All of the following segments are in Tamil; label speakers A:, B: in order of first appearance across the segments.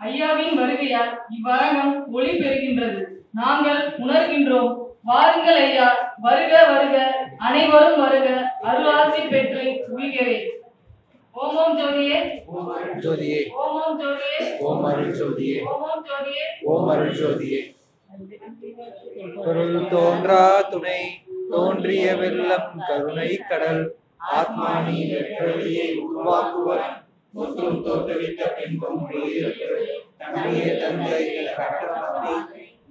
A: ஐயாவின் வருகையால் இவ்வரங்கம் ஒளி பெறுகின்றது. நாங்கள் உணர்கின்றோம். வாருங்கள் ஐயா, வருக வருக, அனைவரும் வருக, அருளாசி பெற்று உயிர்கவே. ஓம் ஓம் ஜோதியே,
B: ஜோதியே,
A: ஓம் ஓம் ஜோதியே,
B: ஓம் அருள் ஜோதியே,
A: ஓம் ஓம் ஜோதியே,
B: ஓம் அருள் ஜோதியே. பொருள் தோன்றா துணை தோன்றிய வெள்ளம் கருணை கடல் ஆத்மானி வெற்றியை உருவாக்குவர் மற்றும் தோற்றுவித்த பின்பும் தன்னையே தந்தை கட்டமத்தி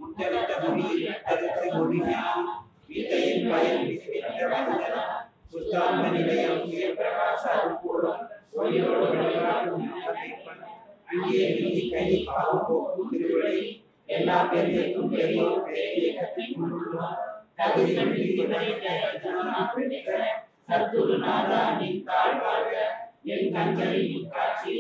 B: முத்தரித்த மொழியில் கருத்து மொழியான் வித்தையின் பயன் சுத்தாந்த நிலையம் பிரகாச அருள்பூர்வம் ஒளியோடு விளையாடும் அங்கே நீதி கை பாவம் போக்கும் திருவடி எல்லா பெரியக்கும் பெரியோர் பெரிய கட்டிக் கொண்டுள்ளோம் சத்குருநாதா நின் தாழ்வாழ்க என் கண்களில் காட்சி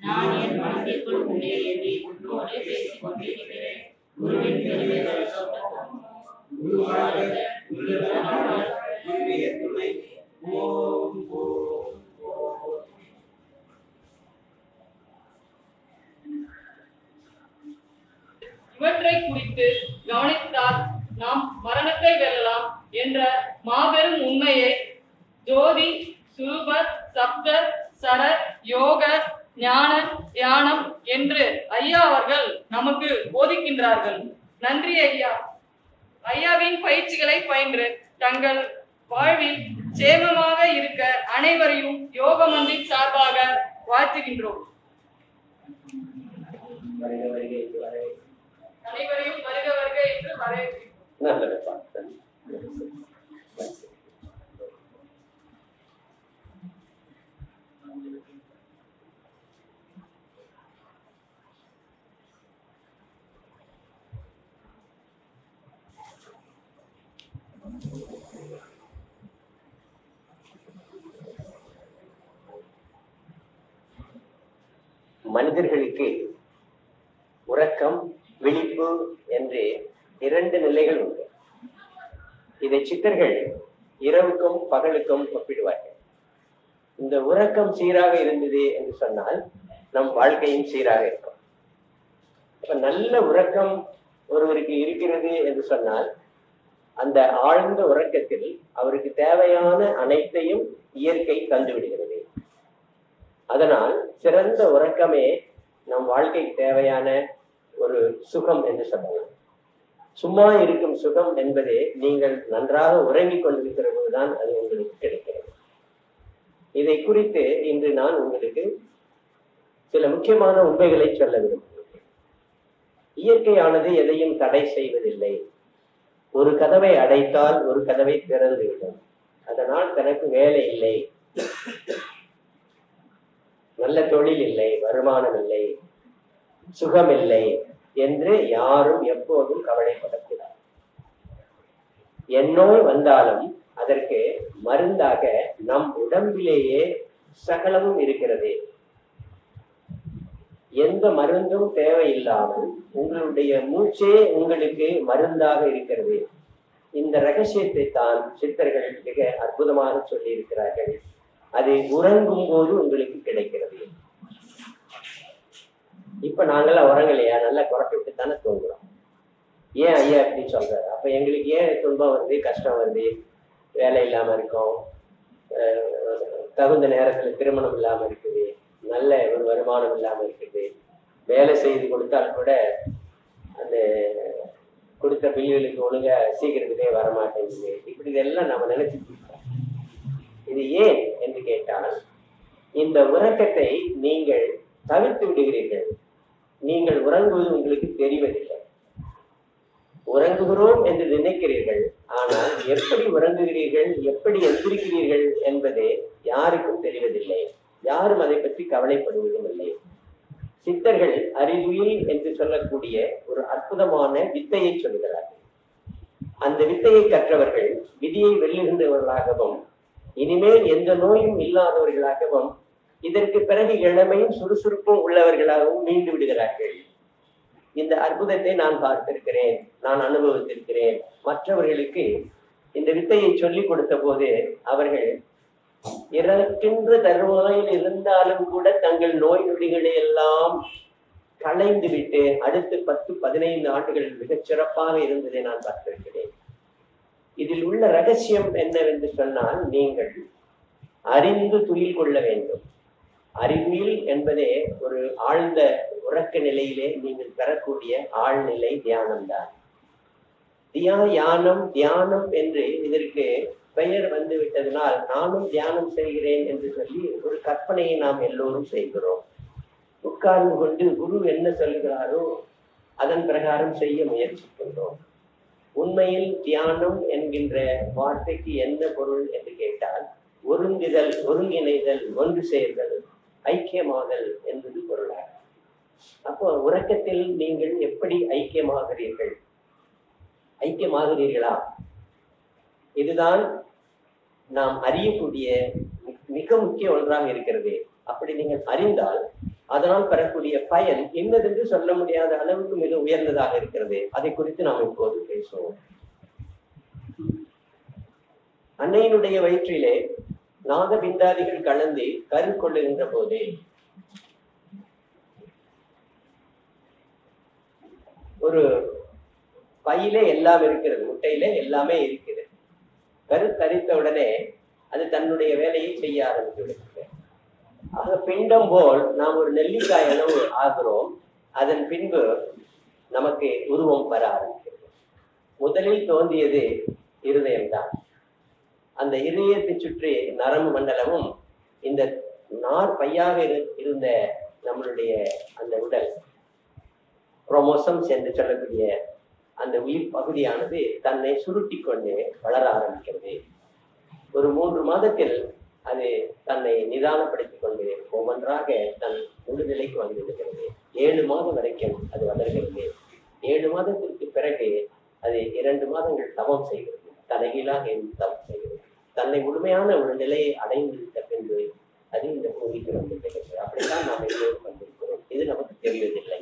B: நான் என் மனதிற்குள் உள்ளே எண்ணி உன்னோடு பேசிக் கொண்டிருக்கிறேன். குருவின் பெருமைகள் குருவாக குருவிய துணை. ஓம் ஓம் ஓம்.
A: இவற்றை குறித்து கவனித்தால் நாம் மரணத்தை வெல்லலாம் என்ற மாபெரும் உண்மையை ஜோதி, சுரூப, சப்த, சர, யோக, ஞான, தியானம் என்று ஐயா அவர்கள் நமக்கு போதிக்கின்றார்கள். நன்றி ஐயா. ஐயாவின் பயிற்சிகளை பயின்று தங்கள் வாழ்வில் சேமமாக இருக்க அனைவரையும் யோக மந்தின் சார்பாக வாழ்த்துகின்றோம். அனைவரையும் வருக வருக என்று வரவேற்கிறோம்.
C: மனிதர்களுக்கு உறக்கம், விழிப்பு என்று இரண்டு நிலைகள் உண்டு. இதை சித்தர்கள் இரவுக்கும் பகலுக்கும் ஒப்பிடுவார்கள். இந்த உறக்கம் சீராக இருந்தது என்று சொன்னால் நம் வாழ்க்கையும் சீராக இருக்கும். அப்ப நல்ல உறக்கம் ஒருவருக்கு இருக்கிறது என்று சொன்னால் அந்த ஆழ்ந்த உறக்கத்தில் அவருக்கு தேவையான அனைத்தையும் இயற்கை தந்துவிடுகிறது. அதனால் சிறந்த உறக்கமே நம் வாழ்க்கைக்கு தேவையான ஒரு சுகம் என்று சொல்லலாம். சும்மா இருக்கும் சுகம் என்பது நீங்கள் நன்றாக உறங்கிக் கொண்டிருக்கிற போதுதான் அது உங்களுக்கு கிடைக்கிறது. இதை குறித்து இன்று நான் உங்களுக்கு சில முக்கியமான உண்மைகளை சொல்ல விரும்புகிறேன். இயற்கையானது எதையும் தடை செய்வதில்லை. ஒரு கதவை அடைத்தால் ஒரு கதவை திறந்துவிடும். அதனால் தனக்கு வேலை இல்லை, நல்ல தொழில் இல்லை, வருமானம் இல்லை, சுகம் இல்லை என்று யாரும் எப்போதும் கவலைப்படக்கூடாது. எந்நோய் வந்தாலும் அதற்கு மருந்தாக நம் உடம்பிலேயே சகலமும் இருக்கிறது. எந்த மருந்தும் தேவையில்லாமல் உங்களுடைய மூச்சே உங்களுக்கு மருந்தாக இருக்கிறது. இந்த ரகசியத்தை தான் சித்தர்கள் மிக அற்புதமாக சொல்லி இருக்கிறார்கள். அது உறங்கும் போது உங்களுக்கு கிடைக்கிறது. இப்ப நாங்கெல்லாம் உறங்கலையா, நல்லா குறைச்சி விட்டு தானே தூங்குறோம். ஏன் ஐயா அப்படி சொல்றாரு? அப்ப எங்களுக்கு ஏன் துன்பம் வருது, கஷ்டம் வருது, வேலை இல்லாம இருக்கோம், தகுந்த நேரத்துல திருமணம் இல்லாம இருக்குது, நல்ல ஒரு வருமானம் இல்லாம இருக்குது, வேலை செய்து கொடுத்தால் கூட அந்த கொடுத்த பில்லுகளுக்கு ஒழுங்கா சீக்கிரத்திலே வரமாட்டேங்குது. இப்படி இதெல்லாம் நம்ம நினைச்சிட்டு இருக்கோம். இது ஏன் என்று கேட்டால் இந்த உறக்கத்தை நீங்கள் தவிர்த்து விடுகிறீர்கள். நீங்கள் உறங்குவது உங்களுக்கு தெரிவதில்லை. உறங்குகிறோம் என்று நினைக்கிறீர்கள். ஆனால் எப்படி உறங்குகிறீர்கள், எப்படி எந்திருக்கிறீர்கள் என்பது யாருக்கும் தெரிவதில்லை. யாரும் அதை பற்றி கவலைப்படுவதும் இல்லை. சித்தர்கள் அறிவுயில் என்று சொல்லக்கூடிய ஒரு அற்புதமான வித்தையை சொல்கிறார்கள். அந்த வித்தையை கற்றவர்கள் விதியை வெல்லுகின்றவர்களாகவும் இனிமேல் எந்த நோயும் இல்லாதவர்களாகவும் இதற்கு பிறகு இளமையும் சுறுசுறுப்பும் உள்ளவர்களாகவும் மீண்டு விடுகிறார்கள். இந்த அற்புதத்தை நான் பார்த்திருக்கிறேன், நான் அனுபவித்திருக்கிறேன். மற்றவர்களுக்கு இந்த வித்தையை சொல்லிக் கொடுத்த போது அவர்கள் இறக்கின்ற தருவாயில் இருந்தாலும் கூட தங்கள் நோய் நொடிகளை எல்லாம் களைந்து விட்டு அடுத்து 10-15 ஆண்டுகள் மிகச் சிறப்பாக இருந்ததை நான் பார்த்திருக்கிறேன். இதில் உள்ள ரகசியம் என்னவென்று சொன்னால், நீங்கள் அறிந்து துயில் கொள்ள வேண்டும். அறிவியல் என்பதே ஒரு ஆழ்ந்த உறக்க நிலையிலே நீங்கள் பெறக்கூடிய ஆழ்நிலை தியானம்தான். தியானம் என்று இதற்கு பெயர் வந்து விட்டதனால் நானும் தியானம் செய்கிறேன் என்று சொல்லி ஒரு கற்பனையை நாம் எல்லோரும் செய்கிறோம். உட்கார்ந்து கொண்டு குரு என்ன சொல்கிறாரோ அதன் பிரகாரம் செய்ய முயற்சிக்கின்றோம். உண்மையில் தியானம் என்கின்ற வார்த்தைக்கு என்ன பொருள் என்று கேட்டால், ஒருங்குதல், ஒருங்கிணைதல், ஒன்று சேர்தல், ஐக்கியமாதல் என்பது பொருளாகும். அப்போ உறக்கத்தில் நீங்கள் எப்படி ஐக்கியமாகிறீர்களா? இதுதான் நாம் அறியக்கூடிய மிக முக்கிய ஒன்றாக இருக்கிறது. அப்படி நீங்கள் அறிந்தால் அதனால் பெறக்கூடிய பயன் இன்னதென்று சொல்ல முடியாத அளவுக்கு மிக உயர்ந்ததாக இருக்கிறது. அதை குறித்து நாம் இப்போது பேசுவோம். அன்னையினுடைய வயிற்றிலே நாதபிந்தாதிகள் கலந்து கரு கொள்ளுகின்ற போது ஒரு பையிலே எல்லாம் இருக்கிறது, முட்டையிலே எல்லாமே இருக்கிறது. கரு தரித்த உடனே அது தன்னுடைய வேலையை செய்ய ஆரம்பித்து விடுகிறது. ஆக பிண்டம் போல் நாம் ஒரு நெல்லிக்காய் அளவு ஆகிறோம். அதன் பின்பு நமக்கு உருவம் பெற ஆரம்பிக்கிறது. முதலில் தோன்றியது இருதயம்தான். அந்த இருதயத்தை சுற்றி நரம்பு மண்டலமும் இந்த நார் பையாக இருந்த நம்மளுடைய அந்த உடல் குரோமோசோம்ஸ் என்று சொல்லக்கூடிய அந்த உயிர் பகுதியானது தன்னை சுருட்டி கொண்டு வளர ஆரம்பிக்கிறது. ஒரு 3 மாதத்தில் அது தன்னை நிதானப்படுத்திக் கொண்டு ஒவ்வொன்றாக தன் முழுநிலைக்கு வந்துவிடுகிறது. 7 மாதம் வரைக்கும் அது வளர்கிறது. 7 மாதத்திற்கு பிறகு அது 2 மாதங்கள் தவம் செய்கிறது. தலைகீழாக தவம் செய்கிறது. தன்னை முழுமையான ஒரு நிலையை அடைந்து விட்ட பின்பு அது இந்த பூமிக்கு வந்துவிடுகிறது. அப்படித்தான் நாம் எல்லோரும் வந்திருக்கிறோம். இது நமக்கு தெரிவதில்லை.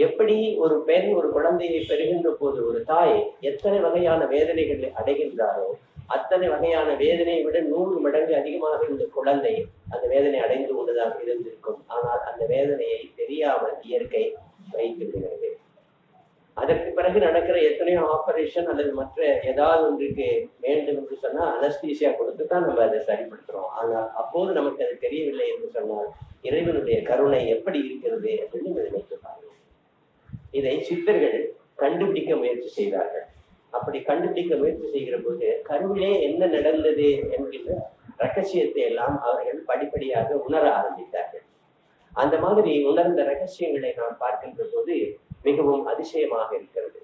C: எப்படி ஒரு பெண் ஒரு குழந்தையை பெறுகின்ற போது ஒரு தாய் எத்தனை வகையான வேதனைகளை அடைகின்றாரோ அத்தனை வகையான வேதனையை விட 100 மடங்கு அதிகமாக இந்த குழந்தை அந்த வேதனை அடைந்து கொண்டுதான் இருந்திருக்கும். ஆனால் அந்த வேதனையை தெரியாமல் இயற்கை வைத்து விடுகிறது. அதற்கு பிறகு நடக்கிற எத்தனையோ ஆபரேஷன் அல்லது மற்ற ஏதாவது ஒன்றுக்கு வேண்டும் என்று சொன்னால் அனஸ்தீசியா கொடுத்து தான் நம்ம அதை சரிப்படுத்துறோம். ஆனால் அப்போது நமக்கு அது தெரியவில்லை என்று சொன்னால் இறைவனுடைய கருணை எப்படி இருக்கிறது என்று நினைத்து பாருங்கள். இதை சித்தர்கள் கண்டுபிடிக்க முயற்சி செய்தார்கள். அப்படி கண்டுபிடிக்க முயற்சி செய்கிற போது கருவிலே என்ன நடந்தது என்கின்ற ரகசியத்தை எல்லாம் அவர்கள் படிப்படியாக உணர ஆரம்பித்தார்கள். அந்த மாதிரி உணர்ந்த ரகசியங்களை நாம் பார்க்கின்ற போது மிகவும் அதிசயமாக இருக்கிறது.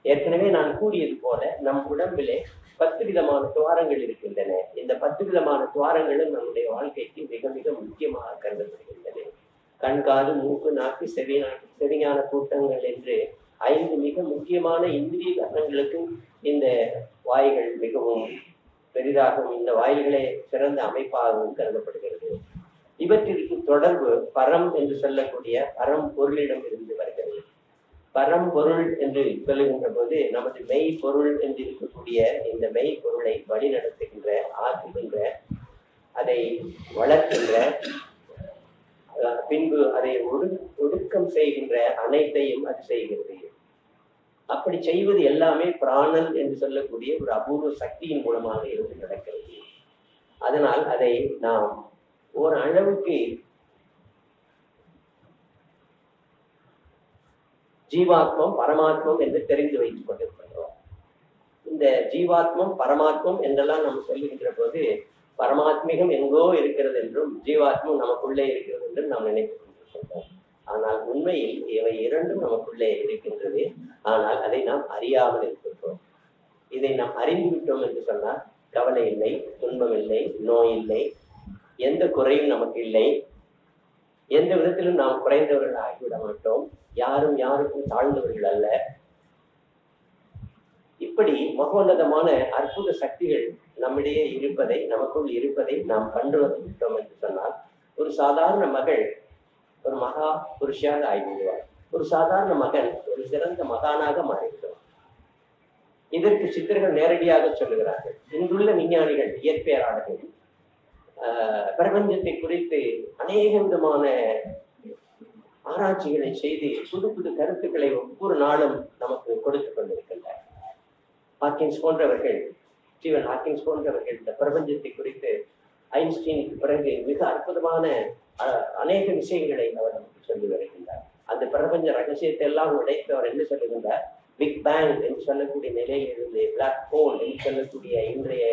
C: ஏற்கனவே நான் கூறியது போல நம் உடம்பிலே 10 விதமான துவாரங்கள் இருக்கின்றன. இந்த 10 விதமான துவாரங்களும் நம்முடைய வாழ்க்கைக்கு மிக மிக முக்கியமாக கருதப்படுகின்றன. கண், காது, மூக்கு, நாக்கு, செவிஞான கூட்டங்கள் என்று 5 மிக முக்கியமான இந்திரிய கரணங்களுக்கு இந்த வாய்கள் மிகவும் பெரிதாகவும் இந்த வாயில்களே சிறந்த அமைப்பாகவும் கருதப்படுகிறது. இவற்றிற்கு தொடர்பு பரம் என்று சொல்லக்கூடிய பரம் பொருளிடம் இருந்து வருகிறது. பரம் பொருள் என்று சொல்லுகின்ற போது நமது மெய் பொருள் என்று இருக்கக்கூடிய இந்த மெய் பொருளை வழிநடத்துகின்ற, ஆக்குகின்ற, அதை வளர்க்கின்ற, பின்பு அதை ஒடுக்கம் செய்கின்ற அனைத்தையும் அது செய்கிறது. அப்படி செய்வது எல்லாமே பிராணன் என்று சொல்லக்கூடிய ஒரு அபூர்வ சக்தியின் மூலமாக இருந்து நடக்கிறது. அதனால் அதை நாம் ஒரு அளவுக்கு ஜீவாத்மம் பரமாத்மம் என்று தெரிந்து வைத்துக் கொண்டிருக்கின்றோம். இந்த ஜீவாத்மம் பரமாத்மம் என்றெல்லாம் நம்ம சொல்லுகின்ற போது பரமாத்மிகம் எங்கோ இருக்கிறது என்றும் ஜீவாத்மம் நமக்குள்ளே இருக்கிறது என்றும் நாம் நினைத்துக் கொண்டிருக்கின்றோம். ஆனால் உண்மையில் இவை இரண்டும் நமக்குள்ளே இருக்கின்றது. ஆனால் அதை நாம் அறியாமல் இருக்கின்றோம். இதை நாம் அறிந்து விட்டோம் என்று சொன்னால் கவலை இல்லை, துன்பம் இல்லை, நோய் இல்லை, எந்த குறையும் நமக்கு இல்லை, எந்த விதத்திலும் நாம் குறைந்தவர்கள் ஆகிவிட மாட்டோம். யாரும் யாருக்கும் தாழ்ந்தவர்கள் அல்ல. இப்படி மகோன்னதமான அற்புத சக்திகள் நம்மிடையே இருப்பதை, நமக்குள் இருப்பதை நாம் கண்டு வந்துவிட்டோம் என்று சொன்னால் ஒரு சாதாரண மகள் ஒரு மகா புருஷாக ஆகிவிடுவார். ஒரு சாதாரண மகன் ஒரு சிறந்த மகானாக மாறிவிடுவார். இதற்கு சித்தர்கள் நேரடியாக சொல்லுகிறார்கள். இன்றுள்ள விஞ்ஞானிகள், இயற்பியலாளர்கள் பிரபஞ்சத்தை குறித்து அநேக விதமான ஆராய்ச்சிகளை செய்து புது புது கருத்துக்களை ஒவ்வொரு நாளும் நமக்கு கொடுத்துக் கொண்டிருக்கின்றனர். ஹாக்கின்ஸ் போன்றவர்கள், ஸ்டீவன் ஹாக்கின்ஸ் போன்றவர்கள் இந்த பிரபஞ்சத்தை குறித்து ஐன்ஸ்டீனுக்கு பிறகு மிக அற்புதமான அநேக விஷயங்களை அவர் நமக்கு சொல்லி வருகின்றார். அந்த பிரபஞ்ச ரகசியத்தை எல்லாம் உடைத்து அவர் என்ன சொல்லுகின்றார்? பிக் பேங் என்று சொல்லக்கூடிய நிலையிலிருந்து பிளாக் ஹோல் என்று சொல்லக்கூடிய இன்றைய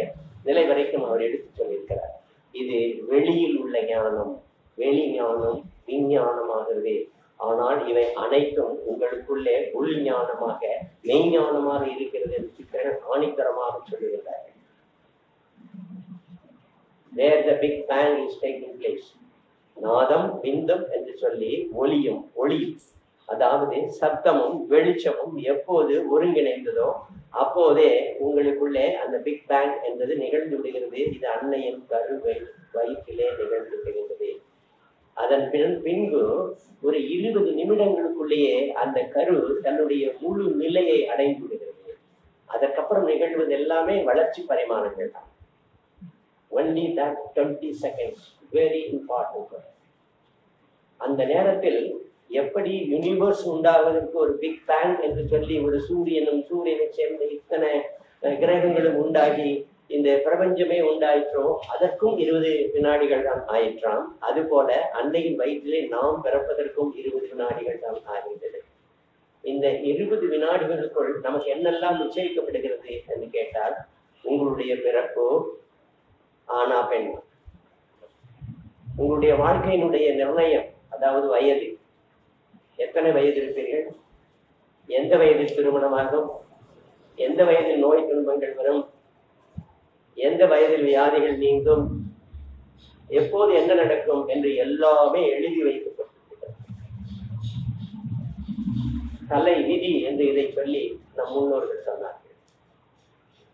C: நிலை வரைக்கும் அவர் எடுத்து சொல்லியிருக்கிறார். இது வெளியில் உள்ள ஞானம், வெளி ஞானம் விஞ்ஞானமாகிறது. ஆனால் இவை அனைத்தும் உங்களுக்குள்ளே உள் ஞானமாக, மெய்ஞானமாக இருக்கிறது என்று சித்தர்கள் ஆணித்தரமாக சொல்லுகிறார்கள். Where the big bang is taking place, நாதம் பிந்தம் என்று சொல்லி ஒளியும் ஒளியும், அதாவது சப்தமும் வெளிச்சமும் எப்போது ஒருங்கிணைந்ததோ அப்போதே உங்களுக்குள்ளே அந்த பிக் பேங் என்பது நிகழ்ந்து விடுகிறது. இது அன்னையின் கருவை வயிற்றிலே நிகழ்ந்து விடுகிறது. அதன் பின்பு ஒரு 20 நிமிடங்களுக்குள்ளேயே அந்த கரு தன்னுடைய முழு நிலையை அடைந்து விடுகிறது. அதற்கப்புறம் நிகழ்வது எல்லாமே வளர்ச்சி பரிமாணங்கள் தான். Only that 20 seconds very important. அந்த நேரத்தில் எப்படி யூனிவர்ஸ் உண்டாவதற்கு ஒரு பிக் பேங் என்று சொல்லி ஒரு சூரியனை சேர்ந்த இத்தனை கிரகங்களும் உண்டாகி இந்த பிரபஞ்சமே உண்டாயிற்றோ அதற்கும் 20 வினாடிகள் தான் ஆயிற்றாம். அதுபோல அன்னையின் வயிற்றிலே நாம் பிறப்பதற்கும் 20 வினாடிகள் தான் ஆகின்றது. இந்த 20 வினாடிகளுக்குள் நமக்கு என்னெல்லாம் நிச்சயிக்கப்படுகிறது என்று கேட்டால், உங்களுடைய பிறப்பு ஆனா பெண், உங்களுடைய வாழ்க்கையினுடைய நிர்ணயம், அதாவது வயது, எத்தனை வயது இருப்பீர்கள், எந்த வயதில் திருமணமாகும், எந்த வயதில் நோய் துன்பங்கள் வரும், எந்த வயதில் வியாதிகள் நீங்கும், எப்போது என்ன நடக்கும் என்று எல்லாமே எழுதி வைக்கப்பட்டிருக்கிறது. தலை விதி என்று இதை சொல்லி நம் முன்னோர்கள் சொன்னார்கள்.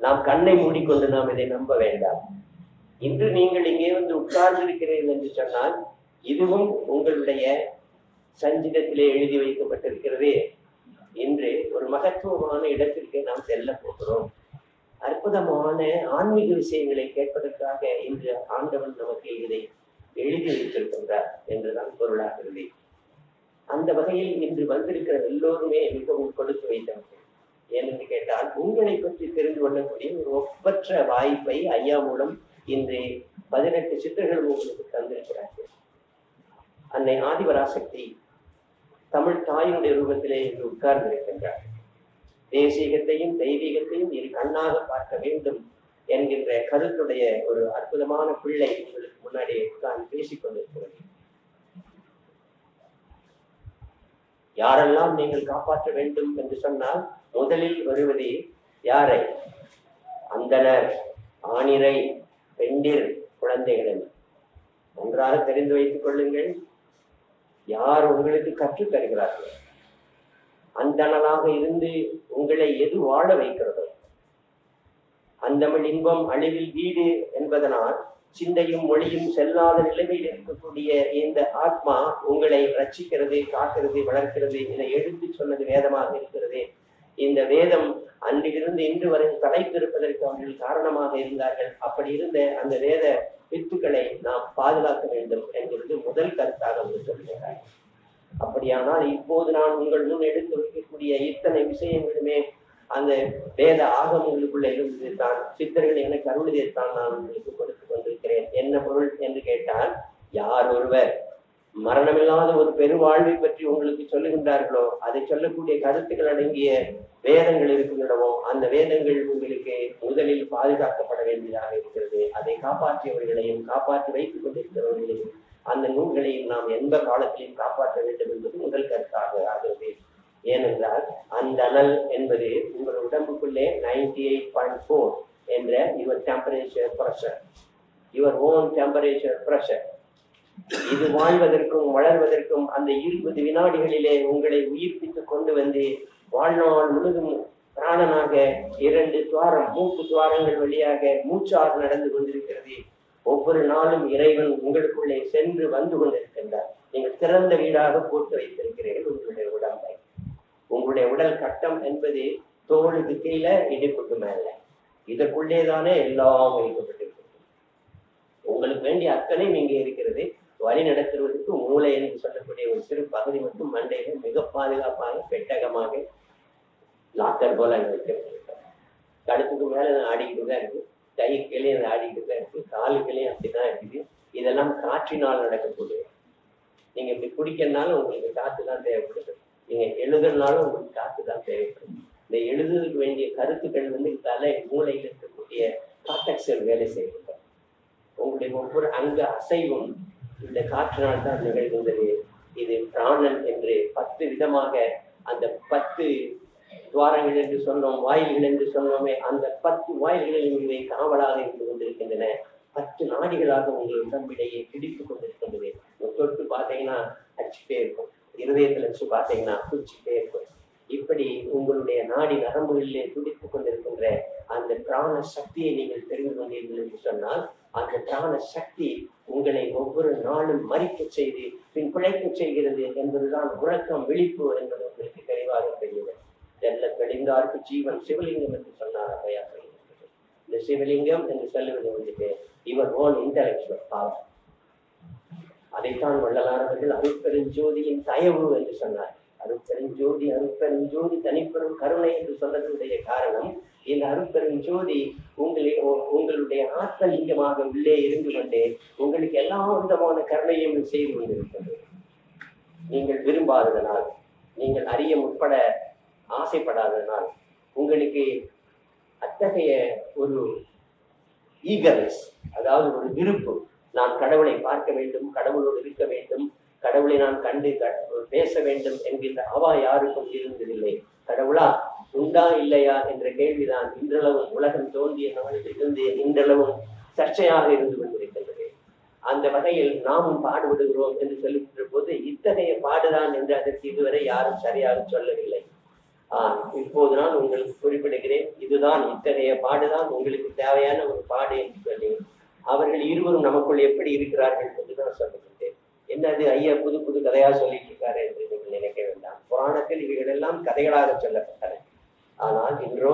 C: நாம் கண்ணை மூடிக்கொண்டு நாம் இதை நம்ப வேண்டாம். இன்று நீங்கள் இங்கே வந்து உட்கார்ந்து இருக்கிறீர்கள் என்று சொன்னால் இதுவும் உங்களுடைய சஞ்சிதத்திலே எழுதி வைக்கப்பட்டிருக்கிறது. இன்று ஒரு மகத்துவமான இடத்திற்கு நாம் செல்ல போகிறோம். அற்புதமான ஆன்மீக விஷயங்களை கேட்பதற்காக இன்று ஆண்டவன் நமக்கு இதை எழுதி வைத்திருக்கின்றார் என்றுதான் பொருளாகிறது. அந்த வகையில் இன்று வந்திருக்கிற எல்லோருமே மிகவும் கொடுத்து வைத்தவர்கள். ஏனென்று கேட்டால், உங்களை பற்றி தெரிந்து கொள்ளக்கூடிய ஒரு ஒப்பற்ற வாய்ப்பை ஐயா மூலம் இன்று 18 சித்தர்கள் உங்களுக்கு தந்திருக்கிறார்கள். அன்னை ஆதிபராசக்தி தமிழ் தாயினுடைய ரூபத்திலே இன்று உட்கார்ந்திருக்கின்றார். தேசிகத்தையும் தெய்வீகத்தையும் இரு கண்ணாக பார்க்க வேண்டும் என்கின்ற கருத்துடைய ஒரு அற்புதமான பிள்ளை உங்களுக்கு முன்னாடி உட்கார்ந்து பேசிக் கொண்டிருக்கிறது. யாரெல்லாம் நீங்கள் காப்பாற்ற வேண்டும் என்று சொன்னால் முதலில் வருவது யாரை? அந்தனர், ஆணிரை, பெண்டிர், குழந்தைகள். ஒன்றாக தெரிந்து வைத்துக் கொள்ளுங்கள். யார் உங்களுக்கு கற்றுத் தருகிறார்கள்? அந்தணனாக இருந்து உங்களை எது வாழ வைக்கிறதோ, அந்தமிழ் இன்பம் அழிவில் வீடு என்பதனால் சிந்தையும் மொழியும் செல்லாத நிலைமையில் இருக்கக்கூடிய இந்த ஆத்மா உங்களை ரட்சிக்கிறது, காக்கிறது, வளர்க்கிறது. இதை எடுத்து சொன்னது வேதமாக இருக்கிறது. இந்த வேதம் அன்றிலிருந்து இன்று வரை தலைத்திருப்பதற்கு அவர்கள் காரணமாக இருந்தார்கள். அப்படி இருந்த அந்த வேத வித்துக்களை நாம் பாதுகாக்க வேண்டும் என்கிறது முதல் கருத்தாக அவர் சொல்கிறார். அப்படியானால் இப்போது நான் உங்கள் முன் எடுத்து வைக்கக்கூடிய இத்தனை விஷயங்களுமே அந்த வேத ஆகமங்களுக்குள்ள இருந்தது தான். சித்தர்கள் எனக்கு அருளிதைத்தான் நான் உங்களுக்கு கொடுத்து கொண்டிருக்கிறேன். என்ன பொருள் என்று கேட்டால், யார் ஒருவர் மரணமில்லாத ஒரு பெருவாழ்வை பற்றி உங்களுக்கு சொல்லுகின்றார்களோ, அதை சொல்லக்கூடிய கருத்துக்கள் அடங்கிய வேதங்கள் இருக்கின்றனவோ, அந்த வேதங்கள் உங்களுக்கு முதலில் பாதுகாக்கப்பட வேண்டியதாக இருக்கிறது. அதை காப்பாற்றியவர்களையும் காப்பாற்றி வைத்துக் கொண்டிருக்கிறவர்களையும் அந்த நூல்களையும் நாம் எந்த காலத்திலையும் காப்பாற்ற வேண்டும் என்பது முதல் கருத்தாக ஆகிறது. ஏனென்றால் அந்த அனல் என்பது உங்கள் உடம்புக்குள்ளே 98.4 என்ற your temperature pressure, your own temperature pressure, இது வாழ்வதற்கும் வளர்வதற்கும் அந்த 20 வினாடிகளிலே உங்களை உயிர்ப்பித்துக் கொண்டு வந்து வாழ்நாள் முழுதும் பிராணனாக 2 துவாரம், மூக்கு துவாரங்கள் வழியாக மூச்சாக நடந்து கொண்டிருக்கிறது. ஒவ்வொரு நாளும் இறைவன் உங்களுக்குள்ளே சென்று வந்து கொண்டிருக்கின்றார். நீங்கள் திறந்த வீடாக போட்டு வைத்திருக்கிறீர்கள் உங்களுடைய உடம்பை. உங்களுடைய உடல் கட்டம் என்பது தோளுக்கு கீழே இடுப்புக்கு மேல, இதற்குள்ளேதானே எல்லாம் வைக்கப்பட்டிருக்கிறது. உங்களுக்கு வேண்டிய அத்தனையும் இங்கே இருக்கிறது. வழி நடத்துவதற்கு மூளை என்று சொல்லக்கூடிய ஒரு சிறு பகுதி மட்டும் மண்டையில மிக பாதுகாப்பாக பெட்டகமாக லாக்கர் போல வைக்கப்பட்டிருக்கிறது. கழுத்துக்கு மேல ஆடிக்கிட்டு தான் இருக்கு, கைக்குள்ளேயும் ஆடிக்கிட்டு தான் இருக்கு, காலுக்குள்ளேயும் அப்படிதான் இருக்குது. இதெல்லாம் காற்றினால் நடக்கக்கூடிய. நீங்க இப்படி குடிக்கிறதுனால உங்களுக்கு காற்று தான் தேவைப்படுது, நீங்க எழுதுறதுனாலும் உங்களுக்கு காற்று தான் தேவைப்படுது. இந்த எழுதுறதுக்கு வேண்டிய கருத்துக்கள் வந்து தலை மூளையில் இருக்கக்கூடிய காட்டக்சல் வேலை செய்கிறது. உங்களுடைய ஒவ்வொரு அங்க அசைவும் இந்த காற்றினால் தான் நிகழ்கின்றது. இது பிராணன் என்று 10 விதமாக, அந்த 10 துவாரங்கள் என்று சொன்னோம், வாயில்கள் என்று சொன்னோமே, அந்த 10 வாயில்களில் இவை காவலாக இருந்து கொண்டிருக்கின்றன. 10 நாடிகளாக உங்கள் உடம்பிடையே பிடித்துக் கொண்டிருக்கின்றது. தொட்டு பார்த்தீங்கன்னா அச்சுட்டே இருக்கும், இருதயத்தில் வச்சு பார்த்தீங்கன்னா குச்சிட்டே இருக்கும். இப்படி உங்களுடைய நாடி நரம்புகளிலே துடித்துக் கொண்டிருக்கின்ற அந்த பிராண சக்தியை நீங்கள் தெரிந்து கொண்டீர்கள் என்று சொன்னால், அந்த பிராண சக்தி உங்களை ஒவ்வொரு நாளும் மறிக்க செய்து பின் பிழைக்க செய்கிறது என்பதுதான் உறக்கம், விழிப்பு என்பது உங்களுக்கு தெளிவாக தெரிகிறது. தெல்ல தெளிந்தார்க்கு ஜீவன் சிவலிங்கம் என்று சொன்னார் அப்பையா. இந்த சிவலிங்கம் என்று சொல்லுவது வந்துட்டு இவர் ஓன் இன்டலெக்சுவல் பவர். அதைத்தான் வள்ளலாரவர்கள் அருட்பெருஞ்சோதியின் தயவு என்று சொன்னார். அருட்பெருஞ்சோதி அருட்பெருஞ்சோதி தனிப்பெரும் கருணை என்று சொன்னதுடைய காரணம், இந்த அருட்பெருஞ்சோதி உங்களுடைய ஆத்மலிங்கமாக உள்ளே இருந்து கொண்டே உங்களுக்கு எல்லா விதமான கருணையும் செய்து கொண்டிருக்கிறது. நீங்கள் விரும்பாததனால், நீங்கள் அறிய முற்பட ஆசைப்படாததனால், உங்களுக்கு அத்தகைய ஒரு ஈகர்னஸ், அதாவது ஒரு விருப்பு, நான் கடவுளை பார்க்க வேண்டும், கடவுளோடு இருக்க வேண்டும், கடவுளை நான் கண்டு பேச வேண்டும் என்கின்ற அவா யாருக்கும் இருந்ததில்லை. கடவுளா உண்டா இல்லையா என்ற கேள்விதான் இன்றளவும் உலகம் தோன்றிய நாளிலிருந்து இன்றளவும் சர்ச்சையாக இருந்து கொண்டிருக்கின்றது. அந்த வகையில் நாமும் பாடுபடுகிறோம் என்று சொல்லுகின்ற போது இத்தகைய பாடுதான் என்று அதற்கு இதுவரை யாரும் சரியாக சொல்லவில்லை. இப்போது நான் உங்களுக்கு குறிப்பிடுகிறேன், இதுதான் இத்தகைய பாடுதான் உங்களுக்கு தேவையான ஒரு பாடு என்று சொல்லி அவர்கள் இருவரும் நமக்குள் எப்படி இருக்கிறார்கள் என்றுதான் சொல்லுகின்றேன். என்னது ஐயா புது புது கதையா சொல்லிட்டு இருக்காரு என்று நீங்கள் நினைக்க வேண்டாம். புராணத்தில் இவைகள் எல்லாம் கதைகளாக சொல்லப்பட்டன. ஆனால் இன்றோ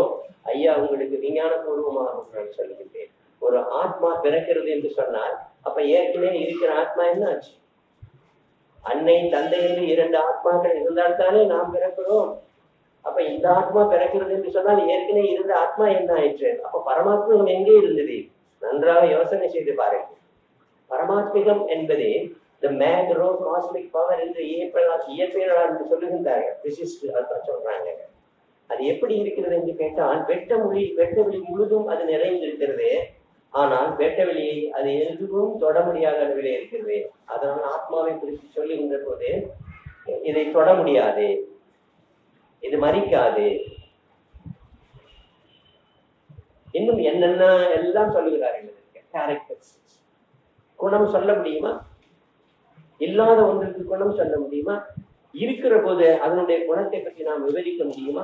C: ஐயா உங்களுக்கு விஞ்ஞான பூர்வமாக நான் சொல்லுகின்றேன். ஒரு ஆத்மா பிறக்கிறது என்று சொன்னால் அப்ப ஏற்கனவே இருக்கிற ஆத்மா என்ன ஆச்சு? அன்னை தந்தை என்று 2 ஆத்மாக்கள் இருந்தால்தானே நாம் பிறக்கிறோம். அப்ப இந்த ஆத்மா பிறக்கிறது என்று சொன்னால் ஏற்கனவே இருந்த ஆத்மா என்ன ஆயிற்று? அப்ப பரமாத்மகம் எங்கே இருந்தது? நன்றாக யோசனை செய்து பாருங்கள். பரமாத்மிகம் என்பது the macro cosmic power என்று இயற்பியலாளர் என்று சொல்லுகின்றார்கள், சொல்றாங்க. அது எப்படி இருக்கிறது என்று கேட்டால் வெட்டவெளி முழுதும் அது நிறைந்திருக்கிறது. ஆனால் வெட்டவெளியை அது எதுவும் தொட முடியாத அளவிலே இருக்கிறது. அதனால் ஆத்மாவை குறித்து சொல்லுகின்ற போது இதை தொட முடியாது, இது மறிக்காது, இன்னும் என்னென்ன எல்லாம் சொல்லுகிறார்கள். கேரக்டரிஸ்டிக்ஸ், குணம் சொல்ல முடியுமா? இல்லாத ஒன்றுக்கு குணம் சொல்ல முடியுமா? இருக்கிற போது அதனுடைய குணத்தை பற்றி நாம் விவரிக்க முடியுமா?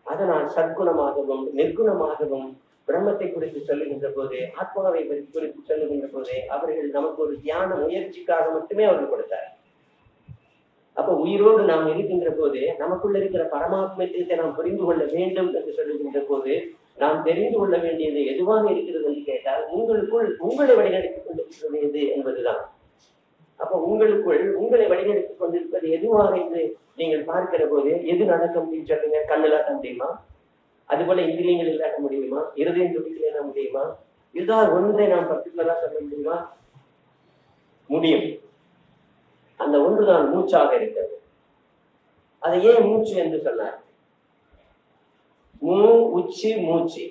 C: அதனால் சற்குணமாகவும் நிர்குணமாகவும் பிரம்மத்தை குறித்து சொல்லுகின்ற போது, ஆத்மாவை குறித்து சொல்லுகின்ற போது அவர்கள் நமக்கு ஒரு தியான முயற்சிக்காக மட்டுமே அவர்கள் கொடுத்தார். அப்ப உயிரோடு நாம் இருக்கின்ற போது நமக்குள்ள இருக்கிற பரமாத்மத்தை நாம் புரிந்து கொள்ள வேண்டும் என்று சொல்லுகின்ற போது நாம் தெரிந்து கொள்ள வேண்டியது எதுவாக இருக்கிறது என்று கேட்டால், உங்களுக்குள் உங்களை வழிநடத்திக் கொண்டிருக்கிறது எது என்பதுதான். அப்ப உங்களுக்குள் உங்களை வழிநடத்திக் கொண்டிருப்பது எதுவாக என்று நீங்கள் பார்க்கிற போது எது நடக்க முடியும் சொல்லுங்க? கண்ணுல காட்ட முடியுமா? அதுபோல இந்திரியங்களில் காட்ட முடியுமா? இருதயம் துடிக்கல என்ன முடியுமா? இதுதான் ஒன்றை நாம் பர்டிகுலரா சொல்ல முடியுமா? முடியும். அந்த ஒன்றுதான் மூச்சாக இருக்கிறது. அதை ஏன் மூச்சு என்று சொன்னார்? மூச்சு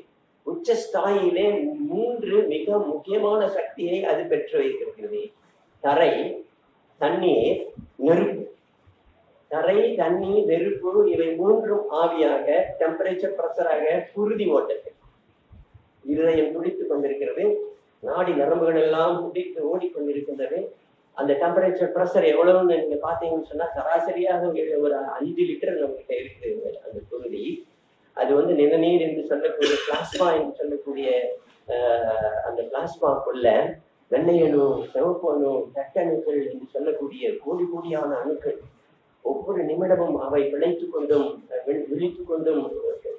C: உச்ச ஸ்தாயிலே 3 மிக முக்கியமான சக்தியை அது பெற்று வைத்திருக்கிறது. தரை, தண்ணீர், நெருப்பு. தரை, தண்ணீர், நெருப்பு இவை 3ம் ஆவியாக, டெம்பரேச்சர் பிரஷராக, குருதி ஓட்டத்தில் இருதயம் துடித்துக் கொண்டிருக்கிறது. நாடி நரம்புகள் எல்லாம் துடித்து ஓடிக்கொண்டிருக்கின்றது. அந்த டெம்பரேச்சர் பிரஷர் எவ்வளவுன்னு நீங்க பாத்தீங்கன்னு சொன்னா சராசரியாக ஒரு 5 லிட்டர் நம்ம கிட்ட இருக்குது அந்த குருதி. அது நிணநீர் என்று சொல்லக்கூடிய பிளாஸ்மா என்று சொல்லக்கூடிய அந்த பிளாஸ்மாக்குள்ள வெள்ளை அணு, சிவப்பு அணு, தட்டணுக்கள் என்று சொல்லக்கூடிய கோடியான அணுக்கள் ஒவ்வொரு நிமிடமும் அவை விளைத்துக் கொண்டும் விழித்துக் கொண்டும்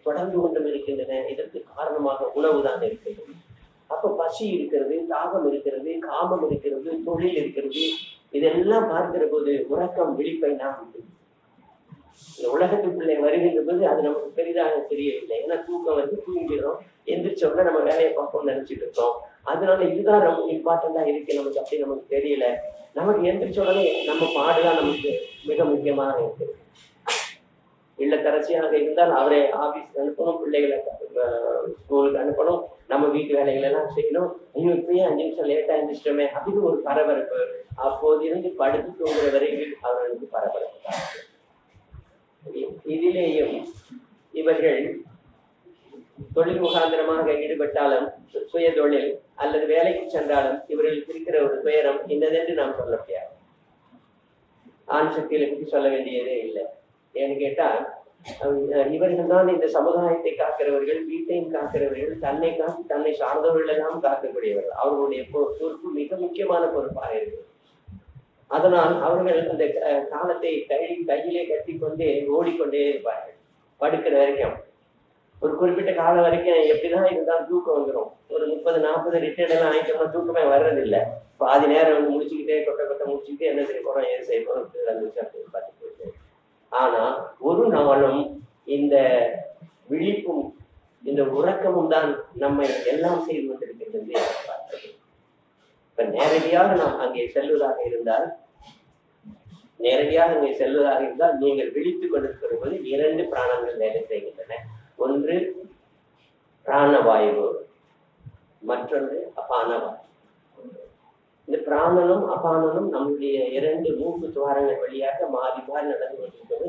C: தொடர்ந்து கொண்டும் இருக்கின்றன. இதற்கு காரணமாக உணவுதான் இருக்கிறது. அப்ப பசி இருக்கிறது, தாகம் இருக்கிறது, காமம் இருக்கிறது, தொழில் இருக்கிறது. இதெல்லாம் பார்க்கிற போது உறக்கம் விழிப்பை நாம் இந்த உலகத்துக்குள்ளே வருகின்ற போது அது நமக்கு பெரிதாக தெரியவில்லை. ஏன்னா தூக்கம் வந்து தூங்கிடுறோம், எந்திரிச்சோம்னா நம்ம வேலையை பார்ப்போம்னு நினைச்சிட்டு இருக்கோம். அதனால இதுதான் ரொம்ப இம்பார்ட்டண்டா இருக்கு நமக்கு, அப்படி நமக்கு தெரியல. நமக்கு எந்திரிச்ச உடனே நம்ம பாடுதான் நமக்கு மிக முக்கியமாக இருக்கு. இல்லத்தரசியாக இருந்தால் அவரை ஆபீஸ்க்கு அனுப்பணும், பிள்ளைகளை ஸ்கூலுக்கு அனுப்பணும், நம்ம வீட்டு வேலைகள் எல்லாம் செய்யணும். ஐயோ இப்பயே 5 நிமிஷம் லேட்டா இருந்துச்சிட்டோமே அப்படின்னு ஒரு பரபரப்பு. அப்போது இருந்து படுத்து தூங்குற வரைக்கும் அவர்களுக்கு பரபரப்பு. இதிலேயும் இவர்கள் தொழில் முகாந்திரமாக ஈடுபட்டாலும், சுய தொழில் அல்லது வேலைக்கு சென்றாலும் இவர்களுக்கு இருக்கிற ஒரு துயரம் இன்னதென்று நாம் சொல்ல முடியாது. ஆண் சக்தியில பற்றி சொல்ல வேண்டியதே இல்லை. ஏன்னு கேட்டா இவர்கள் தான் இந்த சமுதாயத்தை காக்கிறவர்கள், வீட்டையும் காக்கிறவர்கள், தன்னை காத்து தன்னை சார்ந்தவர்கள் எல்லாம் காக்கக்கூடியவர்கள். அவர்களுடைய பொறுப்பு மிக முக்கியமான பொறுப்பாக இருக்கிறது. அதனால் அவர்கள் அந்த காலத்தை கையிலே கட்டி கொண்டே ஓடிக்கொண்டே இருப்பார்கள். படுக்கிற வரைக்கும் ஒரு குறிப்பிட்ட காலம் வரைக்கும் எப்படிதான் இருந்தாலும் தூக்கம் வந்துடும். ஒரு 30-40 ரிட்டையர்ட் எல்லாம் ஆயிட்டோம்னா தூக்கமே வர்றதில்லை. பாதி நேரம் வந்து முடிச்சுக்கிட்டே கொட்டை முடிச்சுக்கிட்டே என்ன செய்ய போறோம், ஏது செய்ய போறோம் பார்த்து போயிட்டு. ஆனா ஒரு நாளும் இந்த விழிப்பும் இந்த உறக்கமும் தான் நம்மை எல்லாம் செய்து கொண்டிருக்கிறது. இப்ப நேரடியாக நாம் அங்கே செல்வதாக இருந்தால் நீங்கள் விழித்துக் கொண்டிருக்கிற போது 2 பிராணங்கள் வேலை செய்கின்றன. ஒன்று பிராணவாயு, மற்றொன்று அபானவாயு. இந்த பிராணனும் அபானனும் நம்முடைய 2 மூக்கு துவாரங்கள் வழியாக மாறி மாறி நடந்து கொண்டிருக்கிறது.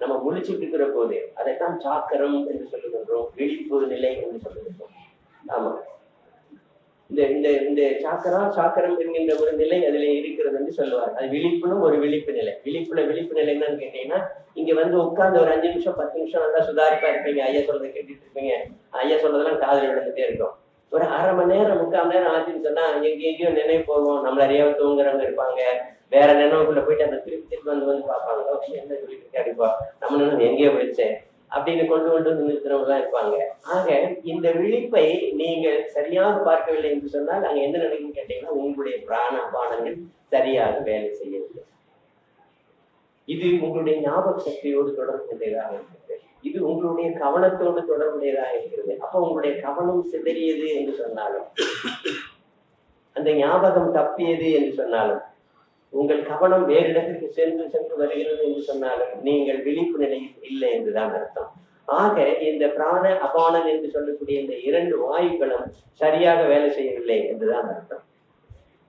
C: நம்ம முழிச்சுட்டு இருக்கிற போது அதைத்தான் சாக்கரம் என்று சொல்லுகின்றோம், விழிப்பு நிலை என்று சொல்லுகின்றோம். ஆமா, இந்த சாக்கரம் என்கின்ற ஒரு நிலை அதிலே இருக்கிறது என்று சொல்லுவார். அது விழிப்புனும் ஒரு விழிப்பு நிலை. விழிப்பு நிலை என்னன்னு கேட்டீங்கன்னா, இங்க வந்து உட்கார்ந்து ஒரு 5 நிமிஷம் 10 நிமிஷம் நல்லா சுதாரிப்பா இருப்பீங்க, ஐயா சொல்றதை கேட்டுட்டு இருப்பீங்க. ஐயா சொல்றதெல்லாம் காதல் விழுந்துட்டே இருக்கும். ஒரு அரை மணி நேரம் 3/4 நேரம் ஆச்சுன்னு சொன்னா எங்கேயோ நினைவு போவோம். நம்மள அறியாம தூங்குறவங்க இருப்பாங்க, வேற நினைவுக்குள்ள போயிட்டு அந்த திருப்பி வந்து பார்ப்பாங்க, என்ன சொல்லிட்டு அடிப்பா நம்ம நினைவு எங்கேயோ போயிடுச்சேன் அப்படின்னு கொண்டு நிறுத்துறவங்க எல்லாம் இருப்பாங்க. ஆக இந்த விழிப்பை நீங்கள் சரியாக பார்க்கவில்லை என்று சொன்னால் அங்க என்ன நடக்குன்னு கேட்டீங்கன்னா, உங்களுடைய பிராண அபானங்கள் சரியாக வேலை செய்யவில்லை. இது உங்களுடைய ஞாபக சக்தியோடு தொடர்புடையதாக இருக்கிறது. இது உங்களுடைய கவனத்தோடு தொடர்புடையதாக இருக்கிறது. அப்ப உங்களுடைய கவனம் சிதறியது என்று சொன்னாலும், அந்த ஞாபகம் தப்பியது என்று சொன்னாலும், உங்கள் கவனம் வேறு இடத்துக்கு சென்று வருகிறது என்று சொன்னாலும் நீங்கள் விழிப்பு நிலையில் இல்லை என்றுதான் அர்த்தம். ஆக இந்த பிராண அபானன் என்று சொல்லக்கூடிய இந்த 2 வாயுக்களும் சரியாக வேலை செய்யவில்லை என்றுதான் அர்த்தம்.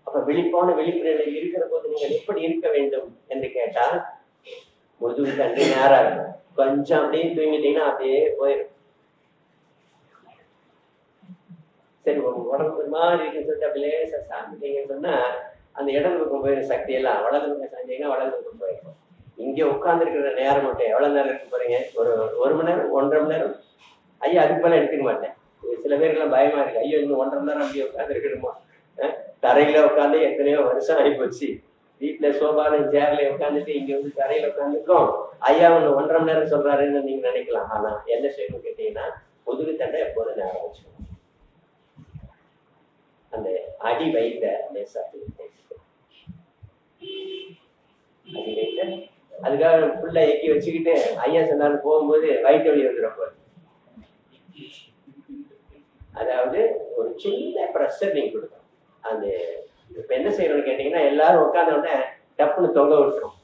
C: அப்ப விழிப்பு நிலையில் இருக்கிற போது நீங்கள் எப்படி இருக்க வேண்டும் என்று கேட்டால், முதுகு தண்டு நேரா இருக்கும். கொஞ்சம் அப்படியே தூங்கிட்டீங்கன்னா அப்படியே போயிடும். சரி, உடம்பு ஒரு மாதிரி இருக்குன்னு சொல்லிட்டு அப்படியே சாப்பிட்டீங்கன்னு சொன்னா அந்த இடது பக்கம் போயிடும் சக்தி எல்லாம். வலது பக்கம் சாஞ்சிங்கன்னா வலது பக்கம் போயிருக்கும். இங்கே உட்கார்ந்துருக்கிற நேரம் மட்டும் எவ்வளவு நேரம் எடுக்க போறீங்க? ஒரு மணி நேரம், 1.5 மணி நேரம். ஐயா அதுக்கு மேல எடுத்துக்க மாட்டேன். சில பேருக்குலாம் பயமா இருக்கு, ஐயோ இன்னும் 1.5 மணி நேரம் அப்படியே உட்காந்துருக்கணுமா? தரையில உட்காந்து எத்தனையோ வருஷம் ஆகிப்போச்சு. வீட்டுல சோபால சேர்ல உட்காந்துட்டு இங்க வந்து தரையில உட்காந்துருக்கோம். ஐயா ஒண்ணு 1.5 மணி நேரம் சொல்றாருன்னு நீங்க நினைக்கலாம். ஆனா என்ன செய்யணும் கேட்டீங்கன்னா, முதுகு தண்டை எப்போதும் நேரம் வச்சுக்கணும். அந்த அடி வைத்த அதுக்காக ஃபுல்லா எக்கி வச்சுக்கிட்டு ஐயா சொன்னாலும் போகும்போது வயிற்று வலி வந்துடும். அதாவது ஒரு சின்ன ப்ரெஷர் நீங்க கொடுக்கணும். அந்த இப்ப என்ன செய்யணும்னு கேட்டீங்கன்னா, எல்லாரும் உட்கார்ந்த உடனே டப்புன்னு தொங்க விட்டுரும்.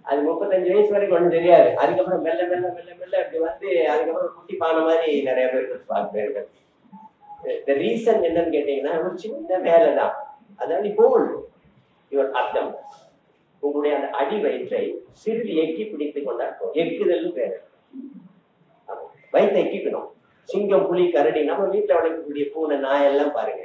C: அது 35 வயசு வரைக்கும் ஒன்றும் தெரியாது. அதுக்கப்புறம் மெல்ல மெல்ல மெல்ல மெல்ல அப்படி வந்து அதுக்கப்புறம் குட்டி பானை மாதிரி நிறைய பேர் பார்ப்பேன். The reason என்னன்னு கேட்டீங்கன்னா, ஒரு சின்ன வேலை தான். அதாவது ஹோல் யுவர் அர்த்தம், உங்களுடைய அந்த அடி வயிற்றை சிறிது எக்கி பிடித்து கொண்டாடும். எக்குதல் வேறு, வயிற்றை எக்கிக்கணும். சிங்கம், புலி, கரடி, நம்ம வீட்டுல வளர்க்கக்கூடிய பூனை, நாயெல்லாம் பாருங்க,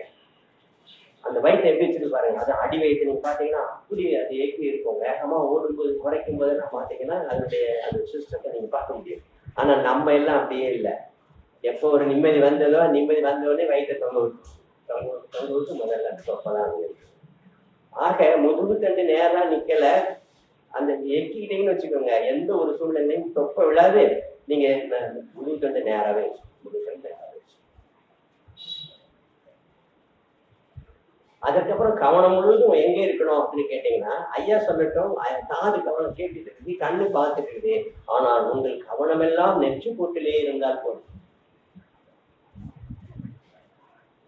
C: அந்த வயிற்றை எப்படி வச்சுட்டு பாருங்க. அது அடி வயிற்று நீங்க பாத்தீங்கன்னா அப்படி அது எக்கி இருக்கும். வேகமா ஓடும்போது குறைக்கும் போதெல்லாம் பாத்தீங்கன்னா அதனுடைய அந்த சிஸ்டத்தை நீங்க பார்க்க முடியும். ஆனா நம்ம எல்லாம் அப்படியே இல்லை. எப்போ ஒரு நிம்மதி வந்தோடனே வயிற்றை தொங்க விட்டு முதல்ல சொப்பதான். ஆக முதுகு தண்டு நேரா நிக்கல, அந்த எக்கிக்கிட்டீங்கன்னு வச்சுக்கோங்க, எந்த ஒரு சூழ்நிலையும் தொப்ப விழாது. நீங்க முதுகண்டு நேராவே முதுகண்டு நேராவே. அதுக்கப்புறம் கவனம் முழுவதும் எங்க இருக்கணும் அப்படின்னு கேட்டீங்கன்னா, ஐயா சொல்லட்டும், காது கவனம் கேட்டுட்டு இருக்குது, கண்ணு பார்த்துட்டு இருக்குது, ஆனால் உங்கள் கவனம் எல்லாம் நெற்றி போட்டிலே இருந்தால் போதும்.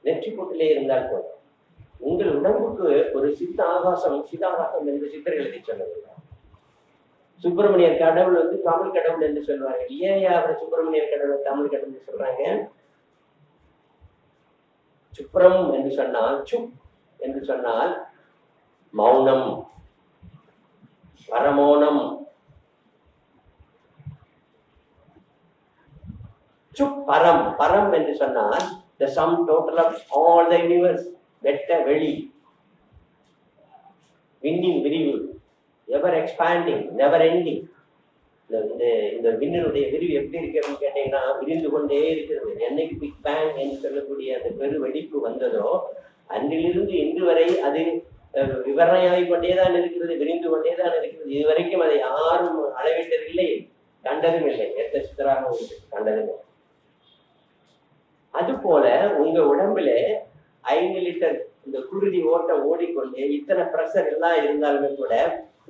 C: நெற்றி போட்டிலே இருந்தால் போதும். உங்கள் உடம்புக்கு ஒரு சித்த ஆகாசம், சிதாகாசம் என்று சித்தர்களுக்கு சொல்லவில்லை. சுப்பிரமணியர் கடவுள் தமிழ் கடவுள் என்று சொல்வாங்க. ஏன் அவரை சுப்பிரமணியர் கடவுள் தமிழ் கடவுள் சொல்றாங்க? சுப்ரம் என்று சொன்னால், சுப் என்று சொன்னால் மௌனம், பரமோனம். சுப் பரம், பரம் என்று சொன்னால் the sum total of all the universe, வெட்ட வெளி, விண்ணின் விரிவு, எவர் எக்ஸ்பாண்டிங், நெவர் எண்டிங். இந்த விண்ணினுடைய விரிவு எப்படி இருக்கு அப்படின்னு கேட்டீங்கன்னா, விரிந்து கொண்டே இருக்கிறது. என்னைக்கு பிக் பேங் என்று சொல்லக்கூடிய அந்த பெரு வெடிப்பு வந்ததோ அன்றிலிருந்து இன்று வரை அது விவரணையாகி கொண்டேதான் இருக்கிறது, விரிந்து கொண்டேதான் இருக்கிறது. இதுவரைக்கும் அதை யாரும் அளவிட்டதில்லை, கண்டதும் இல்லை. எத்த சித்தராக உண்டு, கண்டதும் இல்லை. அது போல உங்க உடம்புல 5 லிட்டர் இந்த குருதி ஓட்டம் ஓடிக்கொண்டு இத்தனை பிரஷர் எல்லாம் இருந்தாலுமே கூட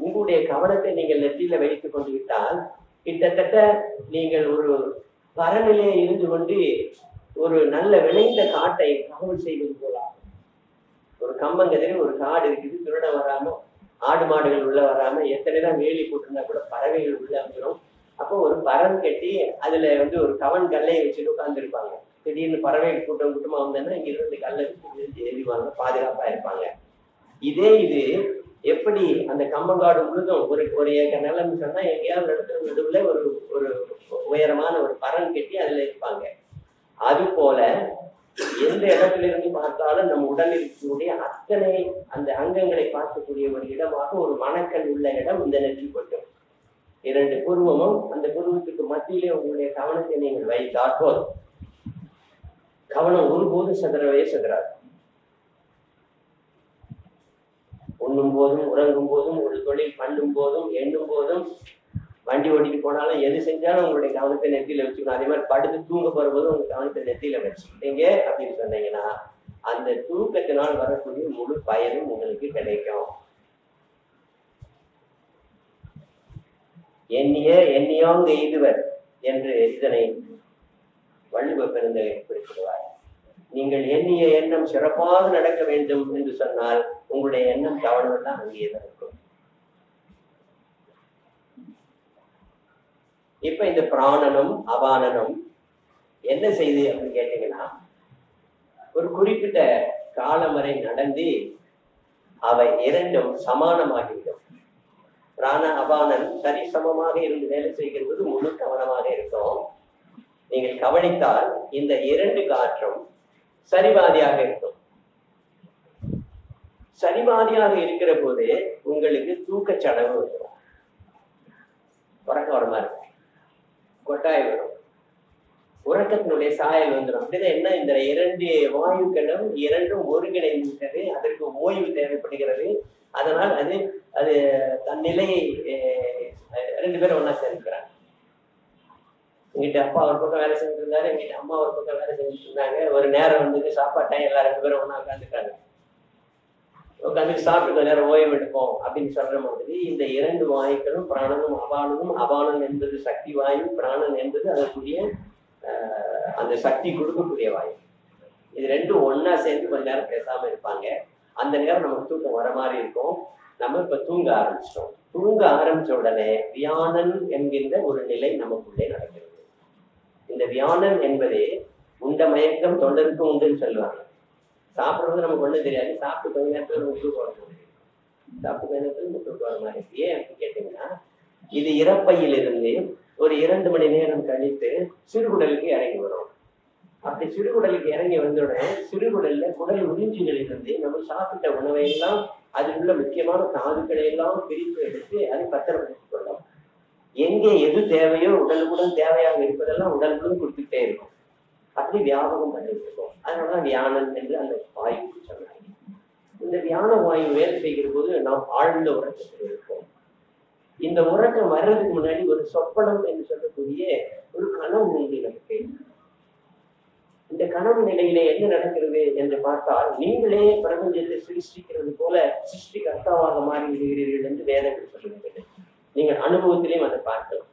C: உங்களுடைய கவனத்தை நீங்கள் நெற்றியில வைத்துக் கொண்டு விட்டால் கிட்டத்தட்ட நீங்கள் ஒரு பரநிலையை இருந்து கொண்டு ஒரு நல்ல விளைந்த காட்டை காவல் செய்வது போலாம். ஒரு கம்பங்கதில் ஒரு காடு இருக்குது, திருட வராம, ஆடு மாடுகள் உள்ள வராம, எத்தனைதான் வேலி போட்டிருந்தா கூட பறவைகள் உள்ள வந்துடும். அப்போ ஒரு பரம் கட்டி அதுல ஒரு கவன் கல்லையை வச்சுட்டு உட்கார்ந்து இருப்பாங்க. திடீர்னு பறவைகள் கூட்டம் கூட்டமா வந்தேன்னா இங்க 2 கல்லை எரிவாங்க, பாதுகாப்பா இருப்பாங்க. இது எப்படி அந்த கம்பங்காடு முழுதும் ஒரு ஏக்கர் நிலம் சொன்னா எங்கேயாவது இடத்துல நடுவுல ஒரு உயரமான ஒரு பரம் கட்டி அதுல இருப்பாங்க. அது போல எந்த இடத்துல இருந்து பார்த்தாலும் நம் உடலில் இருக்கக்கூடிய அத்தனை அந்த அங்கங்களை பார்க்கக்கூடிய ஒரு இடமாக ஒரு மணக்கண் உள்ள இடம் இந்த நெற்றி பட்டம். 2 புருவமும் அந்த புருவத்துக்கு மத்தியிலே உங்களுடைய கவனத்தை நீங்கள் வைத்தால் போதும். கவனம் ஒருபோதும் சதுரவே சதுராது. உண்ணும் போதும், உறங்கும் போதும், ஒரு தொழில் பண்ணும் போதும், எண்ணும் போதும், வண்டி ஓட்டிட்டு போனாலும் எது செஞ்சாலும் உங்களுடைய கவனத்தை நெத்தியில வச்சுக்கணும். அதே மாதிரி படுத்து தூங்க போகும்போது உங்க கவனத்தை நெத்தியில வச்சுக்கிட்டீங்க அப்படின்னு சொன்னீங்கன்னா அந்த தூக்கத்தினால் வரக்கூடிய முழு பயனும் உங்களுக்கு கிடைக்கும். எண்ணியோங்க எய்துவர் என்று இதனை வள்ளுவ பெருந்தகை குறிப்பிடுவார். நீங்கள் எண்ணிய எண்ணம் சிறப்பாக நடக்க வேண்டும் என்று சொன்னால் உங்களுடைய எண்ணம் கவனம் எல்லாம் அங்கேதான் இருக்கும். இப்ப இந்த பிராணனும் அபானனும் என்ன செய்து அப்படின்னு கேட்டீங்கன்னா, ஒரு குறிப்பிட்ட காலம் வரை நடந்து அவை 2ம் சமானமாகிவிடும். பிராண அபானன் சரி சமமாக இருந்து வேலை செய்கிறது முழு கவனமாக இருக்கும். நீங்கள் கவனித்தால் இந்த 2 காற்றும் சரிபாதியாக இருக்கும். சரிபாதியாக இருக்கிற போது உங்களுக்கு தூக்கச்சடவு வந்துடும், உறக்க வரமா இருக்கும், கொட்டாய் வரும், உறக்கத்தினுடைய சாயல் வந்துடும். அப்படிதான் என்ன, இந்த 2 வாயுக்களும் 2ம் ஒருங்கிணைந்துவிட்டது, அதற்கு ஓய்வு தேவைப்படுகிறது. அதனால் அது தன் நிலையை 2 பேரும் ஒன்னா சேர்க்கிறாங்க. எங்கிட்ட அப்பா ஒரு பக்கம் வேலை செஞ்சுட்டு இருந்தாரு, எங்கிட்ட அம்மா ஒரு பக்கம் வேலை செஞ்சுட்டு இருந்தாங்க. ஒரு நேரம் வந்துட்டு சாப்பாடு டைம், எல்லா 2 பேரும் ஒன்னா உட்காந்துட்டாங்க. உட்காந்து சாப்பிட்டு கொஞ்ச நேரம் ஓய்வு எடுப்போம் அப்படின்னு சொல்ற மாதிரி இந்த 2 வாயுக்களும் பிராணனும் அபானனும், அபானன் என்பது சக்தி வாயு, பிராணன் என்பது அதற்குரிய அந்த சக்தி கொடுக்கக்கூடிய வாயு. இது 2ம் ஒன்னா சேர்ந்து கொஞ்ச நேரம் பேசாம இருப்பாங்க. அந்த நேரம் நமக்கு தூக்கம் வர மாதிரி இருக்கும். நம்ம இப்ப தூங்க ஆரம்பிச்சிட்டோம். தூங்க ஆரம்பிச்ச உடனே வியானன் என்கின்ற ஒரு நிலை நமக்குள்ளே நடக்கிறது. இந்த வியானன் என்பதே உண்ட மயக்கம் தொண்டருக்கும் உண்டுன்னு சொல்லுவாங்க. சாப்பிடுறது நமக்கு ஒண்ணும் தெரியாது, சாப்பிட்டு கொஞ்ச நேரத்துல நமக்கு தூக்கம் வர மாதிரி, சாப்பிட்டு கொஞ்ச நேரத்துல நமக்கு தூக்கம் வர மாதிரி. ஏன் அப்படின்னு கேட்டீங்கன்னா, இது இறப்பையிலிருந்து ஒரு 2 மணி நேரம் கழித்து சிறுகுடலுக்கு இறங்கி வரும். அப்படி சிறுகுடலுக்கு இறங்கி வந்த உடனே சிறுகுடல்ல குடல் உறிஞ்சிகளிலிருந்து நம்ம சாப்பிட்ட உணவை எல்லாம் அதில் உள்ள முக்கியமான தாதுக்களை எல்லாம் பிரித்து எடுத்து அதை பத்திரப்படுத்திக் கொள்ளும். எங்கே எது தேவையோ உடலுக்குடன் தேவையாக இருப்பதெல்லாம் உடலுக்குடன் கொடுத்துட்டே இருக்கும். அப்படி வியாபகம் பண்ணிட்டு இருக்கோம். அதனாலதான் வியானன் என்று அந்த வாயுக்கு சொன்னாங்க. இந்த வியான வாயு வேலை செய்கிற போது நாம் ஆழ்ந்த உறக்கத்தில் இருப்போம். இந்த உறக்கம் வர்றதுக்கு முன்னாடி ஒரு சொப்பனம் என்று சொல்லக்கூடிய ஒரு கனவு நிலை நமக்கு. இந்த கனவு நிலையில என்ன நடக்கிறது என்று பார்த்தால், நீங்களே பிரபஞ்சத்தை சிருஷ்டிக்கிறது போல சிருஷ்டி கர்த்தாவாக மாறி விடுகிறீர்கள் என்று வேதங்கள் சொல்லுகிறது. நீங்கள் அனுபவத்திலையும் அதை பார்க்கலாம்.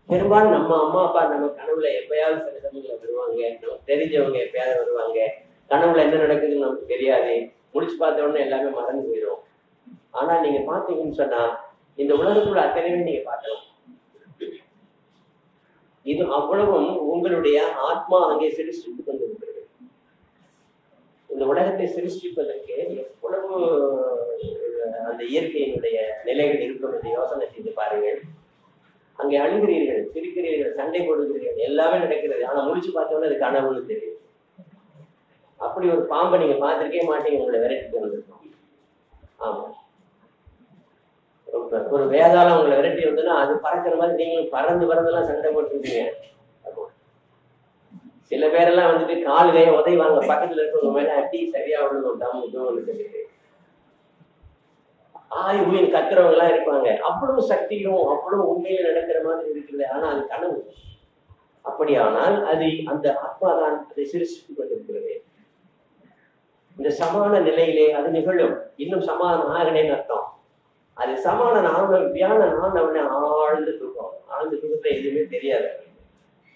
C: பெரும்பாலும் நம்ம அம்மா அப்பா நம்ம கனவுல எப்பயாவது சில சமயங்களை வருவாங்க, நமக்கு தெரிஞ்சவங்க எப்பயாவது வருவாங்க. கனவுல என்ன நடக்குதுன்னு நமக்கு தெரியாது, முடிச்சு பார்த்த உடனே எல்லாமே மறந்து போயிடும். ஆனா நீங்க பாத்தீங்கன்னு சொன்னா இந்த உலகத்துள்ள அத்தனையும் நீங்க பார்க்கலாம். இது அவ்வளவும் உங்களுடைய ஆத்மா அங்கே சிருஷ்டித்து கொண்டிருக்கிறது. இந்த உலகத்தை சிருஷ்டிப்பதற்கு எவ்வளவு அந்த இயற்கையினுடைய நிலைகள் இருக்கும் என்று யோசனை செய்து பாருங்கள். அங்கே அழுகிறீர்கள், சிரிக்கிறீர்கள், சண்டை போடுகிறீர்கள், எல்லாமே நடக்கிறது. ஆனா முடிச்சு பார்த்தோம்னா அது கனவுன்னு தெரியும். அப்படி ஒரு பாம்பை நீங்க பார்த்திருக்கே மாட்டீங்க, உங்களை விரட்டி வந்திருக்கோம். ஆமா, ஒரு வேதாளம் உங்களை விரட்டி வந்ததுன்னா அது பறக்கிற மாதிரி நீங்களும் பறந்தெல்லாம் சண்டை போட்டுருக்கீங்க. சில பேரெல்லாம் வந்துட்டு கால் கையை உதைவாங்க, பக்கத்துல இருக்கிறவங்க மேல அடி சரியா விழுகும், சொல்லிட்டு உயிர் கத்துறவங்க எல்லாம் இருப்பாங்க. அவ்வளவு சக்தியும் அவ்வளவு உண்மையில நடக்கிற மாதிரி இருக்குது. ஆனா அது கனவு. அப்படியானால் அது அந்த ஆத்மா தான் அதை சிருஷ்டித்துக் கொண்டிருக்கிறது. இந்த சமான நிலையிலே அது நிகழும். இன்னும் சமாதானம் ஆகலைன்னு அர்த்தம். அது சமாதானம் ஆன வியானம் ஆனவனே ஆழ்ந்து தூக்கம். ஆழ்ந்து தூக்கத்துல எதுவுமே தெரியாது.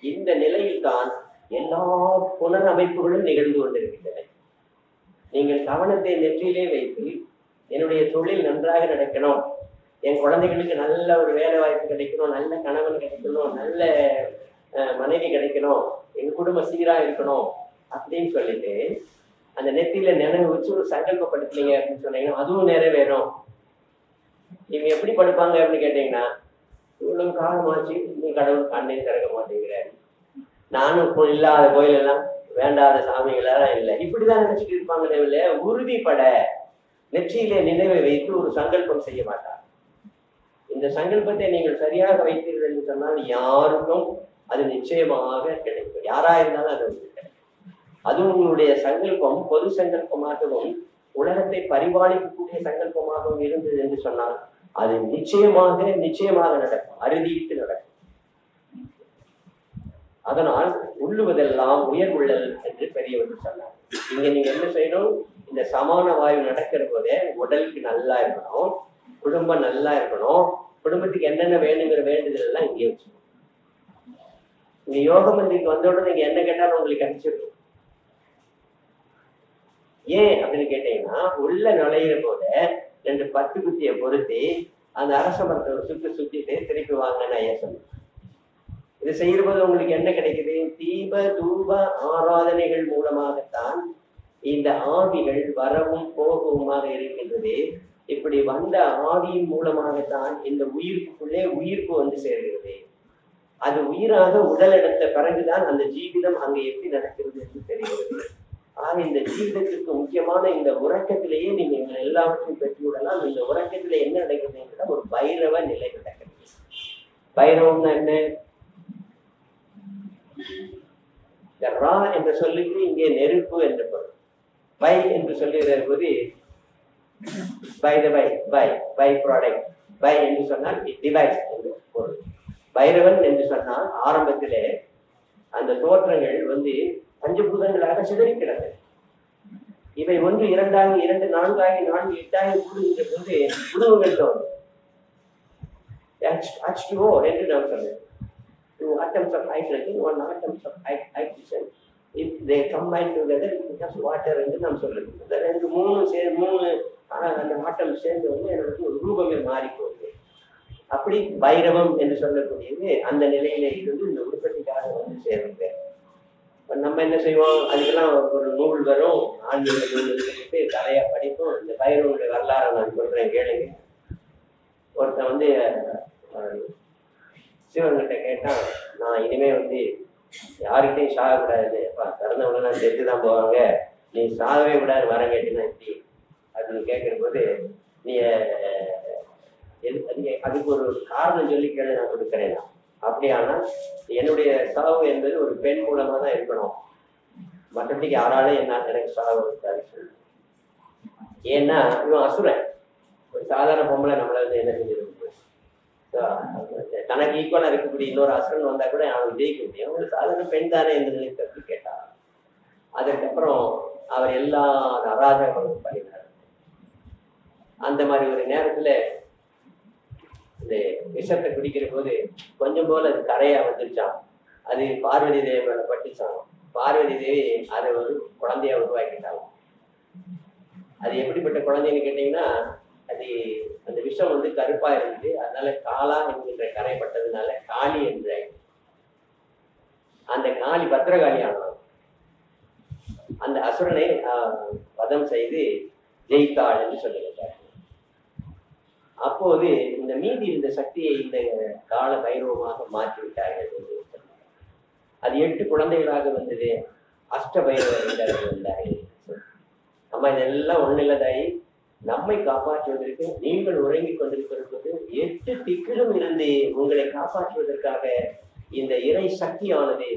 C: இந்த நிலையில் தான் எல்லா புனரமைப்புகளும் நிகழ்ந்து கொண்டிருக்கின்றன. நீங்கள் கவனத்தை நெற்றியிலே வைத்து, என்னுடைய தொழில் நன்றாக நடக்கணும், என் குழந்தைகளுக்கு நல்ல ஒரு வேலை வாய்ப்பு கிடைக்கணும், நல்ல கணவன் கிடைக்கணும், நல்ல மனைவி கிடைக்கணும், எங்க குடும்ப சீரா இருக்கணும் அப்படின்னு சொல்லிட்டு அந்த நெத்தியில நினைவு வச்சு ஒரு சங்கல்பப்படுத்தீங்க அப்படின்னு சொன்னீங்கன்னா அதுவும் நிறைவேறும். இவங்க எப்படி படுப்பாங்க அப்படின்னு கேட்டீங்கன்னா, இவ்வளவு காலமாச்சு நீ கடவுள் கண்ணை திறக்க மாட்டேங்கிறாரு, நானும் இல்லாத கோயில் எல்லாம் வேண்டாத சாமிகளெல்லாம் இல்லை, இப்படிதான் நினைச்சிட்டு இருப்பாங்க. உறுதிப்பட நெற்றியிலே நினைவை வைத்து ஒரு சங்கல்பம் செய்ய மாட்டார். இந்த சங்கல்பத்தை நீங்கள் சரியாக வைத்தீர்கள் என்று சொன்னால் யாருக்கும் அது நிச்சயமாக கிடைக்கும். யாரா இருந்தாலும் அது கிடைக்கும். அதுவும் உங்களுடைய சங்கல்பம் பொது சங்கல்பமாகவும் உலகத்தை பரிபாலிக்கக்கூடிய சங்கல்பமாகவும் இருந்தது என்று சொன்னால் அது நிச்சயமாக நடக்கும், அறுதிட்டு நடக்கும். அதனால் உள்ளுவதெல்லாம் உயர்வுள்ளல் என்று பெரியவர்கள் சொன்னார். இங்க நீங்க என்ன செய்யணும், இந்த சமான வாயு நடக்கிற போதே உடலுக்கு நல்லா இருக்கணும், குடும்பம் நல்லா இருக்கணும், குடும்பத்துக்கு என்னென்ன வேணுங்கிற வேண்டுதல் எல்லாம் இங்கே வச்சுக்கணும். இங்க யோக மந்திரிக்கு வந்தோட நீங்க என்ன கேட்டாலும் உங்களுக்கு கிடைச்சிருக்கும். ஏன் அப்படின்னு கேட்டீங்கன்னா, உள்ள நுழையிற போத 2 10 குத்தியை பொருத்தி அந்த அரச மரத்தை சுத்திட்டு திருப்பி வாங்கன்னு ஐயா சொன்னேன். இது செய்யற போது உங்களுக்கு என்ன கிடைக்குது, தீப தூப ஆராதனைகள் மூலமாகத்தான் இந்த ஆவிகள் வரவும் போகவுமாக இருக்கின்றது. இப்படி வந்த ஆவியின் மூலமாகத்தான் இந்த உயிர்ப்புக்குள்ளே உயிர்ப்பு வந்து சேர்கிறது. அது உயிராக உடல் எடுத்த பிறகுதான் அந்த ஜீவிதம் அங்கே எப்படி நடக்கிறது என்று தெரிகிறது. ஆக இந்த ஜீவிதத்திற்கு முக்கியமான இந்த உறக்கத்திலேயே நீங்க எல்லாவற்றையும் பெற்றுவிடலாம். இந்த உறக்கத்திலே என்ன நடக்குதுன்னா ஒரு பைரவ நிலை நடக்கிறது. பைரவம்னா என்ன, ரா என்ற சொல்லுக்கு இங்கே நெருப்பு என்ற பொருள். பை என்று சொல்லுகிற போது buy the buy product, buy என்று சொன்னால் டிவைஸ் என்று பொருள். பைரவன் என்று சொன்னால் ஆரம்பத்திலே அந்த தோற்றங்கள் வந்து பஞ்சபூதங்களாக சிதறி கிடந்தது. இவை 1 2 ஆகி 2 4 ஆகி 4 8 ஆகி கூடுகின்ற போது உணவுகள் தோன்றும். H2O என்று நாம் சொல்லுவோம். 2 atoms of hydrogen, 1 atom of oxygen. If they combine together, it becomes water என்று நாம் சொல்லுவோம். இந்த 3 அந்த ஆட்டம் சேர்ந்து வந்து எனக்கு ஒரு ரூபமே மாறி போகுது. அப்படி பைரவம் என்று சொல்லக்கூடியது அந்த நிலையில இருந்து இந்த உற்பத்திக்காக வந்து சேருங்க. நம்ம என்ன செய்வோம், அதுக்கெல்லாம் ஒரு நூல் வரும், ஆன்மீக நூல் சொல்லிட்டு கலையா படிப்போம். இந்த பைரவனுடைய வரலாறை நான் சொல்றேன் கேளுங்க. ஒருத்தன் வந்து சிவன்கிட்ட கேட்டான், நான் இனிமே வந்து யாருக்கிட்டையும் சாகக்கூடாது, பிறந்தவங்க நான் செத்துதான் போவாங்க, நீ சாகவே கூடாது வரம் கேட்டீங்கன்னா எப்படி அப்படின்னு கேட்கிற போது, நீ அதுக்கு ஒரு காரணம் சொல்லி கேள்வி நான் கொடுக்கிறேன். அப்படியானா என்னுடைய சாவு என்பது ஒரு பெண் மூலமா தான் இருக்கணும், மற்றபடிக்கு யாராலும் என்ன எனக்கு சாவு இருக்காது. ஏன்னா இவன் அசுரன், ஒரு சாதாரண பொம்பளை நம்மள வந்து என்ன செஞ்சிருக்கு, தனக்கு ஈக்குவலா இருக்கக்கூடிய இன்னொரு அசுரன் வந்தா கூட அவன் ஜெயிக்க முடியும். ஒரு சாதாரண பெண் தானே என்று நினைத்து கேட்டார். அதற்கப்புறம் அவர் எல்லா அராஜகங்களும் பண்ணினார். அந்த மாதிரி ஒரு நேரத்துல இந்த விஷத்தை குடிக்கிற போது கொஞ்சம் போல அது கரையா வந்துருச்சான். அது பார்வதி தேவி மேல பட்டுச்சான். பார்வதி தேவி அதை ஒரு குழந்தையா உருவாக்கிட்டாங்க. அது எப்படிப்பட்ட குழந்தைன்னு கேட்டீங்கன்னா, அது அந்த விஷம் வந்து கருப்பா இருந்தது. அதனால காளா என்கின்ற கரை பட்டதுனால காளி என்ற அந்த காளி பத்திரகாளி ஆனான். அந்த அசுரனை வதம் செய்து ஜெயித்தாள் என்று சொல்லுகிறார். அப்போது இந்த மீதி இருந்த சக்தியை இந்த கால பைரவமாக மாற்றி விட்டார்கள். அது 8 குழந்தைகளாக வந்தது. அஷ்ட பைரவர் வந்தார்கள். நம்ம இதெல்லாம் ஒண்ணு இல்லதாயி நம்மை காப்பாற்றுவதற்கு நீங்கள் உறங்கிக் கொண்டிருப்பது 8 திக்கிலும் இருந்து உங்களை காப்பாற்றுவதற்காக இந்த இறை சக்தியானது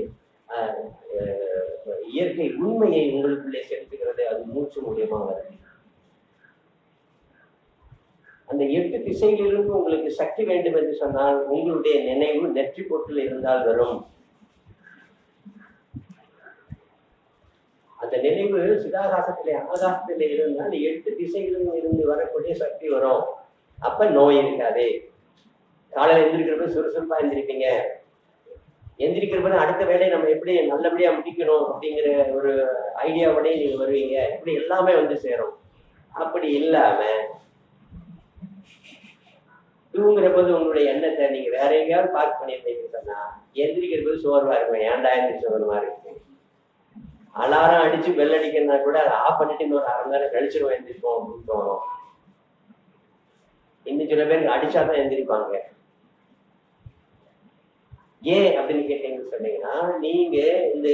C: இயற்கை உண்மையை உங்களுக்குள்ளே செலுத்துகிறது. அது மூச்சு மூலியமா வருது. அந்த 8 திசைகளிலிருந்து உங்களுக்கு சக்தி வேண்டும் என்று சொன்னால் உங்களுடைய நினைவு நெற்றி பொட்டில் இருந்தால் வரும். அந்த நினைவு சிதாகாசத்திலே ஆகாசத்திலே இருந்தால் 8 திசைகளிலும் இருந்து வரக்கூடிய சக்தி வரும். அப்ப நோய் இருக்காது. காலையில எந்திரிக்கிறப்ப சுறுசுறுப்பா எந்திரிப்பீங்க. எந்திரிக்கிறப்ப அடுத்த வேலையை நம்ம எப்படி நல்லபடியா முடிக்கணும் அப்படிங்கிற ஒரு ஐடியாவோட நீங்க வருவீங்க. இப்படி எல்லாமே வந்து சேரும். அப்படி இல்லாம தூங்குற போது உங்களுடைய எண்ணத்தை நீங்க வேற எங்கேயாவது பார்க் பண்ணிருந்தீங்கன்னு சொன்னா எந்திரிக்கிற போது சோர்வா இருக்கும். ஏன்டா எந்திரிச்சு சோர்வா இருக்கு. அலாரம் அடிச்சு பெல் அடிக்கிறதுனா கூட அதை ஆஃப் பண்ணிட்டு இன்னொரு 1/2 மணி நேரம் கழிச்சிருவோம் எந்திரிப்போம் அப்படின்னு தோணும். இன்னும் சில பேருக்கு அடிச்சாதான் எந்திரிப்பாங்க. ஏன் அப்படின்னு கேட்டீங்கன்னு சொன்னீங்கன்னா, நீங்க இந்த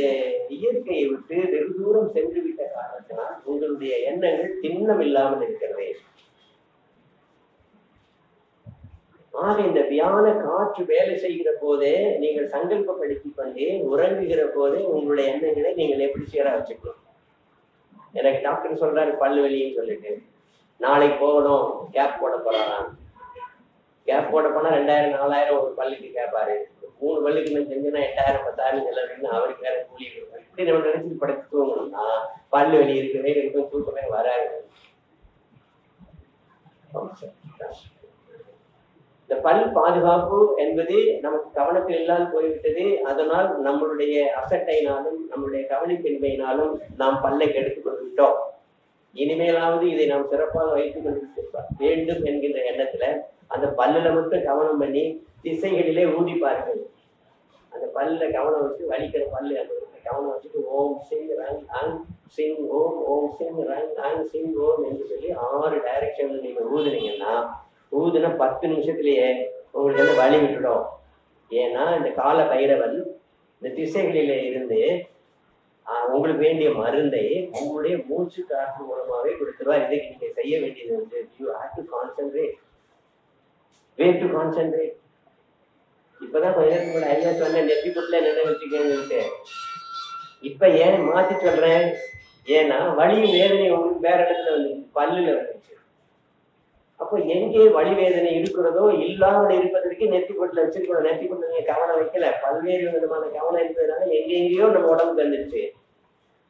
C: இயற்கையை விட்டு வெகு தூரம் சென்று விட்ட காரணத்தினால் உங்களுடைய எண்ணங்கள் திண்ணம் இல்லாமல் இருக்கிறது. ஆக இந்த தியான காற்று வேலை செய்கிற போதே நீங்கள் சங்கல்பப்படுத்திக் கொண்டு உறங்குகிற போதே உங்களுடைய எண்ணங்களை நீங்கள் எப்படி சீரா வச்சுக்கணும். எனக்கு டாக்டர் சொல்றாரு பல்லு வலின்னு சொல்லிட்டு, நாளைக்கு போகணும் கேப் போட போறாராம். கேப் போட போனா 2000 4000 ஒரு பல்லுக்கு கேட்பாரு. 3 பல்லுக்கு நான் செஞ்சேன்னா 8000 10,000 செலவுன்னு அவருக்கு வேற கூலி கொடுக்கும். இப்படி நம்ம நினைச்சு படுத்து தூங்கணும்னா பல்லு வலி இருக்கவே இருக்கும், தூக்கமே வராது. இந்த பல் பாதுகாப்பு என்பது நமக்கு கவனத்தில் இல்லாது போய்விட்டது. அதனால் நம்மளுடைய அசட்டையினாலும் நம்மளுடைய கவனிப்பின்மையினாலும் நாம் பல்லை கெடுத்துக் கொண்டு விட்டோம். இனிமேலாவது இதை நாம் சிறப்பாக வைத்துக் கொண்டிருக்க வேண்டும் என்கின்ற எண்ணத்துல அந்த பல்லுல மட்டும் கவனம் பண்ணி திசைகளிலே ஊதிப்பார்கள். அந்த பல்ல கவனம் வச்சு வலிக்கிற பல்லு அந்த கவனம் வச்சுட்டு ஓம் சிங் ரங் அங் சிங் ஓம், ஓம் சிங் ரங் அங் சிங் ஓம் என்று சொல்லி 6 டைரக்ஷன்ல நீங்க ஊதுனீங்கன்னா ஊதுன 10 நிமிஷத்திலேயே உங்களுக்கு வந்து வலி விட்டுடும். ஏன்னா இந்த கால பைரவன் இந்த திசைகளில இருந்து உங்களுக்கு வேண்டிய மருந்தை உங்களுடைய மூச்சு காற்று மூலமாவே கொடுத்துருவா. இதுக்கு நீங்க செய்ய வேண்டியது வந்து you have to concentrate, way to concentrate. இப்பதான் கொஞ்ச நேரத்துக்கு கூட ஐயா சொன்ன நெத்தி புட்டில நினை வச்சுக்கேன்னு. இப்ப ஏன் மாத்தி சொல்றேன், ஏன்னா வலியும் வேதனையும் உங்களுக்கு வேற இடத்துல வந்து பல்லுல வந்துச்சு. அப்போ எங்கே வலி வேதனை இருக்கிறதோ இல்லாமல் இருப்பதற்கு நெத்தி பொட்டில் வச்சிருக்கணும். நெத்தி பொட்டில் நீங்க கவனம் வைக்கல, பல்வேறு விதமான கவனம் இருந்ததுனால எங்கெங்கேயோ நம்ம உடம்புக்கு வந்துருச்சு.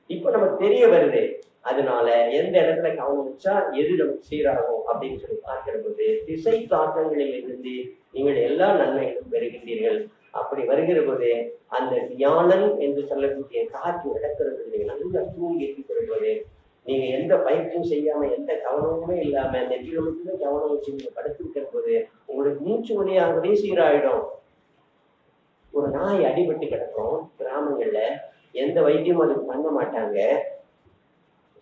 C: இப்ப நமக்கு தெரிய வருது. அதனால எந்த இடத்துல கவனம் வச்சா எது நமக்கு சீராகும் அப்படின்னு சொல்லி பார்க்கிற போது திசை காற்றங்களில் இருந்து நீங்கள் எல்லா நன்மைகளும் பெறுகின்றீர்கள். அப்படி வருகிற போது அந்த தியானம் என்று சொல்லக்கூடிய காற்று இடக்கிறது. நீங்க நல்லா தூங்கி இருக்கிற நீங்க எந்த பயிற்சியும் செய்யாம எந்த கவனமுமே இல்லாம நெற்றியில மட்டுமே கவனம் வச்சு நீங்க படுத்திருக்கிற போது உங்களுக்கு மூச்சு வழியாகவே சீராயிடும். ஒரு நாய் அடிபட்டு கிடக்கும் கிராமங்கள்ல, எந்த வைத்தியமும் அதுக்கு பண்ண மாட்டாங்க.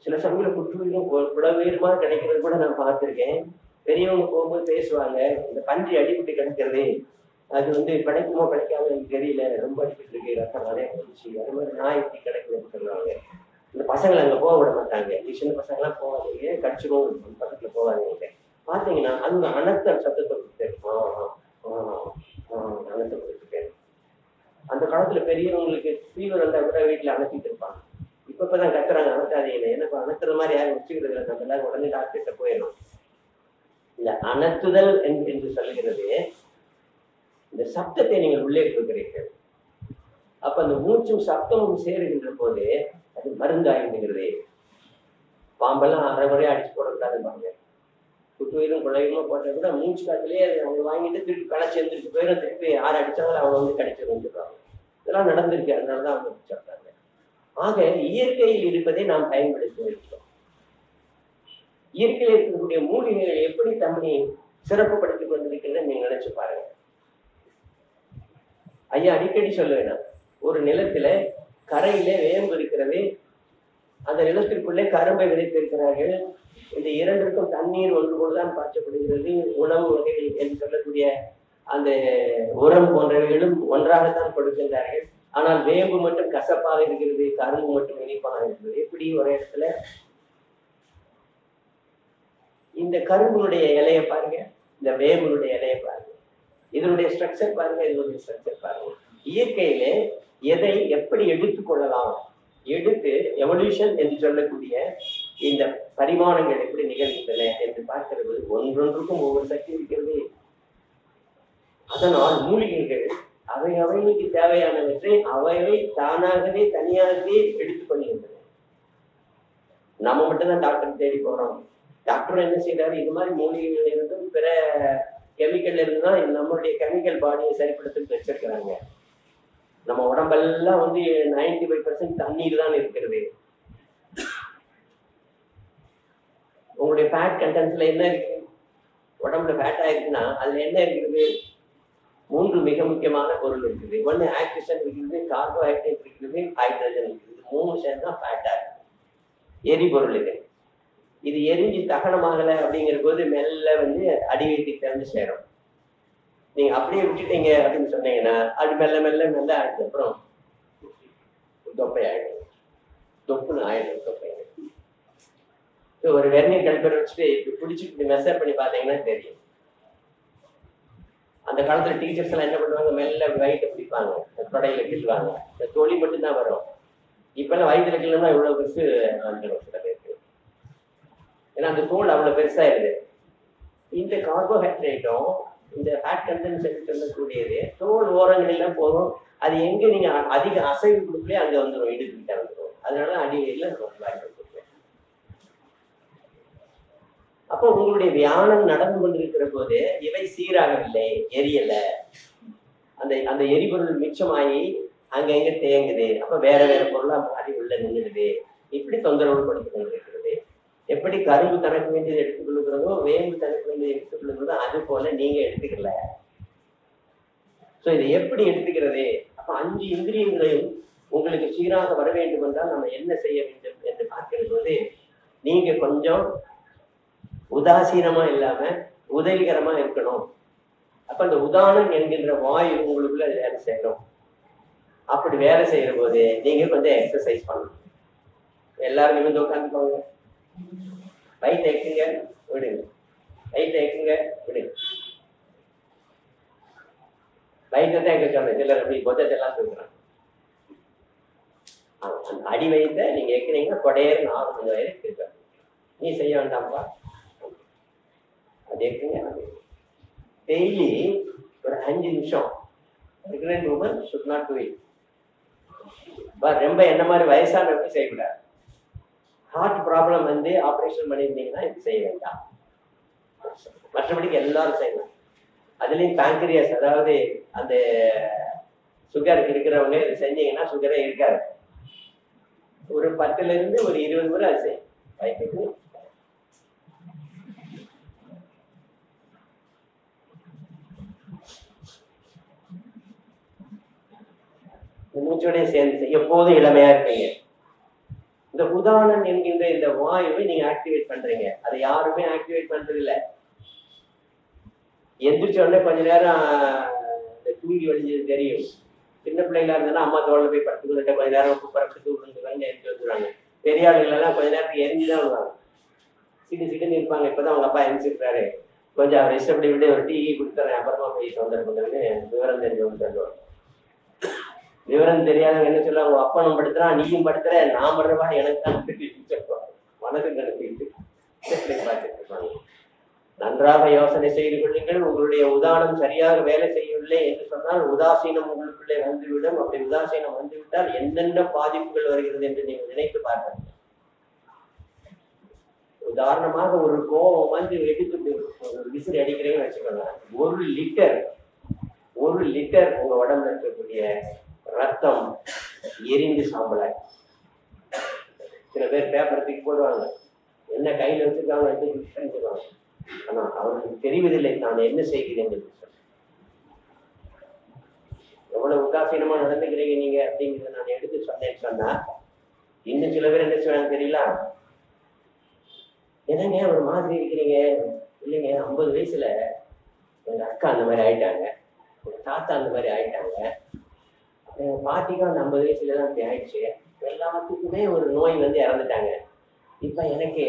C: சில சமயம் புற்றுயிரும் குடவீரமா கிடைக்கிறது கூட நான் பார்த்திருக்கேன். பெரியவங்க போகும்போது பேசுவாங்க, இந்த பன்றி அடிபட்டு கிடக்கிறது அது வந்து கிடைக்குமோ கிடைக்காம எனக்கு தெரியல, ரொம்ப அடிபட்டு இருக்கு, ரத்தம் நிறைய போச்சு, அது மாதிரி நாய் இப்படி கிடைக்குதுன்னு சொல்லுவாங்க. இந்த பசங்களை அங்க போக விட மாட்டாங்க. சின்ன பசங்க எல்லாம் போவாதீங்க, கடிச்சிடும், பக்கத்துல போவாதீங்க. பாத்தீங்கன்னா அந்த அனர்த்த சத்தத்தை கொடுத்துட்டேன், அனர்த்தம் கொடுத்துட்டேன். அந்த காலத்துல பெரியவங்களுக்கு ஃபீவர் வந்தா கூட வீட்டுல அனுப்பிட்டு இருப்பாங்க. இப்பதான் கத்துறாங்க அனுத்தாதீங்க. எனக்கு அனுத்துற மாதிரி யாரும் வச்சுக்கிறது இல்லை, நம்ம எல்லாரும் உடனே டாக்டர்கிட்ட போயிடணும். இந்த அணத்துதல் என்று சொல்லுகிறது இந்த சப்தத்தை நீங்கள் உள்ளே கொடுக்கிறீர்கள். அப்ப அந்த மூச்சும் சப்தமும் சேருகின்ற போது அது மருந்தாகிடுகிறது. பாம்பெல்லாம் அரைமுறையா அடிச்சு போடக்கூடாது பாருங்க. குட்டுயிரும் குழையுமோ போட்ட கூட மூச்சு காத்திலேயே அவங்க வாங்கிட்டு திருப்பி களைச்சி எழுந்திரிச்சு போயிடும். திருப்பி யார் அடிச்சாலும் அவங்க வந்து கடிச்சு வந்துடுறாங்க. இதெல்லாம் நடந்திருக்கு. அதனாலதான் அவங்க சொல்றாங்க. ஆக இயற்கையில் இருப்பதை நாம் பயன்படுத்தி இருக்கிறோம். இயற்கையில் இருக்கக்கூடிய மூலிகைகள் எப்படி தம்மை சிறப்புப்படுத்திக் கொண்டிருக்கின்றன நீங்க நினைச்சு பாருங்க. ஐயா அடிக்கடி சொல்லுவேன், ஒரு நிலத்துல கரையில வேம்பு இருக்கிறது, அந்த நிலத்திற்குள்ளே கரும்பை விதைத்திருக்கிறார்கள். இந்த இரண்டிற்கும் தண்ணீர் ஒன்று போதுதான் பாய்ச்சப்படுகிறது. உணவு வகைகள் என்று சொல்லக்கூடிய அந்த உரம் போன்றவைகளும் ஒன்றாகத்தான் கொடுக்கின்றார்கள். ஆனால் வேம்பு மட்டும் கசப்பாக இருக்கிறது, கரும்பு மட்டும் இனிப்பாக இருக்கிறது. எப்படி ஒரு இடத்துல இந்த கரும்புடைய இலையை பாருங்க, இந்த வேம்புடைய இலையை பாருங்க, இதனுடைய ஸ்ட்ரக்சர் பாருங்க, இதனுடைய ஸ்ட்ரக்சர் பாருங்க. இயற்கையிலே எதை எப்படி எடுத்துக்கொள்ளலாம், எடுத்து எவல்யூஷன் என்று சொல்லக்கூடிய இந்த பரிமாணங்கள் எப்படி நிகழ்கின்றன என்று பார்க்கிறது. ஒன்றொன்றுக்கும் ஒவ்வொரு சக்தி இருக்கிறது. அதனால் மூலிகைகள் அவை அவைக்கு தேவையானவற்றை அவைவை தானாகவே தனியாகவே எடுத்துக்கொள்கின்றன. நம்ம மட்டும்தான் டாக்டர் தேடி போறோம். டாக்டர் என்ன செய்யறாரு, இது மாதிரி மூலிகைகள் இருந்தும் பிற கெமிக்கல் இருந்துதான் நம்மளுடைய கெமிக்கல் பாடியை சரிப்படுத்த வச்சிருக்கிறாங்க. நம்ம உடம்பெல்லாம் வந்து 95% தண்ணீர் தான் இருக்கிறது. உங்களுடைய ஃபேட் கண்டென்ட்ஸ்ல என்ன இருக்கு, உடம்புல ஃபேட் ஆயிருக்குன்னா அதுல என்ன இருக்குது, 3 மிக முக்கியமான பொருள் இருக்குது. ஒண்ணு ஆக்சிஜன் இருக்குது, கார்போஹைட்ரேட் இருக்குது, ஹைட்ரஜன் இருக்குது. 3 சேர்ந்தா ஃபேட்டா இருக்கு, எரிபொருள் இது. இது எரிஞ்சு தகனமாகலை அப்படிங்கிற போது மெல்ல வந்து அடிவயிற்றுக்கு வந்து சேரும். நீங்க அப்படியே விட்டுட்டீங்க அப்படின்னு சொன்னீங்கன்னா அது மெல்ல மெல்ல மெல்ல அதுக்கப்புறம் தொப்பை ஆயிடும், தொப்புன்னு ஆயிடும், தொப்பை ஆயிடும். ஒரு வெர்னியர் கல்பர் வச்சுட்டு இப்படி பிடிச்சிட்டு மெஷர் பண்ணி பார்த்தீங்கன்னா தெரியும். அந்த காலத்துல டீச்சர்ஸ் எல்லாம் என்ன பண்ணுவாங்க, மெல்ல வயிற்றை பிடிப்பாங்க, தொடையில கிள்ளுவாங்க, இந்த தொழி மட்டும்தான் வரும். இப்ப எல்லாம் வயிற்றுல கிள்ளுனா இவ்வளவு பெருசு வந்துடும் சில பேருக்கு. ஏன்னா அந்த தோல் அவ்வளவு பெருசா இருக்குது. இந்த கார்போஹைட்ரேட்டும் இந்த ஃபேட் கண்டென்ட் சொல்லக்கூடியது தோல் ஓரங்களெல்லாம் போகும். அது எங்க நீங்க அதிக அசைவு கொடுக்கலையே அங்க வந்துடும், இடுக்கிட்ட வந்துடும். அதனால அடிவயிறுல ரொம்ப கொடுப்பேன். அப்போ உங்களுடைய தியானம் நடந்து கொண்டிருக்கிற போது இவை சீராகவில்லை, எரியல, அந்த அந்த எரிபொருள் மிச்சமாகி அங்க எங்க தேங்குது. அப்ப வேற வேற பொருளா மாறி உள்ள நின்றுடுது. இப்படி தொந்தரவு படுத்திக் கொண்டிருக்கிறது. எப்படி கரும்பு தனக்கு வேண்டியது எடுத்துக்கொள்ளுகிறதோ, வேம்பு தனக்கு வேண்டியது எடுத்துக்கொள்ளுகிறதோ, அது போல நீங்க எடுத்துக்கல. சோ இதை எப்படி எடுத்துக்கிறது? அப்ப 5 இந்திரியங்களையும் உங்களுக்கு சீராக வர வேண்டும் என்றால் நம்ம என்ன செய்ய வேண்டும் என்று பார்க்கிற போது, நீங்க கொஞ்சம் உதாசீனமா இல்லாம உதவிகரமா இருக்கணும். அப்ப அந்த உதாரணம் என்கின்ற வாயு உங்களுக்குள்ள வேலை செய்யணும். அப்படி வேலை செய்யற போது நீங்க கொஞ்சம் எக்ஸசைஸ் பண்ணணும். எல்லாரும் நிமிர்ந்து உட்காந்துக்கோங்க. வயிற்றை எக்குங்க, விடுங்க. வயிற்றை எக்குங்க, விடுங்க. வயிற்றை தான் எங்க சொன்ன சிலர் அப்படி பொத்தெல்லாம் தூக்குறாங்க. அந்த அடி வயிற்றை நீங்க எக்குறீங்கன்னா கொடையேறு 4 வயது இருக்க. நீ செய்ய வேண்டாம்ப்பா, அது எக்குங்க. டெய்லி ஒரு 5 நிமிஷம். Pregnant woman should not do it. ரொம்ப என்ன மாதிரி வயசானவங்க செய்யக்கூடாது. ஹார்ட் ப்ராப்ளம் வந்து ஆப்ரேஷன் பண்ணியிருந்தீங்கன்னா இது செய்ய வேண்டாம். மற்றபடிக்கு எல்லாரும் செய்யலாம். அதுலேயும் பேங்க்ரியாஸ், அதாவது அந்த சுகர் இருக்கிறவங்க இது செஞ்சீங்கன்னா சுகரே இருக்காது. ஒரு 10ல இருந்து ஒரு 20 முறை அது செய்யும். வயிற்றுக்கு மூச்சோடய சேர்ந்து எப்போதும் இளமையா இருப்பீங்க. இந்த உதாரணம் என்கின்ற இந்த வாயுவை நீங்க ஆக்டிவேட் பண்றீங்க. அதை யாருமே ஆக்டிவேட் பண்றது இல்லை. எந்திரிச்ச உடனே கொஞ்ச நேரம் இந்த தூங்கி வழிஞ்சது தெரியும். சின்ன பிள்ளைங்களா இருந்தாலும் அம்மா தோல்ல போய் படுத்துக்கிட்ட கொஞ்ச நேரம் படுத்து விழுந்துருவாங்க, எரிஞ்சு வந்துடுவாங்க. பெரிய ஆளுங்களெல்லாம் கொஞ்ச நேரத்துக்கு எரிஞ்சுதான் விடுவாங்க. சிடுன்னு இருப்பாங்க. இப்பதான் அவங்க அப்பா எரிஞ்சிருக்காரு, கொஞ்சம் அவர் இஷ்டப்படி விட்டு ஒரு டீ கொடுத்துறேன், அப்புறமா போய் தொந்தரவுன்னு விவரம் தெரிஞ்சவங்க சொல்லுவாங்க. விவரம் தெரியாதவங்க என்ன சொல்லுவாங்க, அப்பனும் படுத்துறான், நீயும் படுத்துற, நான் படுறவா எனக்கு தான் சொல்லுவாங்க. மனசு நினைச்சுக்கிட்டு பார்த்துட்டு இருப்பாங்க. நன்றாக யோசனை செய்து கொள்ளுங்கள். உங்களுடைய உதாரணம் சரியாக வேலை செய்யவில்லை என்று சொன்னால் உதாசீனம் உங்களுக்குள்ளே வந்துவிடும். அப்படி உதாசீனம் வந்துவிட்டால் என்னென்ன பாதிப்புகள் வருகிறது என்று நீங்கள் நினைத்து பார்க்க. உதாரணமாக ஒரு கோபம் வந்து எடுத்து விசிறி அடிக்கிறீங்கன்னு வச்சுக்கோங்க. 1 லிட்டர் உங்க உடம்புல இருக்கக்கூடிய ரத்தம் எரிந்து சாம்பலாய். சில பேர் பேப்பர் தூக்கி போடுவாங்க, என்ன கையில் வச்சிருக்காங்க தெரிஞ்சுக்குவாங்க. ஆனா அவர்களுக்கு தெரிவதில்லை நான் என்ன செய்கிறேன் என்று. எவ்வளவு உதாசீனமா நடந்துக்கிறீங்க நீங்க அப்படிங்கிறத நான் எடுத்து சொன்னேன்னு சொன்னா இன்னும் சில பேர் என்ன செய்வாங்க தெரியல, என்னங்க ஒரு மாதிரி இருக்கிறீங்க. இல்லைங்க 50 வயசுல எங்க அக்கா அந்த மாதிரி ஆயிட்டாங்க, எங்க தாத்தா அந்த மாதிரி ஆயிட்டாங்க, எங்க பாட்டிக்கும் அந்த 50 வயசுல தான் அப்படி ஆயிடுச்சு. எல்லாத்துக்குமே ஒரு நோய் வந்து இறந்துட்டாங்க. இப்ப எனக்கு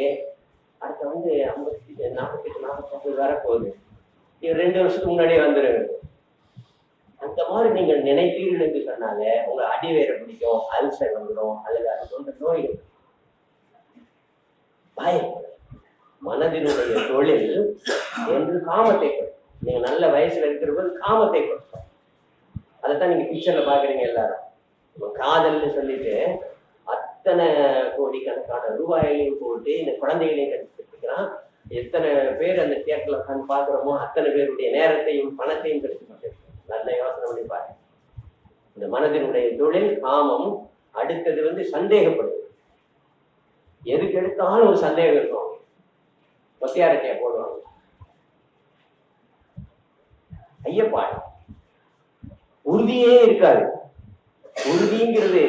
C: அடுத்த வந்து 48 49 வரப்போகுது. இது 2 வருஷத்துக்கு முன்னாடியே வந்துடுங்க. அந்த மாதிரி நீங்கள் நினைப்பீர்கள் என்று சொன்னால உங்க அடிவேரை பிடிக்கும், அல்சர் வந்துடும், அல்லது அது போன்ற நோய்கள். பயம் மனதினுடைய தொழில் என்று காமத்தை கொடுக்கும். நீங்க நல்ல வயசுல இருக்கிற போது காமத்தை கொடுக்கும். அதைத்தான் நீங்க பிக்சர்ல பாக்குறீங்க. எல்லாரும் காதல்னு சொல்லிட்டு அத்தனை கோடிக்கணக்கான ரூபாயிலையும் போட்டு இந்த குழந்தைகளையும் கற்றுக்கிறான். எத்தனை பேர் அந்த தியேட்டர்ல உட்காந்து பாக்குறோமோ அத்தனை பேருடைய நேரத்தையும் பணத்தையும் கற்றுக்கிட்டு. நல்ல யோசனை பண்ணி பாருங்க. இந்த மனதினுடைய தொழில் காமம். அடுத்தது வந்து சந்தேகப்படுது. எதுக்கு எடுத்தாலும் ஒரு சந்தேகம் இருக்கும். ஒத்தையாரத்தையா போடுவாங்க, ஐயப்பாடு உறுதியே இருக்காது. உறுதிங்கிறது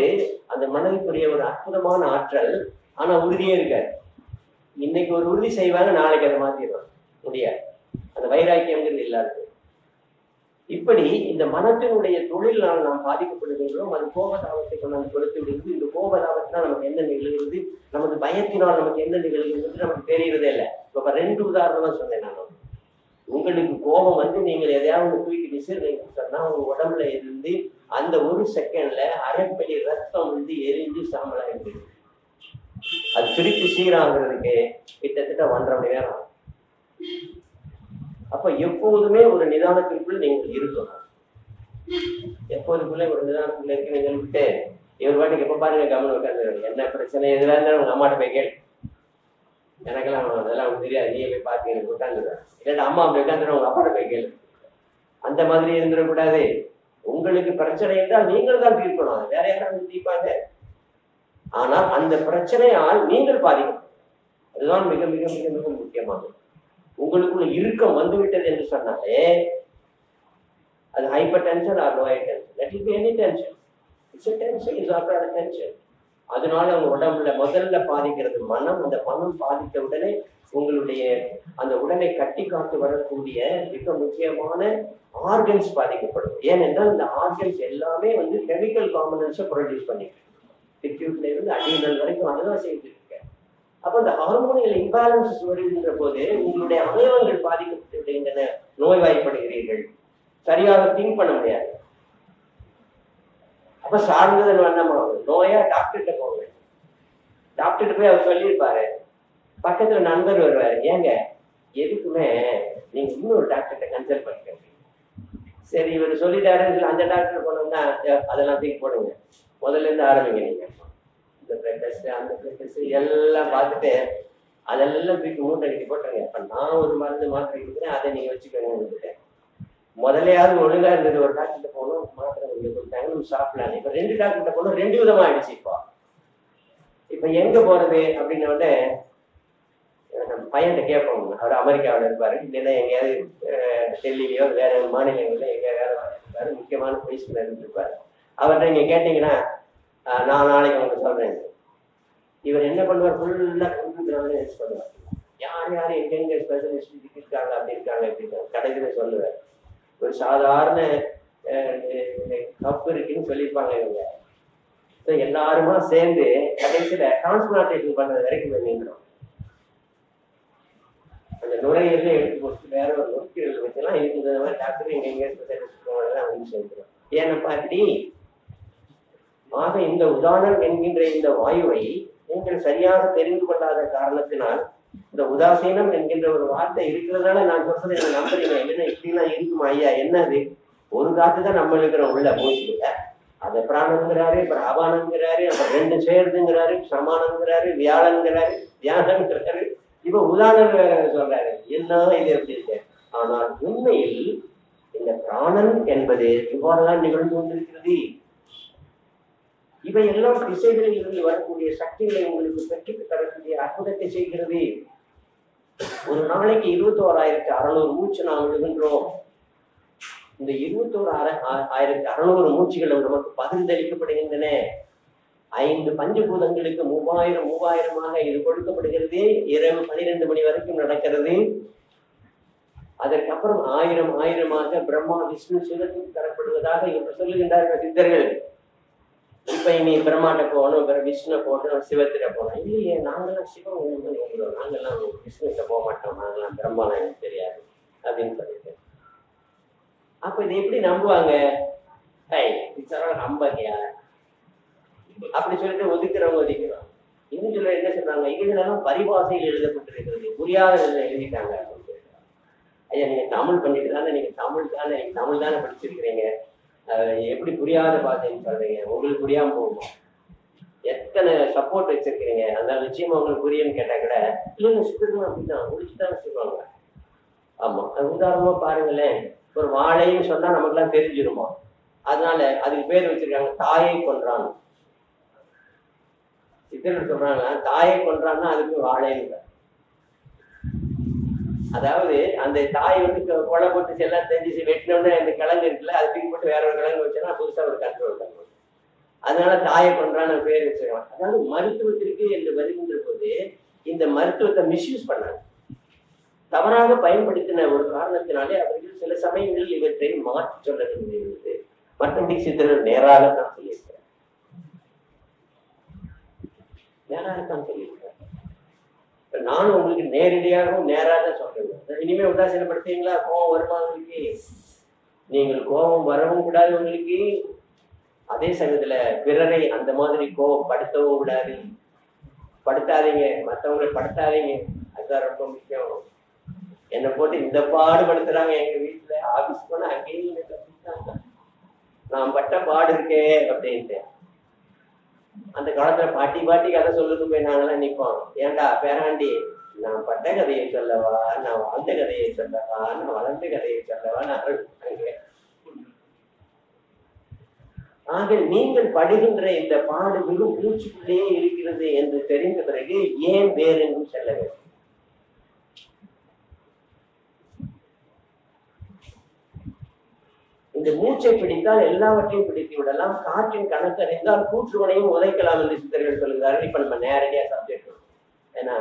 C: அந்த மனதுக்குரிய ஒரு அற்புதமான ஆற்றல். ஆனா உறுதியே இருக்காது. இன்னைக்கு ஒரு உறுதி செய்வாங்க, நாளைக்கு அதை மாத்திடுவாங்க. முடியாது. அந்த வைராக்கியங்கிறது இல்லாது. இப்படி இந்த மனத்தினுடைய தொழிலால் நாம் பாதிக்கப்படுகின்றோம். அது கோபதாபத்தை கொண்டாந்து கொடுத்து விடுகிறது. இந்த கோபதாபத்தினால் நமக்கு என்ன நிகழ்கிறது, நமது பயத்தினால் நமக்கு என்ன நிகழ்கிறது நமக்கு தெரியறதே இல்லை. இப்ப 2 உதாரணமா சொன்னேன் நான். உங்களுக்கு கோபம் வந்து நீங்கள் எதையாவது தூக்கி விசிறு சொன்னா உங்க உடம்புல இருந்து அந்த 1 செகண்ட்ல அரைப்படி ரத்தம் வந்து எரிஞ்சு சாம்பலாயிருக்கு. அது திருப்பி சீராகிறதுக்கு கிட்டத்தட்ட 1.5 மணி நேரம். அப்ப எப்போதுமே ஒரு நிதானத்திற்குள் நீங்கள் இருக்கணும். எப்போதுக்குள்ளே ஒரு நிதானத்துக்குள்ள இருக்கு. நீங்கள் விட்டு இவர் பாட்டுக்கு எப்ப பாருங்க கவனம் உட்காந்து என்ன பிரச்சனை எதுவா இருந்தாலும் உங்க அம்மாட்ட போய் கேள்வி. எனக்கெல்லாம் அதெல்லாம் அவங்க தெரியாது, நீ போய் பார்த்து எனக்கு உட்காந்துருவேன். இல்லைன்னா அம்மா அப்படி உட்காந்துருவோம், உங்க அப்பாட்ட போய் கேள்வி. அந்த மாதிரி இருந்துடக்கூடாது. உங்களுக்கு பிரச்சனை என்றால் நீங்கள் தான் தீர்க்கணும், வேற யாராவது தீர்ப்பாங்க. ஆனால் அந்த பிரச்சனையால் நீங்கள் பாதிக்கணும். அதுதான் மிக மிக மிக மிக முக்கியமானது. உங்களுக்குள்ள இறுக்கம் வந்துவிட்டது என்று சொன்னாலே அது hyper tension or lower tension. That is any tension. It's a tension, is after a tension. அதனால உங்க உடம்புல முதல்ல பாதிக்கிறது மனம். அந்த மனம் பாதித்த உடனே உங்களுடைய அந்த உடலை கட்டி காத்து வரக்கூடிய மிக முக்கியமான ஆர்கன்ஸ் பாதிக்கப்படும். ஏனென்றால் இந்த ஆர்கன்ஸ் எல்லாமே வந்து கெமிக்கல் காம்பனன்ஸை ப்ரொடியூஸ் பண்ணிட்டு பிட்யூட்ல இருந்து அடிநல் வரைக்கும் அதெல்லாம் செய்துட்டு இருக்கேன். அப்ப இந்த ஹார்மோனியல் இம்பேலன்சஸ் வருகின்ற போது உங்களுடைய அவயவங்கள் பாதிக்கப்பட்டு விடுகின்றன, நோய்வாய்ப்படுகிறீர்கள், சரியாக திங்க் பண்ண முடியாது. அப்ப சார்ந்தது நம்ம நோயா டாக்டர்கிட்ட போங்க. டாக்டர்கிட்ட போய் அவர் சொல்லியிருப்பாரு, பக்கத்துல நண்பர் வருவாரு, ஏங்க எதுக்குமே நீங்க இன்னொரு டாக்டர்கிட்ட கன்சல்ட் பண்ணிக்க. சரி இவர் சொல்லிட்டாருன்னு அந்த டாக்டர் போனோம்னா அதெல்லாம் தூக்கி போடுங்க, முதல்ல இருந்து ஆரம்பிங்க. நீங்க இந்த பிளட் டெஸ்ட் அந்த பிளட் டெஸ்ட் எல்லாம் பார்த்துட்டு அதெல்லாம் தூக்கி மூட்டை போட்டுருங்க. அப்ப நான் ஒரு மருந்து மாத்திரை கொடுக்குறேன், அதை நீங்க வச்சுக்கோங்க. முதலையாவது ஒழுங்கா இருந்தது, ஒரு டாக்டர்கிட்ட போனோம் மாத்திரை கொடுத்தாங்க, நம்ம சாப்பிடலாம். இப்ப 2 டாக்டர்கிட்ட போனோம், 2 விதமா ஆயிடுச்சு. இப்ப எங்க போறது அப்படின்னு பையன்கிட்ட கேட்போம். அவர் அமெரிக்காவில் இருப்பாரு, இல்லைன்னா எங்கேயாவது டெல்லியிலயோ வேற மாநிலங்கள்ல எங்கேயாவது இருப்பாரு, முக்கியமான பொசிஷன்ல இருந்திருப்பாரு. அவர்கிட்ட நீங்க கேட்டீங்கன்னா நான் நாளைக்கு அவங்க சொல்றேன். இவர் என்ன பண்ணுவார், ஃபுல்லா கம்ப்யூட்டர் யூஸ் பண்ணுவார். யார் யார் எங்கெங்க ஸ்பெஷலிஸ்ட் இருக்காங்க அப்படி இருக்காங்க இப்படி இருக்காங்க கடைசியில சொல்லுவார். ஒரு சாதாரண கப்பு இருக்குன்னு சொல்லியிருப்பாங்க இவங்க. எல்லாருமா சேர்ந்து கடைசியில டிரான்ஸ்பிளான்டேஷன் பண்றது வரைக்கும் நீங்களும் அந்த நுரையீரல எடுத்து போட்டு வேற ஒரு நுரையீரல் வச்செல்லாம் இதுக்கு இந்த மாதிரி டாக்டர் எங்க அப்படின்னு சொல்லிடுறோம். ஏன்னப்பா இப்படி ஆக இந்த உதாரணம் என்கின்ற இந்த வாயுவை நீங்கள் சரியாக தெரிந்து கொள்ளாத காரணத்தினால் இந்த உதாசீனம் என்கின்ற ஒரு வார்த்தை இருக்கிறதால நான் சொல்றதை என்ன நம்புறீங்க? என்ன இப்படிலாம் இருக்குமா ஐயா? என்னது? ஒரு காத்து தான் நம்ம இருக்கிற உள்ள மூச்சுல. அதை பிராணங்கிறாரு, அப்புறம் அபானங்கிறாரு, அப்புறம் ரெண்டு சேர்ந்துங்கிறாரு, சமானங்கிறாரு, வியாழங்கிறாரு, தியானங்கிறாரு, இப்ப உதாரணம் வேற சொல்றாரு. என்ன இது எப்படி இருக்கு? ஆனால் உண்மையில் இந்த பிராணன் என்பது இவ்வாறுதான் நிகழ்ந்து கொண்டிருக்கிறது. இவை எல்லாம் திசைகளில் இருந்து வரக்கூடிய சக்திகளை உங்களுக்கு பெற்றுக்கு தரக்கூடிய அற்புதத்தை செய்கிறது. ஒரு நாளைக்கு 21,600 மூச்சு நாம் விடுகின்றோம். இந்த 21,600 மூச்சுகள் நமக்கு பகிர்ந்தளிக்கப்படுகின்றன. 5 பஞ்சபூதங்களுக்கு 3000 இது கொடுக்கப்படுகிறது. இரவு 12 மணி வரைக்கும் நடக்கிறது. அதற்கப்புறம் 1000 பிரம்மா விஷ்ணு சிவத்துக்கு தரப்படுவதாக இன்று சொல்லுகின்றார்கள் சித்தர்கள். இப்ப இனி பிரம்மாட்ட போகணும், விஷ்ணு போகணும், சிவத்திட்ட போகணும். இல்லையே, நாங்கெல்லாம் சிவம் வேணும்னு, நாங்கெல்லாம் விஷ்ணுகிட்ட போக மாட்டோம், நாங்கெல்லாம் பிரம்மாலாம் எனக்கு தெரியாது அப்படின்னு சொல்லிட்டு. அப்ப இதை எப்படி நம்புவாங்க? நம்பகையா அப்படி சொல்லிட்டு ஒதுக்குறோம். இன்னும் சொல்ல என்ன சொல்றாங்க? இதெல்லாம் பரிபாசையில் எழுதப்பட்டிருக்கிறது, புரியாத எழுதிட்டாங்க. ஐயா, நீங்க தமிழ் பண்ணிட்டு தானே, நீங்க தமிழ் தானே படிச்சிருக்கிறீங்க, எப்படி புரியாத பாஷைன்னு சொல்றீங்க? உங்களுக்கு புரியாம போகுமா? எத்தனை சப்போர்ட் வச்சிருக்கிறீங்க, அதனால நிச்சயமா உங்களுக்கு புரியுன்னு கேட்டா கூட இல்லைங்க சித்தர்கள் அப்படிதான் முடிச்சுதான் சொல்லுவாங்க. ஆமா, அது உதாரணமா பாருங்களேன். ஒரு வாழைன்னு சொன்னா நமக்கு எல்லாம் தெரிஞ்சிருமா? அதனால அதுக்கு பேர் வச்சிருக்காங்க தாயை கொன்றான். சித்தர்கள் சொல்றாங்க தாயை கொன்றான்னா அதுக்கு வாழைன்னு. அதாவது அந்த தாய் வந்து கொலை போட்டு எல்லாம் தெரிஞ்சு வெட்டினோடனே அந்த கிழங்கு இருக்குல்ல, அது தூக்கி போட்டு வேற ஒரு கிழங்கு வச்சோன்னா புதுசா ஒரு கண்ட்ரோல் பண்ணுவோம். அதனால தாயை கொன்றான்னு பேர் வச்சிருக்காங்க. அதாவது மருத்துவத்திற்கு என்று வருகின்ற போது இந்த மருத்துவத்தை மிஸ்யூஸ் பண்ணாங்க, தவறாக பயன்படுத்தின ஒரு காரணத்தினாலே அவர்கள் சில சமயங்களில் இவற்றை மாற்றி சொல்ல வேண்டியது. மற்றபடி சித்தர்கள் நேராகத்தான் சொல்லியிருக்கிறார், நேராகத்தான் சொல்லியிருக்கிறார். நானும் உங்களுக்கு நேரடியாகவும் நேராக சொல்றேன். இனிமே உதாசீனப்படுத்தீங்களா? கோபம் வருமா உங்களுக்கு? நீங்கள் கோபம் வரவும் கூடாது உங்களுக்கு. அதே சமயத்துல பிறரை அந்த மாதிரி கோபப்படுத்தவும் கூடாது. படுத்தாதீங்க, மற்றவங்களை படுத்தாதீங்க, அதுதான் ரொம்ப முக்கியம். என்னை போட்டு இந்த பாடுபடுத்துறாங்க எங்க வீட்டுல. ஆபீஸ் போனா அங்கேயும் நான் பட்ட பாடு இருக்கே அப்படின்ட்டு. அந்த காலத்துல பாட்டி கதை சொல்லுக்கு போய் நாங்கெல்லாம் நிற்போம். ஏண்டா பேராண்டி, நான் பட்ட கதையை சொல்லவா, நான் வாழ்ந்த கதையை சொல்லவா, நான் வளர்ந்த கதையை சொல்லவா? ஆக நீங்கள் படுகின்ற இந்த பாடு மிகவும் மூச்சுக்குள்ளே இருக்கிறது என்று தெரிந்த பிறகு ஏன் வேறென்றும் செல்ல வேண்டும்? இந்த மூச்சை பிடித்தால் எல்லாவற்றையும் பிடித்து விடலாம். காற்றின் கணக்கு அறிந்தால் கூற்றுவனையும் உதைக்கலாம் என்று சித்தர்கள் சொல்கிறார்கள். இப்ப நம்ம நேரடியா சப்ஜெக்ட், ஏன்னா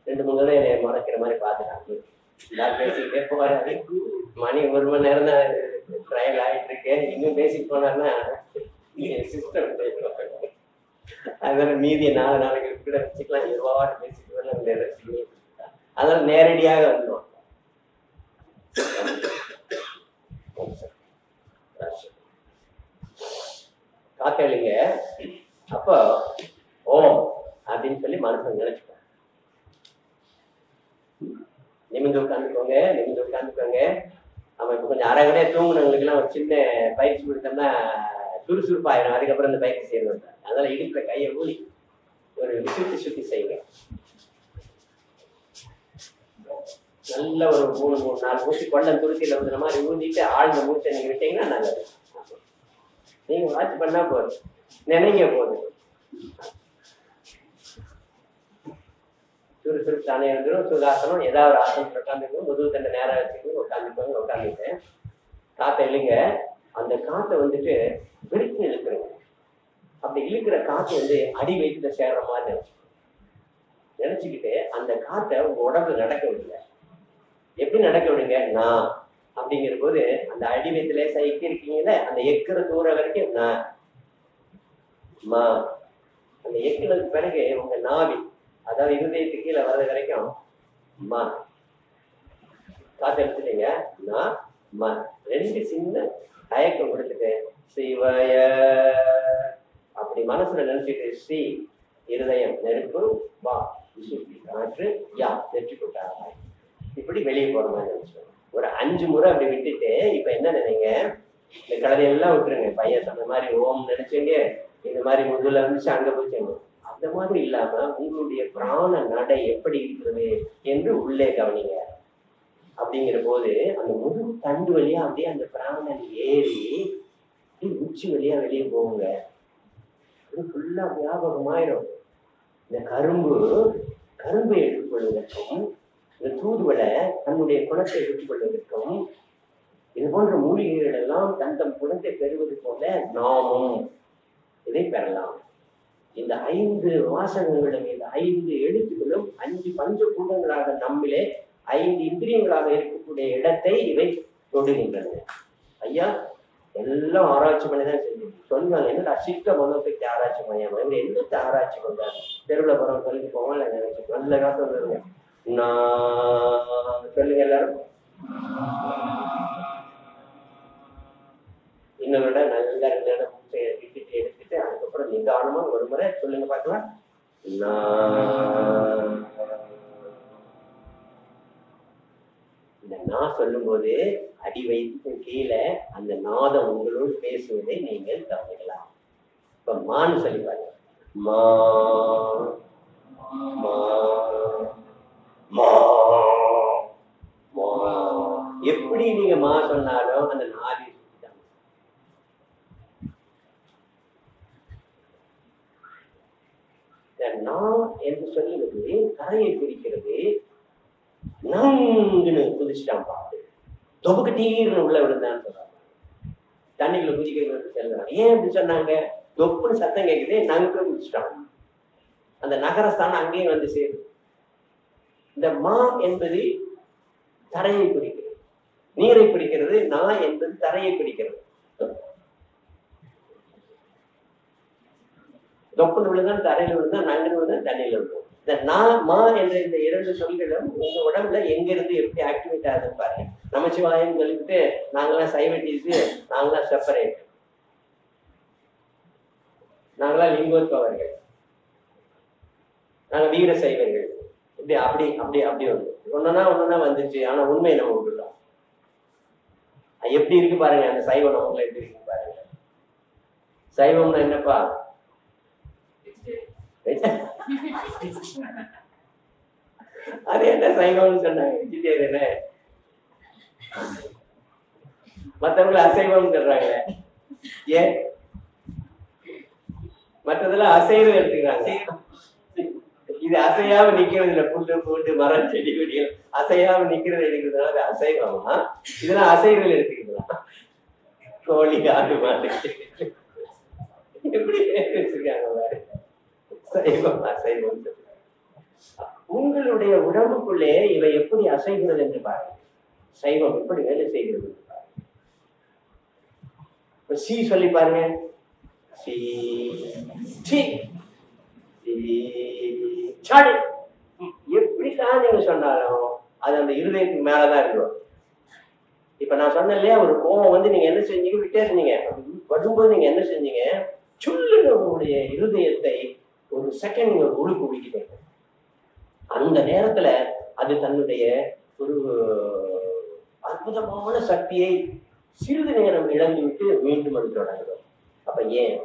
C: 2-3 தடவை மறக்கிற மாதிரி பார்த்துட்டாங்க. பேசிக்கிட்டே போறாரு, மணி 1 மணி நேரம் தான் ட்ரையல் ஆகிட்டு இருக்கேன். இன்னும் பேசிட்டு போனாருன்னா சிஸ்டம் அதனால மீதியை 4 நாளைக்கு கூட வச்சுக்கலாம். எதுவாட்டு பேசிட்டு வரலாம். அதனால நேரடியாக வந்துடும். காத்தளிங்க. அப்போ ஓம் அப்படின்னு சொல்லி மனசு நினைச்சுக்கோங்க. நிமிந்து உட்காந்துக்கோங்க. நம்ம இப்ப கொஞ்சம் அரைகடையா தூங்குனவங்களுக்கு எல்லாம் ஒரு சின்ன பயிற்சி கொடுத்தோம்னா சுறுசுறுப்பாயிரும். அதுக்கப்புறம் இந்த பயிற்சி செய்யணும். அதனால இடுப்புல கையை ஊறி ஒரு சுத்தி செய்யுங்க. நல்ல ஒரு 3-4 மூச்சு கொள்ளம் துருத்தியில வந்து மாதிரி ஊதிட்டு ஆழ்ந்த மூச்சை நீங்க விட்டீங்கன்னா நல்லது. நீங்க வாட்ச் பண்ணா போதும், நினைங்க போதும். சுறுசுறுப்பு தானே இருந்துடும். சுகாசனம் ஏதாவது ஒரு ஆசனம் உட்காந்துக்கணும். முதுகு தண்டை நேரம் வச்சுக்கணும். உட்காந்துட்டு காற்றை இழுங்க. அந்த காற்றை வந்துட்டு விரித்து இழுக்கிறீங்க. அப்படி இழுக்கிற காற்று வந்து அடி வயிற்றுல சேர்ற மாதிரி நினைச்சுக்கிட்டு அந்த காற்றை உங்க உடம்புல நடக்க விடுங்க. எப்படி நடக்க விடுங்க? நான் அப்படிங்கிற போது அந்த அடி வயிற்றுல எக்கி இருக்கீங்கல்ல, அந்த எக்கிற தூரம் வரைக்கும் நான் மா. அந்த எக்கினதுக்கு பிறகு உங்க நாவி, அதாவது இருதயத்துக்கு கீழே வர்றது வரைக்கும் மா. காத்து எடுத்துட்டீங்க. நான் மா. 2 சின்ன தயக்கம் கொடுத்துட்டு சிவய அப்படி மனசுல நினைச்சிட்டு ஸ்ரீ இருதயம் நெருப்பு வா காற்று யா வெற்றி கொண்டாங்க. இப்படி வெளியே போற மாதிரி நினைச்சோம். ஒரு 5 முறை அப்படி விட்டுட்டு இப்ப என்ன நினைங்க, இந்த கலரையெல்லாம் விட்டுருங்க. பையன் சொன்ன மாதிரி ஓம் நினைச்சீங்க, இந்த மாதிரி முதல்ல இருந்துச்சு அங்க போச்சுங்க. அந்த மாதிரி இல்லாம உங்களுடைய பிராண நடை எப்படி இருக்கிறது என்று உள்ளே கவனிங்க. அப்படிங்கிற போது அந்த முதுகு தண்டு வழியா அப்படியே அந்த பிராணன் ஏறி உச்சி வழியா வெளியே போகுங்க. அது ஃபுல்லா வியாபகமாயிரும். இந்த கரும்பை எடுத்துக்கொள்வதற்கும், இந்த தூதுவளை தன்னுடைய குணத்தை எடுத்துக்கொள்வதற்கும், இது போன்ற மூலிகைகள் எல்லாம் தன் குணத்தை பெறுவது போல நாமும் இதை பெறலாம். இந்த 5 வாசகங்களும், இந்த 5 எழுத்துக்களும் 5 பஞ்சபூதங்களாக நம்மிலே 5 இந்திரியங்களாக இருக்கக்கூடிய இடத்தை இவை தொடுகின்றன. ஐயா எல்லாம் ஆராய்ச்சி பண்ணிதான் செஞ்சு சொல்லுவாங்க. என்னடா சித்த மனோசக்தி ஆராய்ச்சி மையம் என்னத்தை ஆராய்ச்சி பண்றாங்க? தெருவில் போறோம் சொல்லிட்டு போவோம். நல்ல காசு சொல்லுங்க, நான் சொல்லுங்க எல்லாரும். இன்னொரு நல்ல விட்டுட்டு எடுத்துட்டு அதுக்கப்புறம் நிதானமா ஒரு முறை சொல்லுங்க பார்க்கலாம். இந்த நான் சொல்லும் போது அடி வயிற்றுக்கு கீழே அந்த நாதம் உங்களோடு பேசுவதை நீங்கள் கவனிக்கலாம். இப்ப மான்னு சொல்லி பாருங்க. மா மா மா மா. எப்படி நீங்க மா சொன்னாலும் அந்த நாதி நான் என்று சொல்லுவது கரையை பிரிக்கிறது. நங்குன்னு குதிச்சுட்டான் பாட்டு, தொகுக்கு டீர்னு உள்ள விழுந்தான்னு சொல்றாங்க. தண்ணிக்குள்ள குதிக்கிறது செல்றாங்க. ஏன் அப்படி சொன்னாங்க? தொப்புன்னு சத்தம் கேட்குது, நங்கு குதிச்சுட்டான். அந்த நகரஸ்தானம் அங்கேயும் வந்து சேரும். இந்த மா என்பது தரையை பிடிக்கிறது, நீரை பிடிக்கிறது. நான் என்பது தரையை பிடிக்கிறது. தொப்புன்னு விழுந்தான், தரையில விழுந்தான், நங்குன்னு விழுந்தான், தண்ணியில விழுந்தான். இந்த நான் மா என்ற இந்த 2 சொல்களும் உங்க உடம்புல எங்க இருந்து எப்படி ஆக்டிவேட் ஆகுதுன்னு பாருங்க. நமச்சிவாயம் சொல்லிட்டு நாங்களாம் சைவட்டீஸு, நாங்களாம் செப்பரேட், நாங்களாம் லிங்கோத்பவர்கள், நாங்க வீர சைவர்கள். இப்படி அப்படி அப்படி அப்படி வந்து ஒன்னொன்னா வந்துச்சு. ஆனா உண்மை நம்ம விட்டுலாம். எப்படி இருக்கு பாருங்க அந்த சைவம் நமக்குள்ள எப்படி இருக்கு பாருங்க. சைவம்னா என்னப்பா? அது என்ன சைவம்னு சொன்னாங்க? மற்றவங்களை அசைவம் சொல்றாங்க. ஏன் மற்றதெல்லாம் அசைவம் எடுத்துக்கிறாங்க? இது அசையாம நிக்கிறது இல்ல. புல்லு போட்டு மரம் செடி கொடிகள் அசையாம நிக்கிறது எடுக்கிறதுனால அசைவமா? இதெல்லாம் அசைவல் எடுத்துக்கலாம். கோழி ஆடு மாடு எப்படி வச்சிருக்காங்க பாரு. சைவம் அசைவம். உங்களுடைய உடம்புக்குள்ளே இவை எப்படி அசைகிறது என்று பாருங்க. சைவம் எப்படி வேலை செய்கிறது என்று பாருங்க. சி சொல்லி பாருங்க. சி சி எப்படிதான் நீங்க சொன்னாலும் அது அந்த இருதயத்துக்கு மேலதான் இருக்கும். இப்ப நான் சொன்னேன் இல்லையா, ஒரு கோவம் வந்து நீங்க என்ன செஞ்சீங்க, விட்டே இருந்தீங்க. வரும்போது நீங்க என்ன செஞ்சீங்க, சொல்லுங்க உங்களுடைய இருதயத்தை ஒரு செகண்ட் நீங்க உழுக்கு உழுக்கிட்டீங்க. அந்த நேரத்துல அது தன்னுடைய ஒரு அற்புதமான சக்தியை சிறிது நேரம் இழந்து விட்டு மீண்டும் அது தொடங்கும். அப்ப ஏன்?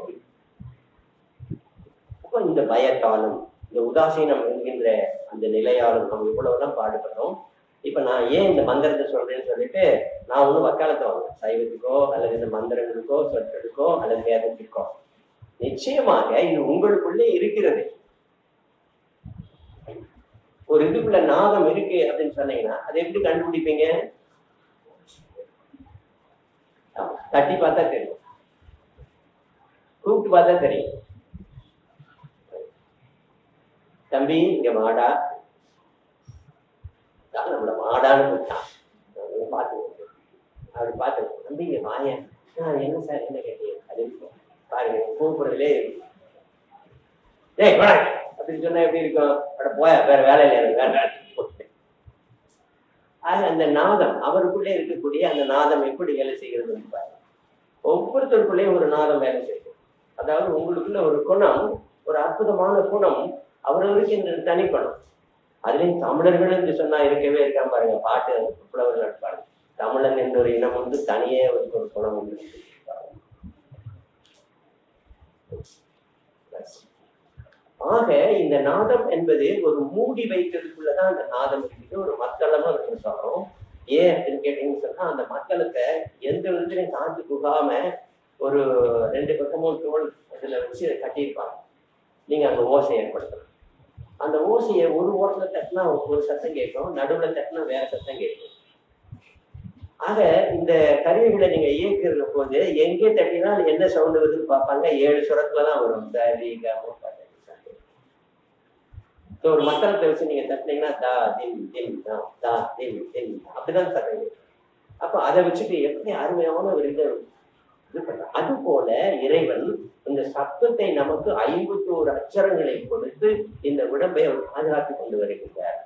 C: அப்ப இந்த பயத்தாலும் இந்த உதாசீனம் என்கின்ற அந்த நிலையாலும் நம்ம இவ்வளவுதான் பாடுபடுறோம். இப்ப நான் ஏன் இந்த மந்திரத்தை சொல்றேன்னு சொல்லிட்டு நான் ஒண்ணு வக்காலத்தை வாங்க சைவத்துக்கோ அல்லது இந்த மந்திரங்களுக்கோ சொற்களுக்கோ அல்லது வேதத்திற்கோ. நிச்சயமாக இது உங்களுக்குள்ளே இருக்கிறது. ஒரு இதுக்குள்ள நாதம் இருக்கு அப்படின்னு சொன்னீங்கன்னா அதை எப்படி கண்டுபிடிப்பீங்க? தட்டி பார்த்தா தெரியும், கூப்பிட்டு பார்த்தா தெரியும். தம்பி இங்க மாடா, நம்மள மாடான்னு கூப்பிட்டான். பார்த்து அப்படி பார்த்து தம்பி இங்க மாயன் என்ன சார் என்ன கேட்டீங்க அப்படின்னு பாருங்க. கூப்பிடுறதுலே அப்படின்னு சொன்னா எப்படி இருக்கும்? அட போய வேற வேலை இல்லை வேற. ஆக அந்த நாதம் அவருக்குள்ளே இருக்கக்கூடிய அந்த நாதம் எப்படி வேலை செய்கிறது பாருங்க. ஒவ்வொருத்தருக்குள்ளேயும் ஒரு நாதம் வேலை செய்யும். அதாவது உங்களுக்குள்ள ஒரு குணம், ஒரு அற்புதமான குணம் அவரவருக்கு இந்த தனிப்படும். அதுலயும் தமிழர்கள் என்று சொன்னா இருக்கவே இருக்காம பாருங்க, பாட்டு புலவர்கள் பாருங்க, தமிழன் என்ற ஒரு இனம் வந்து தனியே ஒரு குணம் உண்டு. ஆக இந்த நாதம் என்பது ஒரு மூடி வைக்கிறதுக்குள்ளதான் அந்த நாதம் இருக்குது, ஒரு மத்தளமா இருக்கு சொல்றோம். ஏன் அப்படின்னு கேட்டீங்கன்னு சொன்னா, அந்த மத்தளத்தை எந்த விதத்திலையும் தாண்டி புகாம ஒரு 2 பக்கமும் தோல் அதுல வச்சு கட்டியிருப்பாங்க. நீங்க அந்த ஓசை ஏற்படுத்தணும். அந்த ஓசையை ஒரு ஓரத்துல தட்டினா ஒரு சத்தம் கேட்கும், நடுவுல தட்டினா வேற சத்தம் கேட்கும். ஆக இந்த கருவிகளை நீங்க இயக்குற போது எங்கே தட்டினா என்ன சவுண்ட் வருதுன்னு பார்ப்பாங்க. 7 சுரத்துலதான் வரும். ஒரு மத்தளத்தை வச்சு நீங்க தட்டினீங்கன்னா தா தின் தின் தா தின் தின் அப்படிதான் தட்டுங்க. அப்ப அதை வச்சுட்டு எப்படி அருமையான ஒரு இது பண்ற. அது போல இறைவன் இந்த சத்தத்தை நமக்கு 51 அச்சரங்களை கொடுத்து இந்த உடம்பை அவர் பாதுகாத்து கொண்டு வருகின்றார்.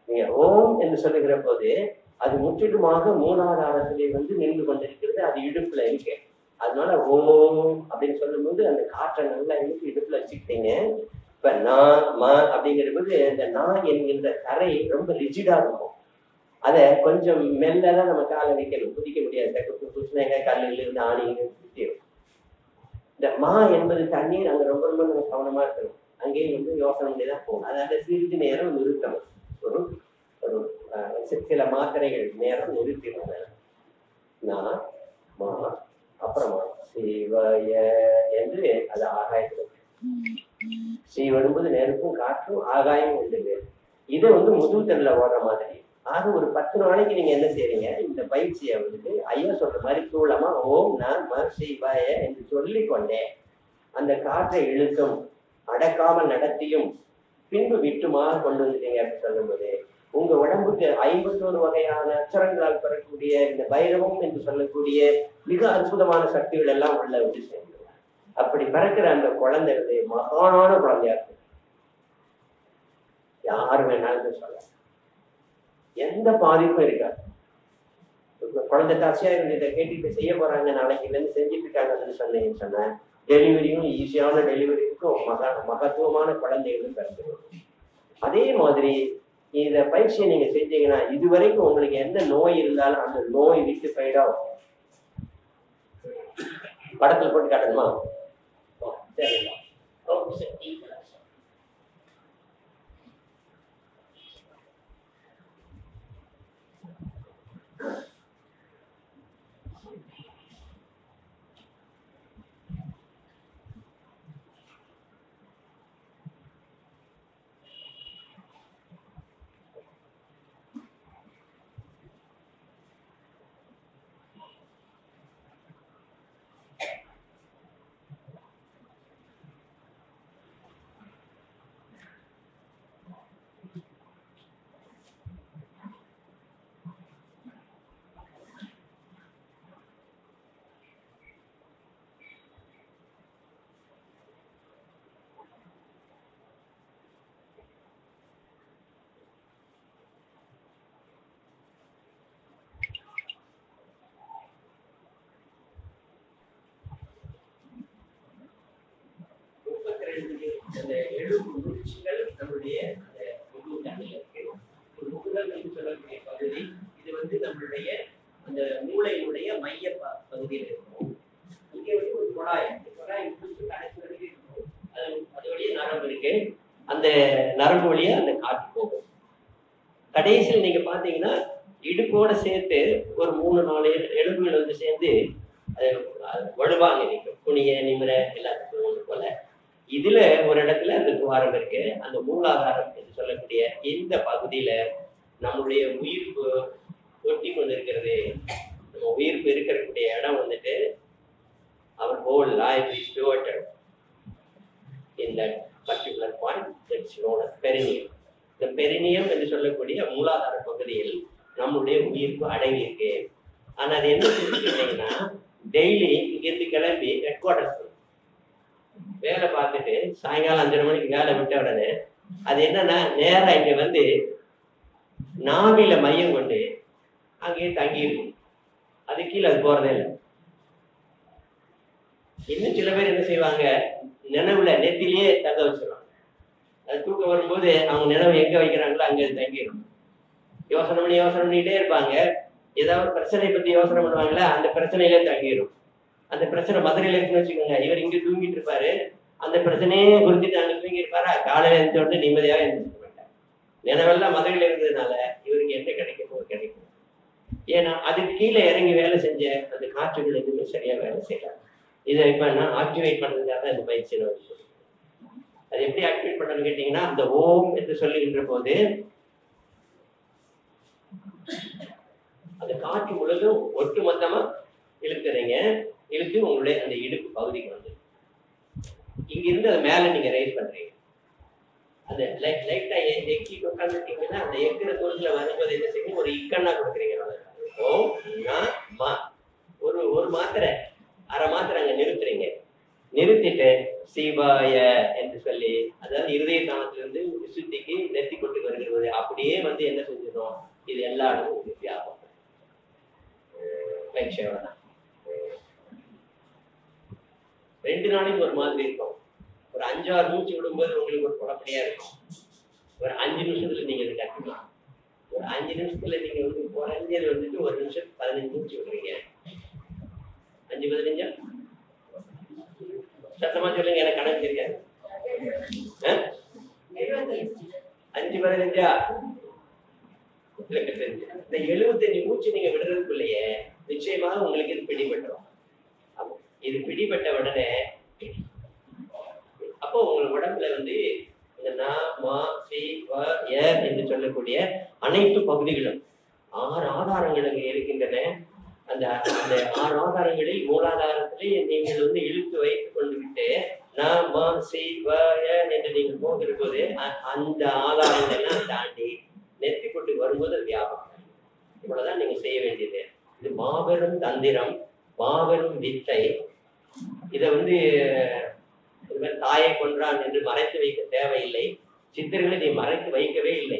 C: நீங்க ஓம் என்று சொல்லுகிற போது அது முற்றிலுமாக மூலாதாரத்திலே வந்து நின்று கொண்டிருக்கிறது. அது இடுப்புல இருக்கு. அதனால ஓம் அப்படின்னு சொல்லும் போது அந்த காற்றை நல்லா இழுத்து இடுப்புல வச்சுக்கிட்டீங்க. இப்ப நான் ம அப்படிங்கிற போது இந்த நான் என்கின்ற கரை ரொம்ப ரிஜிடா இருக்கும். அதை கொஞ்சம் மெல்லதான் நம்ம காலை வைக்கணும், குதிக்க முடியாது. குச்சினங்க கல்லில் இருந்து ஆணிங்க குத்திடும். இந்த மா என்பது தண்ணீர், அங்க ரொம்ப ரொம்ப நம்ம கவனமா இருக்கணும். அங்கேயும் வந்து யோசனை பண்ணிதான் போகணும். அதனால சிறிது நேரம் நிறுத்தணும். ஒரு ஒரு சில மாத்திரைகள் நேரம் நிறுத்திடுவாங்க. நான் மா அப்புறமா சிவய என்று அது ஆகாயத்தில் ஸ்ரீ வரும்போது நெருப்பும் காற்றும் ஆகாயம் உண்டு. இதை வந்து முதுகுத்தல்ல ஓடுற மாதிரி. ஆக ஒரு 10 நாளைக்கு நீங்க என்ன செய்றீங்க, இந்த பயிற்சியை வந்து ஐயா சொல்ற மாதிரி தூளமா ஓம் நான் சிவாய என்று சொல்லிக் கொண்டேன் அந்த காற்றை இழுக்கும் அடக்காமல் நடத்தியும் பின்பு விட்டுமாக கொண்டு வந்துட்டீங்க அப்படின்னு சொல்லும்போது உங்க உடம்புக்கு 51 வகையான அச்சரங்களால் பெறக்கூடிய இந்த பைரவம் என்று சொல்லக்கூடிய மிக அற்புதமான சக்திகள் எல்லாம் உள்ள வந்து சேர்ந்து அப்படி பிறக்கிற அந்த குழந்தை மகானான குழந்தையா இருக்கு. யாரு வேணாலும் சொல்ல, எந்த பாதிப்பும் இருக்காது. குழந்தை தாட்சியா இருந்து இதை கேட்டுட்டு செய்ய போறாங்க, நாளைக்கு இருந்து செஞ்சுட்டு இருக்காங்கன்னு சொன்னேன். டெலிவரியும் ஈஸியான டெலிவரிக்கும் மகத்துவமான குழந்தைகளும் பிறந்துடும். அதே மாதிரி இந்த பயிற்சியை நீங்க செஞ்சீங்கன்னா இதுவரைக்கும் உங்களுக்கு எந்த நோய் இருந்தாலும் அந்த நோய் விட்டு போயிடும். படத்துல போட்டு காட்டணுமா? சரிங்களா? அந்த எழுபது முடிச்சுகள் நம்மளுடைய சொல்லக்கூடிய பகுதி. இது வந்து நம்மளுடைய அந்த மூளையினுடைய மைய பகுதியில் இருக்கும். இங்கே வந்து ஒரு குழாய் கடைசி வரைக்கும் இருக்கும். அது வழியே நரம்பு இருக்கு. அந்த நரம்பு வழியா அந்த காற்று போகும். கடைசியில் நீங்க பாத்தீங்கன்னா இடுப்போட சேர்த்து ஒரு 3-4 எலும்புகள் வந்து சேர்ந்து வலுவாங்க நிற்கும். குனிய நிமிர எல்லாத்துக்கும் ஒன்று போல. இதுல ஒரு இடத்துல அந்த துவாரம் இருக்கு. அந்த மூலாதாரம் என்று சொல்லக்கூடிய இந்த பகுதியில நம்மளுடைய உயிர்ப்பு ஒட்டி கொண்டு இருக்கிறது. நம்ம உயிர்ப்பு இருக்கக்கூடிய இடம் வந்துட்டு our whole life is devoted in that particular point that's known as perineum. இந்த பெரினியம் என்று சொல்லக்கூடிய மூலாதார பகுதியில் நம்மளுடைய உயிர்ப்பு அடங்கி இருக்கு. ஆனா அது என்ன செஞ்சுக்கிட்டீங்கன்னா டெய்லி இங்கிருந்து கிளம்பி ஹெட் குவார்டர்ஸ் வேலை பார்த்துட்டு சாயங்காலம் 5:30 மணிக்கு வேலை விட்ட உடனே அது என்னன்னா நேரா இங்க வந்து நாவில மையம் கொண்டு அங்கேயே தங்கி இருக்கும். அது கீழே அது போறதே இல்லை. இன்னும் சில பேர் என்ன செய்வாங்க, நினைவுல நெத்திலேயே தங்க வச்சிருவாங்க. அது தூக்கம் வரும்போது அவங்க நினைவு எங்க வைக்கிறாங்களோ அங்க தங்கிடும். யோசனை பண்ணிட்டே இருப்பாங்க. ஏதாவது பிரச்சனை பத்தி யோசனை பண்ணுவாங்களா, அந்த பிரச்சனையில தங்கிடும். அந்த பிரச்சனை மதுரையில இருக்குன்னு வச்சுக்கோங்க, இவர் இங்க தூங்கிட்டு இருப்பாரு, அந்த பிரச்சனையே குறிஞ்சிட்டு அங்க தூங்கி இருப்பாரா, காலையில எழுந்த உடனே நிம்மதியாக எழுந்திருக்க மாட்டார். நினைவெல்லாம் மதுரையில இருந்ததுனால இவருக்கு என்ன கிடைக்குமோ கிடைக்கும். ஏன்னா அதுக்கு கீழே இறங்கி வேலை செஞ்ச அந்த காற்றுகள் எதுவுமே சரியா வேலை செய்யலாம். இதை இப்ப நான் ஆக்டிவேட் பண்றதுக்காக தான் இந்த பயிற்சி சொல்றேன். அது எப்படி ஆக்டிவேட் பண்ணணும்னு கேட்டீங்கன்னா, அந்த ஓம் என்று சொல்லுகின்ற போது அந்த காற்று முழுதும் ஒட்டு மொத்தமா இழுத்துறீங்க. இழுத்து உங்களுடைய அந்த இடுப்பு பகுதிக்கு வந்து இங்க இருந்து அது மேல நீங்க ரைஸ் பண்றீங்க. அந்த லைட்டா எக்கிட்டு உட்காந்துட்டீங்கன்னா அந்த எக்கிற தூரத்துல வரும்போது என்ன செய்யும், ஒரு இக்கண்ணா கொடுக்குறீங்க. ஓம் மா ஒரு மாத்திரை, அரை மாத்திரை அங்க நிறுத்துறீங்க. நிறுத்திட்டு சிவாய என்று சொல்லி, அதாவது இருதய தானத்திலிருந்து விசுத்திக்கு நெத்தி கொண்டு வருகிறது. அப்படியே வந்து என்ன செஞ்சிடும், இது எல்லா இடமும் உறுதி ஆகும். ரெண்டு நாளைக்கு ஒரு மாதிரி இருக்கும். ஒரு 5-6 மூச்சு விடும்போது உங்களுக்கு ஒரு குழப்படியா இருக்கும். ஒரு 5 நிமிஷத்துல நீங்க இதை கற்றுக்கலாம். ஒரு 5 நிமிஷத்துல நீங்க வந்து குறைஞ்சது வந்துட்டு 1 நிமிஷம் 15 மூச்சு விடுறீங்க. 5-15 சத்தமா சொல்லுங்க, எனக்கு கணக்கு தெரியாது. 5-15 இந்த 75 மூச்சு நீங்க விடுறதுக்குள்ளேயே நிச்சயமாக உங்களுக்கு இது பிடிபட்டுரும். இது பிடிபட்ட உடனே அப்போ உங்க உடம்புல வந்து இந்த ந மா சி வ ய என்று சொல்லக்கூடிய அனைத்து பகுதிகளும் 6 ஆதாரங்கள் அங்கே இருக்கின்றன. அந்த 6 ஆதாரங்களில் மூலாதாரத்திலே நீங்கள் வந்து இழுத்து வைத்துக் கொண்டு விட்டு ந மா சி வ ய என்று நீங்கள் போகிற போது அந்த ஆதாரங்கள் எல்லாம் தாண்டி நெத்தி கொண்டு வரும்போது வியாபகம். இவ்வளவுதான் நீங்க செய்ய வேண்டியது. இது மாபெரும் தந்திரம், மாபெரும் வித்தை. இதை வந்து தாயை கொன்றான் என்று மறைத்து வைக்க தேவையில்லை. சித்தர்களை நீ மறைத்து வைக்கவே இல்லை.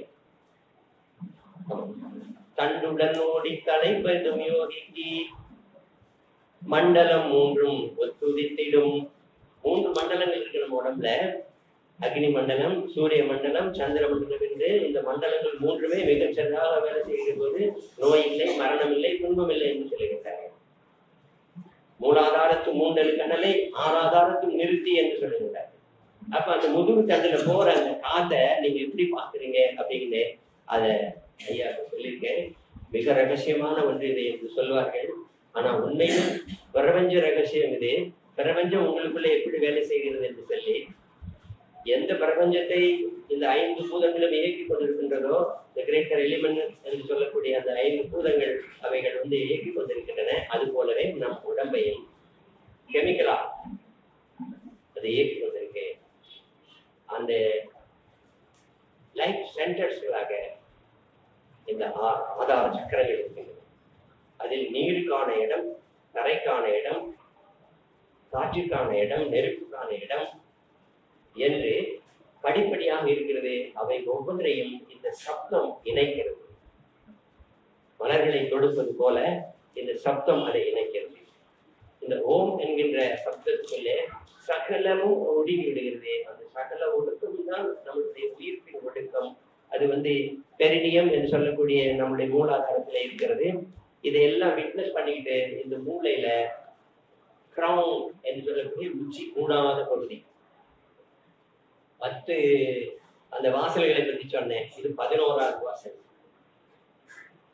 C: தண்டுடன் ஓடி தலைப்பதும் யோகிக்கு மண்டலம் 3 ஒத்துதித்திடும். 3 மண்டலங்கள் இருக்கு நம்ம உடம்புல. அக்னி மண்டலம், சூரிய மண்டலம், சந்திர மண்டலம் என்று இந்த மண்டலங்கள் 3மே மிகச் சிறப்பாக வேலை செய்கிற போது நோய் இல்லை, மரணம் இல்லை, துன்பம் இல்லை என்று சொல்லுகின்றார்கள். மூலாதாரத்து 3 கண்ணலை 6 ஆதாரத்தும் நிறுத்தி என்று சொல்லுகின்றார். அப்ப அந்த முதுகு தண்டுல போற அந்த காத்தை நீங்க எப்படி பாக்குறீங்க அப்படின்னு அத ஐயா சொல்லியிருக்கேன். மிக ரகசியமான ஒன்று இது என்று சொல்வார்கள். ஆனா உண்மையும் பிரபஞ்ச ரகசியம் இது. பிரபஞ்சம் உங்களுக்குள்ள எப்படி வேலை செய்கிறது என்று சொல்லி, எந்த பிரபஞ்சத்தை இந்த 5 பூதங்களும் இயக்கி கொண்டிருக்கின்றதோ, இந்த கிரேட்டர் எலிமெண்ட் என்று சொல்லக்கூடிய அந்த 5 பூதங்கள் அவைகள் வந்து இயக்கி கொண்டிருக்கின்றன. அது போலவே நம் உடம்பையும் கெமிக்கலா அது இயக்கி கொண்டிருக்கு. அந்த லைஃப் சென்டர்ஸ்களாக இந்த ஆதார சக்கரங்கள் இருக்கின்றன. அதில் நீருக்கான இடம், தரைக்கான இடம், காற்றுக்கான இடம், நெருப்புக்கான இடம் என்று படிப்படியாக இருக்கிறது. அவை ஒவ்வொன்றையும் இந்த சப்தம் இணைக்கிறது. மலர்களை தொடுப்பது போல இந்த சப்தம் அதை இணைக்கிறது. இந்த ஓம் என்கின்ற சப்தத்துக்குள்ளே சகலமும் ஒடுங்கி விடுகிறது. அந்த சகல ஒடுக்கம் தான் நம்மளுடைய உயிர்ப்பின் ஒடுக்கம். அது வந்து பெரினியம் என்று சொல்லக்கூடிய நம்முடைய மூலாதாரத்துல இருக்கிறது. இதையெல்லாம் விட்னஸ் பண்ணிக்கிட்டு இந்த மூளையில கிரவுன் என்று சொல்லக்கூடிய உச்சி 3வது பகுதி 10 அந்த வாசல்களை பற்றி சொன்னேன். இது 11வது வாசல்.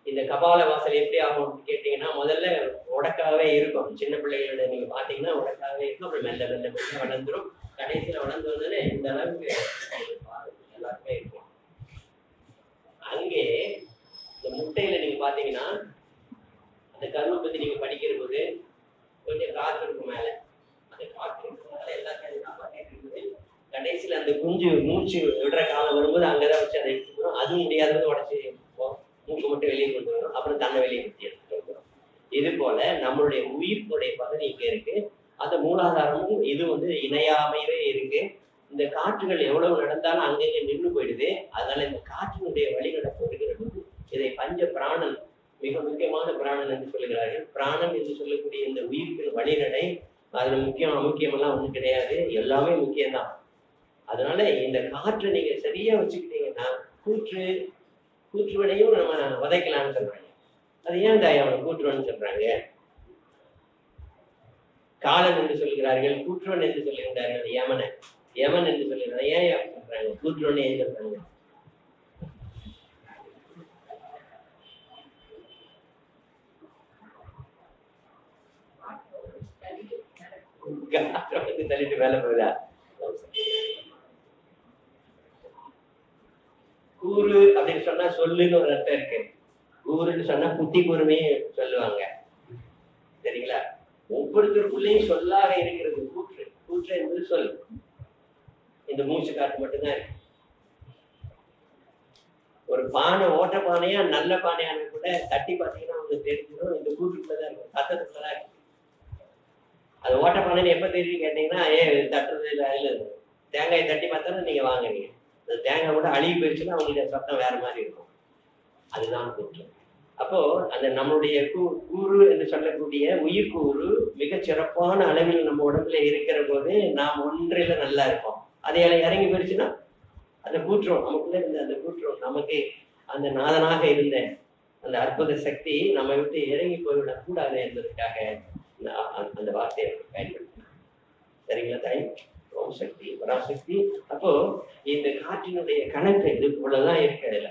C: இந்த கபால வாசல் எப்படி ஆகும் கேட்டீங்கன்னா, முதல்ல உடக்காவே இருக்கும். சின்ன பிள்ளைகளோட நீங்க பாத்தீங்கன்னா உடக்காவே இருக்கும். அப்புறம் மெல்ல மெல்ல மெல்ல வளர்ந்துரும். கடைசியில வளர்ந்து வந்தோடனே இந்த அளவுக்கு எல்லாருமே இருக்கும். அங்கே இந்த முட்டையில நீங்க பாத்தீங்கன்னா அந்த கருவை பத்தி நீங்க படிக்கிற போது கொஞ்சம் காற்று இருக்கும் மேல. அந்த காற்று மேல எல்லாத்தையும் காப்பாற்றிட்டு இருக்குது. கடைசியில அந்த குஞ்சு மூச்சு விடுற காலம் வரும்போது அங்கதான் வச்சு அதை எடுத்துக்கிறோம். அதுவும் முடியாதது உடச்சி மூக்கு மட்டும் வெளியே கொண்டு வரும். அப்புறம் தன்னை வெளியே குத்தி எடுத்துட்டு வந்துடும். இது போல நம்மளுடைய உயிர்ப்புடைய பகுதி இங்க இருக்கு. அந்த மூலாதாரமும் இது வந்து இணையாமையே இருக்கு. இந்த காற்றுகள் எவ்வளவு நடந்தாலும் அங்கங்கே நின்று போயிடுது. அதனால இந்த காற்றினுடைய வழிநடப்பு இருக்கிறது. இதை பஞ்ச பிராணன், மிக முக்கியமான பிராணன் என்று சொல்லுகிறார்கள். பிராணன் என்று சொல்லக்கூடிய இந்த உயிர்ப்பின் வழிநடை, அதுல முக்கியமெல்லாம் ஒன்றும் கிடையாது. எல்லாமே முக்கியம்தான். அதனால இந்த காற்றை நீங்க சரியா வச்சுக்கிட்டீங்கன்னா கூற்றுவனையும் நம்ம உதைக்கலாம்னு சொல்றாங்க. அது ஏன் தாய் அவனை கூற்றுவன்னு சொல்றாங்க? காலன் என்று சொல்கிறார்கள், கூற்றுவன் என்று சொல்லுகின்றார்கள். யமன் என்று சொல்லுகிறாங்க. ஏன் சொல்றாங்க கூற்றுவன் ஏன் சொல்றாங்க? தள்ளிட்டு வேலை போகுதா? கூறு அப்படின்னு சொன்னா சொல்லுன்னு ஒரு அர்த்தம் இருக்கு. கூறுன்னு சொன்னா புத்தி கூறுமே சொல்லுவாங்க. சரிங்களா? ஒவ்வொருத்தருக்குள்ளேயும் சொல்லாக இருக்கிறது கூற்று என்பது சொல். இந்த மூச்சு காற்று மட்டும்தான் இருக்கு. ஒரு பானை ஓட்ட பானையா நல்ல பானையான கூட தட்டி பார்த்தீங்கன்னா உங்களுக்கு தெரிஞ்சிடும் இந்த கூற்றுக்குள்ளதான் இருக்கும், சத்தத்துக்குள்ளதான் இருக்கு. அது ஓட்ட பானைன்னு எப்ப தெரியும் கேட்டீங்கன்னா தட்டுறது இல்லை. அதுல தேங்காயை தட்டி பார்த்தாலும் நீங்க வாங்குறீங்க. அந்த தேங்காய் கூட அழுகி போயிடுச்சுன்னா அவங்களுக்கு சத்தம் வேற மாதிரி இருக்கும். அதுதான் கூற்று. அப்போ அந்த நம்மளுடைய கூறு என்று சொல்லக்கூடிய உயிர் கூறு மிக சிறப்பான அளவில் நம்ம உடம்புல இருக்கிற போது நாம் ஒன்றில நல்லா இருப்போம். அதை இறங்கி போயிடுச்சுன்னா அந்த கூற்றம் நமக்குள்ள இருந்த அந்த கூற்றம் நமக்கு அந்த நாதனாக இருந்த அந்த அற்புத சக்தி நம்ம விட்டு இறங்கி போய்விடக் கூடாது என்பதற்காக அந்த வார்த்தையை பயன்படுத்தி. சரிங்களா தாய்? ஓம் சக்தி பராசக்தி. அப்போ இந்த காற்றினுடைய கணக்கு இது போலதான் இருக்கிறதுல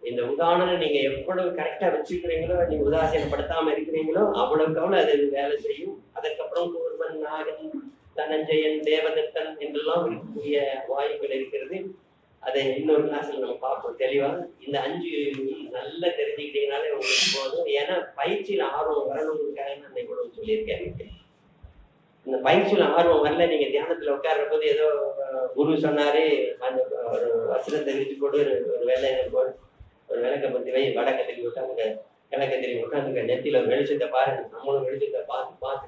C: இந்த உதாரணம் நீங்க எவ்வளவு கரெக்டா வச்சுக்கிறீங்களோ, நீங்க உதாசீனப்படுத்தாம இருக்கிறீங்களோ அவ்வளவுக்கு அவ்வளவு அது வேலை செய்யும். அதற்கப்புறம் கூர்வன், நாகன், தனஞ்சயன், தேவதத்தன் என்றெல்லாம் இருக்கக்கூடிய வாயுக்கள் இருக்கிறது. அதை இன்னொரு கிளாஸ்ல நம்ம பார்ப்போம் தெளிவா. இந்த 5 நல்லா தெரிஞ்சுக்கிட்டீங்கனாலே உங்களுக்கு போதும். ஏன்னா பயிற்சியில ஆர்வம் வரணுங்கிறதுக்காக நான் இவ்வளவு சொல்லியிருக்கேன். இந்த பயிற்சியில ஆர்வம் வரல, நீங்க தியானத்துல உட்கார்ற போது ஏதோ குரு சொன்னாரு அந்த ஒரு வசனம் தெரிவிச்சு போட்டு ஒரு வேலை ஒரு விளக்க பத்தி வை, வடக்க திரும்பி விட்டாங்க, கிழக்க திரும்பி விட்டாங்க, நெத்தியில ஒரு வெளிச்சத்தை பாருங்க. நம்மளும் வெளிச்சத்தை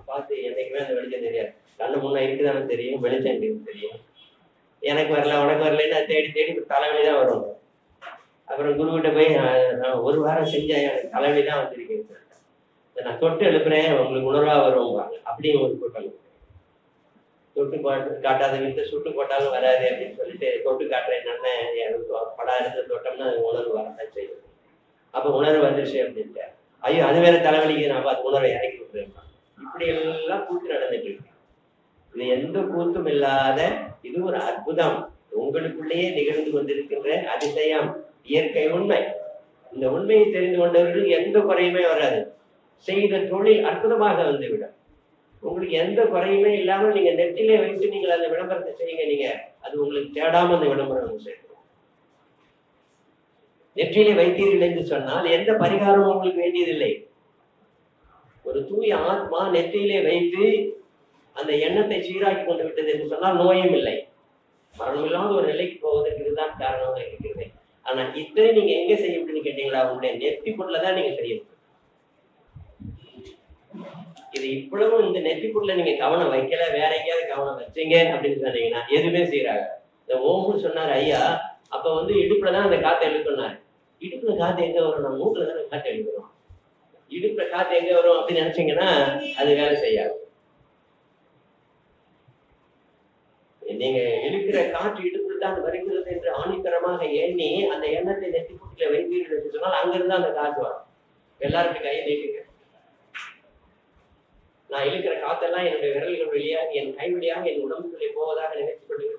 C: பார்த்து என்னைக்குமே அந்த வெளிச்சம் தெரியாது. கண்ணு முன்னா இருக்குதானே தெரியும், வெளிச்சம் எனக்கு தெரியும். எனக்கு வரல உனக்கு வரலன்னு தேடி தலைவலிதான் வரும். அப்புறம் குருகிட்ட போய் நான் ஒரு வாரம் செஞ்சேன், எனக்கு தலைவலிதான் வந்திருக்கேன், நான் தொட்டு எழுப்புறேன் உங்களுக்கு உணர்வா வருவாங்க. அப்படியும் ஒரு கூட்டம் தொட்டு காட்டாத வீட்டு சுட்டு போட்டாலும் வராது அப்படின்னு சொல்லிட்டு தொட்டு காட்டுறேன் என்னென்ன படம் எடுத்து தொட்டோம்னா அது உணர்வு வரதான் செய்யும். அப்ப உணர்வு வந்துருச்சு அப்படின்ட்டு ஐயோ அது வேற தலைவலிக்கு நான் பார்த்து உணர்வை இறக்கி விட்டுறேன். இப்படி எல்லாம் கூத்து நடந்துட்டு இருக்கு. இது எந்த கூத்தும் இல்லாத இது ஒரு அற்புதம், உங்களுக்குள்ளேயே நிகழ்ந்து கொண்டிருக்கின்ற அதிசயம், இயற்கை உண்மை. இந்த உண்மையை தெரிந்து கொண்டவர்களுக்கு எந்த குறையுமே வராது. செய்த தொழில் அற்புதமாக வந்துவிடும். உங்களுக்கு எந்த குறையுமே இல்லாம நீங்க நெட்டிலே வைத்து நீங்கள் அந்த விளம்பரத்தை செய்யுங்க. நீங்க அது உங்களுக்கு தேடாம அந்த விளம்பரம் செய்யணும். நெற்றிலே வைத்தீர்கள் என்று சொன்னால் எந்த பரிகாரமும் உங்களுக்கு வேண்டியதில்லை. ஒரு தூய ஆத்மா நெற்றியிலே வைத்து அந்த எண்ணத்தை சீராக்கி கொண்டு விட்டது என்று சொன்னால் நோயும் இல்லை, மரணம் இல்லாத ஒரு நிலைக்கு போவதற்கு இதுதான் காரணமாக இருக்கிறது. ஆனா இத்தனை நீங்க எங்க செய்ய முடியும்னு கேட்டீங்களா? உங்களுடைய நெற்றிக்குள்ளதான் நீங்க செய்யணும். இது இவ்வளவு இந்த நெற்றிக்குள்ள நீங்க கவனம் வைக்கல, வேற எங்கேயாவது கவனம் வச்சீங்க அப்படின்னு சொன்னீங்கன்னா எதுவுமே செய்யறாங்க. இந்த ஓம்னு சொன்னாரு ஐயா, அப்ப இடுப்புலதான் அந்த காத்தை இழுக்கணும். இடுப்புல காத்து எங்க வரும்? நம்ம மூக்குல தானே காத்து இழுக்கிறோம். இடுப்புல காத்து எங்க வரும் அப்படின்னு நினைச்சீங்கன்னா அது வேலை செய்யாது. நீங்க இழுக்கிற காற்று இடுப்புல தான் வருகிறது என்று ஆணித்தரமாக எண்ணி அந்த எண்ணத்தை நெற்றிக்குட்டில வைத்தீர்கள் என்று சொன்னால் அங்கிருந்து அந்த காற்று வரும். எல்லாருக்கும் கையை நீட்டுங்க. நான் இழுக்கிற காத்தெல்லாம் என்னுடைய விரல்கள் வழியாக என் கை வழியாக என் உடம்புக்குள்ளே போவதாக நினைத்துக் கொள்ளுங்க.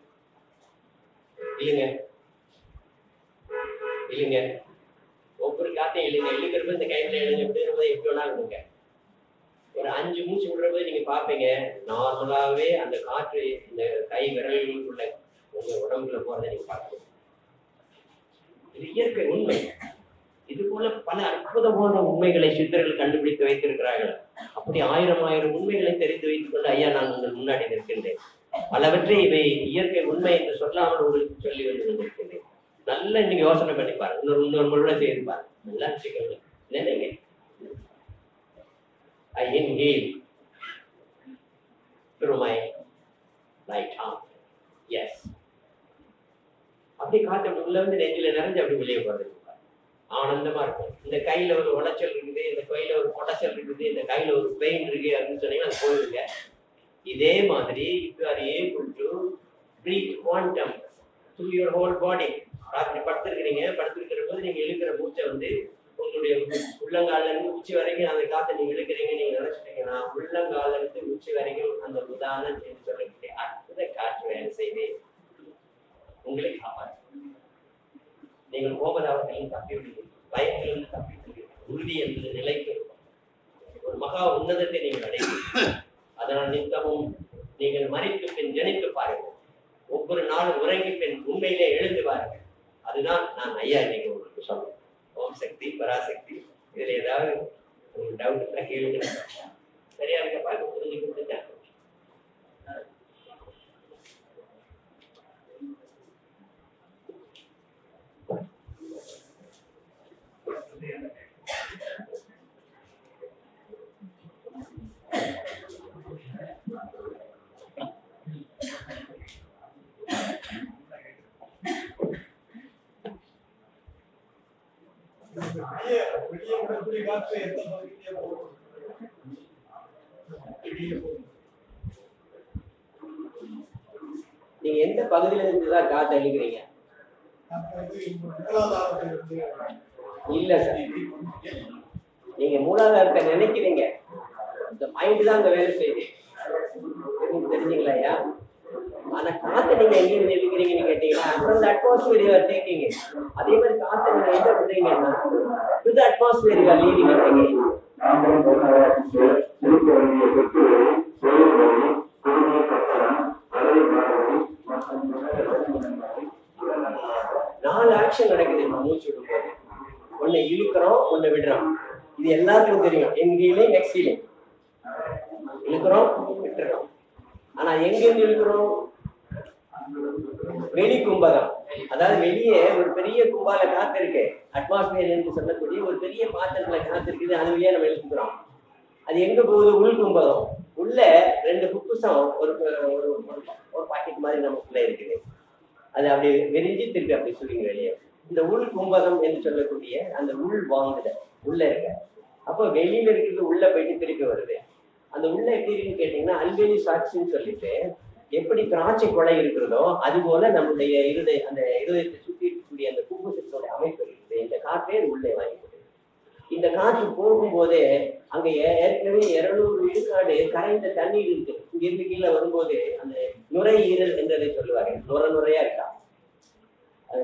C: இல்லைங்க ஒவ்வொரு காத்தையும் இழுக்கிறப்ப இந்த கையில எப்படி வேணாலும் இருங்க. ஒரு 5 மூச்சு விடுறப்ப நீங்க பாப்பீங்க நார்மலாவே அந்த காற்று இந்த கை விரல்களுக்குள்ள உங்க உடம்புல போறதை நீங்க பார்க்கணும். இது இயற்கை உண்மை. இது போல பல அற்புதமான உண்மைகளை சித்தர்கள் கண்டுபிடித்து வைத்திருக்கிறார்கள். அப்படி 1000 உண்மைகளை தெரிந்து வைத்துக் கொண்டு ஐயா நான் உங்கள் முன்னாடி நிற்கின்றேன். பலவற்றை இவை இயற்கை உண்மை என்று சொல்லாமல் உங்களுக்கு சொல்லி வந்து நிற்கின்றேன். நல்லா இன்னைக்கு யோசனை பண்ணி பாருங்க. இன்னொரு முறை செய்து பாருங்க. நல்லா வச்சுக்கோங்க. என்னங்க I inhale through my right arm. Yes. அப்படி காற்று உள்ள நெஞ்சில நிறைஞ்சு அப்படி வெளியே போறது ஆனந்தமா இருக்கும். இந்த கையில ஒரு உடைச்சல் இருக்குது, இந்த கையில ஒரு உடைச்சல் இருக்குது, இந்த கையில ஒரு பெயின் இருக்கு அப்படின்னு சொன்னீங்கன்னா அது போயிடுங்க. இதே மாதிரி if you are able to breathe quantum through your whole body. ராத்திரி படுத்திருக்கிற போது நீங்க இழுக்கிற மூச்சை வந்து உங்களுடைய உள்ளங்கால இருந்து உச்சி வரைக்கும் அந்த காற்றை நீங்க இழுக்கிறீங்க, நீங்க நினைச்சிட்டீங்கன்னா உள்ளங்கால இருந்து உச்சி வரைக்கும் அந்த உதாரணம் என்று சொல்லக்கூடிய அற்புத காற்று வேலை செய்து உங்களை காப்பாற்று. நீங்கள் கோபதாவத்தையும் தப்பி விடுவீர்கள், பயத்திலிருந்து தப்பி விடுவீர்கள். உறுதி என்பது நிலைக்கு ஒரு மகா உன்னதத்தை நீங்கள் அடைவீர்கள். அதனால் நித்தமும் நீங்கள் மறித்து பின் ஜனித்து பாருங்கள். ஒவ்வொரு நாளும் உறங்கி பின் உண்மையிலே எழுந்து பாருங்கள். அதுதான் நான் ஐயா இன்னைக்கு உங்களுக்கு சொல்றேன். ஓம் சக்தி பராசக்தி. இதுல ஏதாவது டவுட் இருந்தா கேளுங்க. சரியா இருக்கப்பா? புரிஞ்சு கொடுத்துட்டேன். நீங்க எந்த பகுதியில இருந்துதான் காற்று அழிக்கிறீங்க? இல்ல சார், நீங்க மூலாதாரத்தை நினைக்கிறீங்க, இந்த மைண்ட் தான் அங்க வேலை செய்யுது. தெரிஞ்சுங்களா ஐயா? ஆனா காற்றை நீங்க எங்க எழுக்கிறீங்கன்னு கேட்டீங்கன்னா அப்புறம் இந்த அட்மாஸ்பியர் டேக்கிங்க. அதே மாதிரி காற்றை நீங்க எங்க பண்றீங்கன்னா இந்த அட்மாஸ்பியர் லீடிங். 4 ஆக்ஷன் நடக்குது மூச்சு விடும்போது. ஒண்ணு இழுக்கிறோம், ஒண்ணு விடுறோம். இது எல்லாத்துக்கும் தெரியும். எங்கேயுமே எக்ஸீலிங் இழுக்கிறோம், விட்டுறோம். ஆனா எங்க இழுக்கிறோம்? வெளி கும்பகம். அதாவது வெளியே ஒரு பெரிய கும்பால காத்து இருக்கு, அட்மாஸ்பியர் என்று சொல்லக்கூடிய ஒரு பெரிய பாத்திரத்துல காத்து இருக்குது, அது வழியா நம்ம இழுக்கிறோம். அது எங்க போகுது? உள் கும்பகம். உள்ள 2 குப்புசம் ஒரு பாக்கெட் மாதிரி நமக்குள்ள இருக்குது. அது அப்படி விரிஞ்சு திருப்பி அப்படி சொல்லுங்க வெளியே. இந்த உள் கும்பகம் என்று சொல்லக்கூடிய அந்த உள் வாங்குதல் உள்ள இருக்க. அப்போ வெளியில இருக்கிறது உள்ள போயிட்டு திருப்பி வருது. அந்த உள்ள எப்படி இருக்குன்னு கேட்டீங்கன்னா அல்வேலி சாட்சின்னு சொல்லிட்டு எப்படி திராட்சை கொலை இருக்கிறதோ அது போல நம்மளுடைய அந்த இருதயத்தை சுற்றி இருக்கக்கூடிய அந்த கும்புசத்தோட அமைப்பு இருக்குது. இந்த காற்றே உள்ளே வாங்கிட்டு இந்த காற்று போகும்போதே அங்க ஏற்கனவே 200 விழுக்காடு கரைந்த தண்ணீர் இருக்கு. இங்கிருந்து கீழே வரும்போது அந்த நுரையீரல் என்றதை சொல்லுவாங்க. நுரையா இருக்கா? அது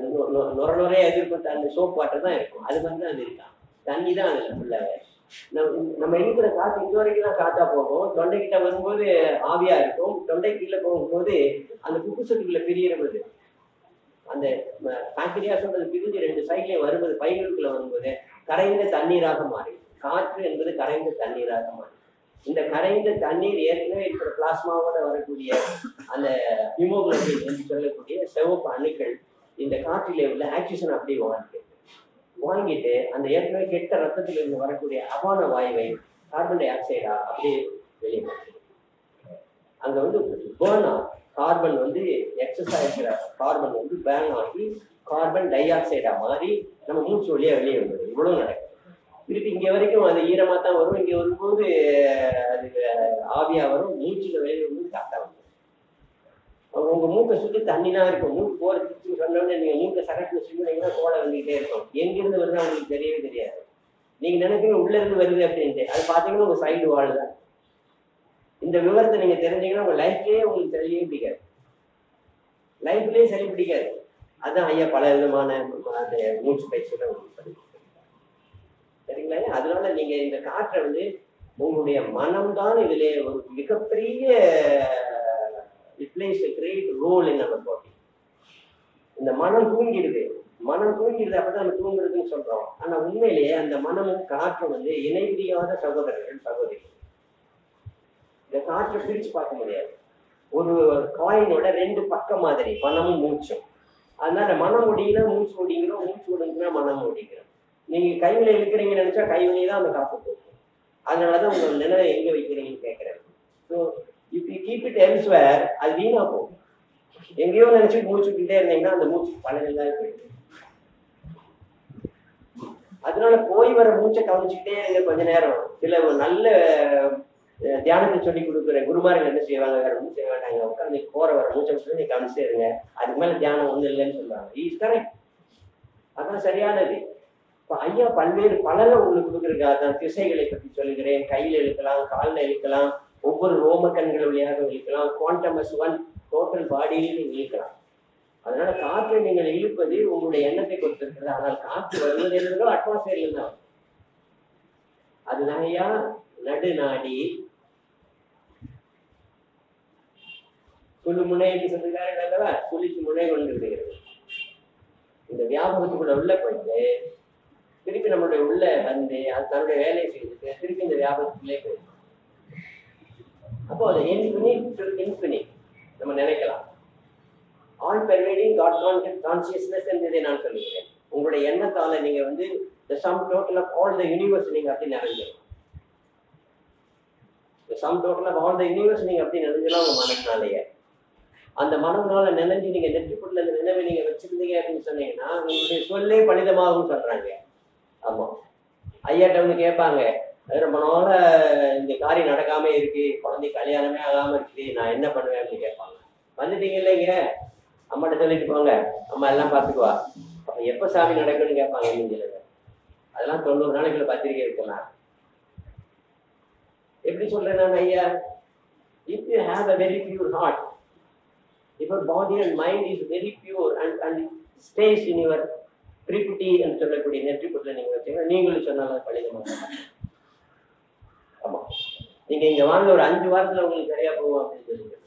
C: நுரையா எதிர்ப்பு அந்த சோப் வாட்டர் தான் இருக்கும். அது மாதிரி தான் அது இருக்கா, தண்ணி தான் அதுல ஃபுல்லாக. நம்ம இருக்கிற காற்று இது வரைக்கும் தான் காத்தா போகும். தொண்டைக்கிட்ட வரும்போது ஆவியா இருக்கும். தொண்டை கீழே போகும்போது அந்த குப்புசத்துக்குள்ள பிரியிறது, அந்த பாக்டீரியாஸ் பிரிஞ்சு 2 சைட்லயும் வரும்போது பைகளுக்குள்ள வரும்போது கரைந்த தண்ணீராக மாறி, காற்று என்பது கரைந்த தண்ணீராக மாறி. இந்த கரைந்த தண்ணீர் ஏற்கனவே இருக்கிற பிளாஸ்மாவோட வரக்கூடிய அந்த ஹீமோகுளோபின் என்று சொல்லக்கூடிய சிவப்பு அணுக்கள் இந்த காற்றிலே உள்ள ஆக்சிஜன் அப்படியே வாங்கிட்டு அந்த ஏற்கனவே கெட்ட ரத்தத்தில் இருந்து வரக்கூடிய அபான வாயுவை கார்பன் டை ஆக்சைடா அப்படியே வெளியே அங்க பேர்ன் ஆகும். கார்பன் எக்ஸஸ் ஆகிற கார்பன் பேர்ன் ஆகி கார்பன் டை ஆக்சைடா மாறி நம்ம மூச்சு வழியா வெளியே வந்துடும். இவ்வளவு நடக்கும். திருப்பி இங்க வரைக்கும் அது ஈரமா தான் வரும். இங்க வரும்போது அது ஆவியா வரும். மூச்சுல வெளியே வந்து காத்தா வரும். உங்க மூக்கை சுற்றி தண்ணினா இருக்கும். மூக்கு போறதுக்கு சொன்னோடனே நீங்க மூக்கை சகட்டில் சுற்றினீங்கன்னா கோலை வந்துகிட்டே இருக்கும். எங்கிருந்து வருது உங்களுக்கு தெரியவே தெரியாது. நீங்க நினைப்பீங்க உள்ள இருந்து வருது அப்படின்ட்டு. அது பாத்தீங்கன்னா உங்க சைடு வாழ் தான். இந்த விவரத்தை நீங்க தெரிஞ்சீங்கன்னா உங்க லைஃப்லயே உங்களுக்கு தெரியவே பிடிக்காது. லைஃப்லயே சரி பிடிக்காது. அதான் ஐயா பல விதமான அந்த மூச்சு பயிற்சியோட சரிங்களா? அதனால நீங்க இந்த காற்றை உங்களுடைய மனம்தான் இதுல ஒரு மிகப்பெரிய கிரேட் ரோல் இன் அவர் பாடி. இந்த மனம் தூங்கிடுது. அப்பதான் நம்ம தூங்குறதுன்னு சொல்றோம். ஆனா உண்மையிலேயே அந்த மனமும் காற்றும் இணை பிரியாத சகோதரர்கள் சகோதரிகள். இந்த காற்றை பிரிச்சு பார்க்க முடியாது. ஒரு காயினோட 2 பக்கம் மாதிரி மனமும் மூச்சும். அதனால மனம் முடியல மூச்சு முடிங்கிறோம், மூச்சு முடிஞ்சுன்னா மனம் முடிக்கிறோம். நீங்க கைவினை இழுக்கிறீங்கன்னு நினைச்சா கைவினை தான் அந்த காப்பு போகும். அதனாலதான் உங்க நினைவை எங்க வைக்கிறீங்கன்னு கேட்கிறேன். So if you keep it elsewhere அது வீணா போகும். எங்கேயோ நினைச்சிட்டு மூச்சுக்கிட்டே இருந்தீங்கன்னா அந்த மூச்சு பலனில்லாத போயிடுது. அதனால போய் வர மூச்சை கவனிச்சுக்கிட்டே இருங்க கொஞ்ச நேரம். சில நல்ல தியானத்தை சொல்லி கொடுக்குற குருமார்கள் என்ன செய்வாங்க, வேற ஒன்றும் செய்ய மாட்டாங்க, உட்காந்து போற வர மூச்சம் நீ கவனிச்சே இருங்க, அதுக்கு மேல தியானம் ஒன்றும் இல்லைன்னு சொல்றாங்க. இஸ் கரெக்ட், அதான் சரியானது. இப்போ ஐயா பல்வேறு பலனை உங்களுக்கு கொடுக்குறதுக்காக தான் திசைகளை பற்றி சொல்லுகிறேன். கையில் இழுக்கலாம், காலில் இழுக்கலாம், ஒவ்வொரு ரோம கண்கள் வழியாக இழுக்கலாம், குவாண்டமஸ் ஒன் டோட்டல் பாடியிலும் நீங்கள் இழுக்கலாம். அதனால காற்றை நீங்கள் இழுப்பது உங்களுடைய எண்ணத்தை கொடுத்திருக்கிறது. ஆனால் காற்று வருவது என்பதோ அட்மாஸ்பியர்ல தான். அதுதான் ஐயா நடுநாடி குழு முனை என்று சொல்லுகிறார்கள் அல்லவா, குளிக்கு முனை கொண்டு விடுகிறது. இந்த வியாபகத்துக்குள்ள உள்ள போயிட்டு திருப்பி நம்மளுடைய உள்ள வந்து அது தன்னுடைய வேலையை செய்துட்டு திருப்பி இந்த வியாபகத்துக்குள்ளே போயிடும். அப்போ அதை இன்ஃபினிட் நம்ம நினைக்கலாம். ஆல் பெர்வேடிங் காட் கான்சியஸ்னஸ் என்பதை நான் சொல்லுகிறேன். உங்களுடைய எண்ணத்தால நீங்க வந்து the sum total of all the universe நீங்க அப்படி நிறைஞ்சிடலாம். the sum total of all the universe நீங்க அப்படி நிறைஞ்சிடலாம் உங்க மனத்தினாலேயே. அந்த மனம்னால நினைஞ்சு நீங்க நெற்றிக்குள்ள அந்த நினைவை நீங்க வச்சிருந்தீங்க அப்படின்னு சொன்னீங்கன்னா உங்களுடைய சொல்லே பலிதமாகும் சொல்றாங்க. ஆமா, ஐயாட்ட வந்து கேட்பாங்க, ரொம்ப நாள இந்த காரியம் நடக்காம இருக்கு, குழந்தை கல்யாணமே ஆகாம இருக்குது, நான் என்ன பண்ணுவேன் அப்படின்னு கேட்பாங்க. வந்துட்டீங்க இல்லைங்க, அம்மாட்ட சொல்லிட்டு போங்க, அம்மா எல்லாம் பார்த்துக்குவா. அப்ப எப்ப சாமி நடக்கும்னு கேட்பாங்க. நீங்க அதெல்லாம் 90 நாளைக்குள்ள பத்திரிகை இருக்கலாம். எப்படி சொல்றேன் நான் ஐயா, if you have a very pure heart, if your body and mind is very pure and stays in your tripti and சொல்லக்கூடிய நெற்றிக்குள்ள நீங்க வச்சீங்கன்னா நீங்களும் சொன்னாலும் பழிதமாக. ஆமா, நீங்க இங்க வாங்க ஒரு 5 வாரத்துல உங்களுக்கு சரியா போகும் அப்படின்னு சொல்லுங்க.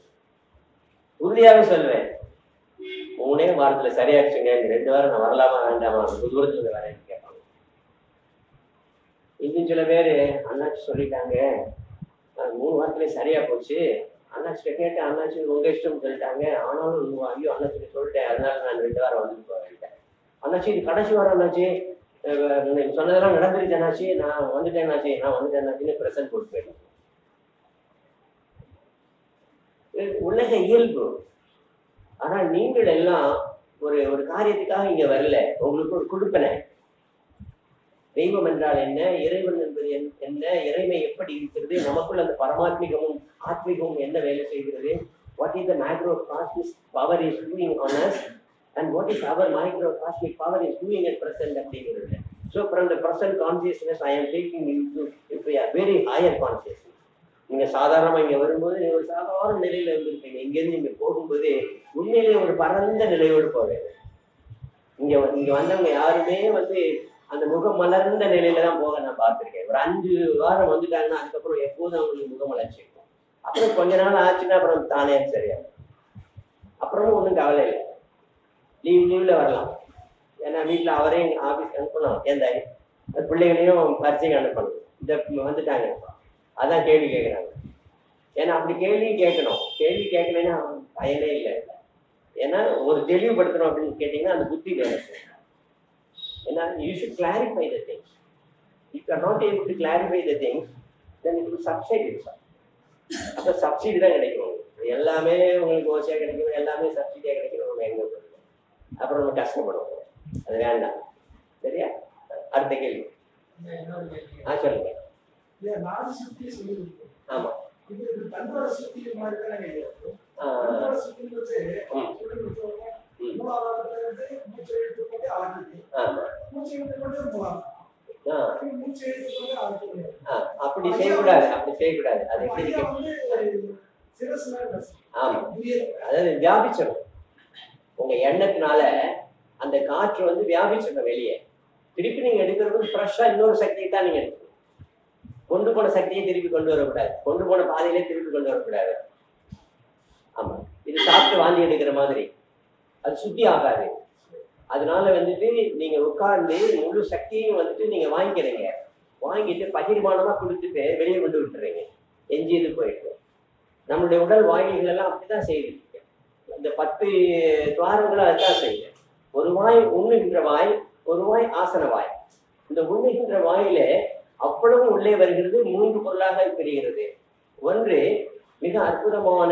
C: உறுதியாவே சொல்வேன், 3 வாரத்துல சரியாச்சுங்க, இந்த 2 வாரம் நான் வரலாமா வேண்டாமா, தூரத்துல இருந்து வரேன்னு கேட்பாங்க. இன்னும் சில பேரு அண்ணாச்சி சொல்லிட்டாங்க, 3 வாரத்துல சரியா போச்சு, அண்ணாச்சிட்ட கேட்டேன், அண்ணாச்சி உங்க இஷ்டம் சொல்லிட்டாங்க, ஆனாலும் ஐயோ அண்ணாச்சிட்ட சொல்லிட்டேன், அதனால நான் 2 வாரம் வந்துட்டு போவேன். அண்ணாச்சி இது கடைசி வாரம் அண்ணாச்சி, சொன்னதெல்லாம் நடந்துருச்சு அண்ணாச்சி, நான் வந்துட்டேன் அண்ணாச்சி, நான் வந்துட்டேன் அண்ணாச்சின்னு பிரசன்ட் போட்டு போயிட்டேன். உலக இயல்பு. ஆனா நீங்கள் எல்லாம் ஒரு ஒரு காரியத்துக்காக இங்க வரல, உங்களுக்கு ஒரு கொடுப்பனை. தெய்வம் என்றால் என்ன, இறைவன் என்பது என்ன, இறைமை எப்படி இருக்கிறது, நமக்குள்ள அந்த பரமாத்மிகமும் ஆத்மீகமும் என்ன வேலை செய்கிறது, what is the macrocosmic power is doing on us and what is our microcosmic power is doing at present அப்படிங்கிறது. So from the present consciousness I am taking you to a very higher consciousness. நீங்க சாதாரணமா இங்க வரும்போது நீங்க ஒரு சாதாரண நிலையில இருந்திருப்பீங்க, இங்கிருந்து நீங்க போகும்போது உண்மையிலேயே ஒரு பரந்த நிலையோடு போவேன். இங்க வந்தவங்க யாருமே வந்து அந்த முகம் மலர்ந்த நிலையில தான் போக நான் பார்த்திருக்கேன். ஒரு 5 வாரம் வந்துட்டாங்கன்னா அதுக்கப்புறம் எப்போதும் அவங்களுக்கு முகம் மலர்ச்சி இருக்கும். அப்புறம் கொஞ்ச நாள் ஆச்சுன்னா அப்புறம் தானே சரியா, அப்புறமும் ஒன்றும் கவலை இல்லை, லீவ்ல வரலாம். ஏன்னா வீட்டில் அவரையும் ஆஃபீஸ்க்கு அனுப்பணும், எந்த பிள்ளைகளையும் பரிசைக்கு அனுப்பணும். இந்த வந்துட்டாங்க அதான் கேள்வி கேட்குறாங்க. ஏன்னா அப்படி கேள்வி கேட்கணும், கேள்வி கேட்கலன்னா பயனே இல்லை. ஏன்னா ஒரு தெளிவுபடுத்தணும் அப்படின்னு கேட்டீங்கன்னா அந்த புத்தி வேலை செய்யணும். ஏன்னா you should clarify the things. If you are not able to clarify the things then it will substrate it. அப்போ சப்சிடி தான் கிடைக்கும். எல்லாமே உங்களுக்கு ஓசியாக கிடைக்கணும், எல்லாமே சப்சிடியாக கிடைக்கணும், எங்கே போடுறது அப்புறம் நம்ம கஷ்டப்படுவோம். அது வேண்டாம். சரியா? அடுத்த கேள்வி. சொல்லுங்க. ஆமா, அப்படி செய்யக்கூடாது, அப்படி செய்யக்கூடாது. அது எப்படி? ஆமா, அதாவது வியாபிச்சிடும். உங்க எண்ணத்தினால அந்த காற்று வந்து வியாபிச்சிடும் வெளியே. திருப்பி நீங்க எடுக்கிறது ஃப்ரெஷ்ஷா இன்னொரு சக்தியை தான் நீங்க எடுக்கணும். கொண்டு போன சக்தியை திருப்பி கொண்டு வரக்கூடாது, கொண்டு போன பாதையிலே திருப்பி கொண்டு வரக்கூடாது. ஆமா, இது சாப்பிட்டு வாந்தி எடுக்கிற மாதிரி அது சுத்தி ஆகாது. அதனால வந்துட்டு நீங்க உட்கார்ந்து முழு சக்தியையும் வந்துட்டு நீங்க வாங்கிக்கிறீங்க, வாங்கிட்டு பகிர்மானமா கொடுத்துட்டு வெளியே கொண்டு விட்டுறீங்க, எஞ்சியது போயிட்டு. நம்மளுடைய உடல் வாய்கள் எல்லாம் அப்படிதான் செய்யுது. இந்த 10 துவாரங்களும் அதுதான் செய்யுது. ஒரு வாய் உண்ணுகின்ற வாய், ஒரு வாய் ஆசன வாய். இந்த உண்ணுகின்ற வாயில அவ்வளவு உள்ளே வருகிறது, 3 பொருளாக பிரிகிறது. ஒன்று மிக அற்புதமான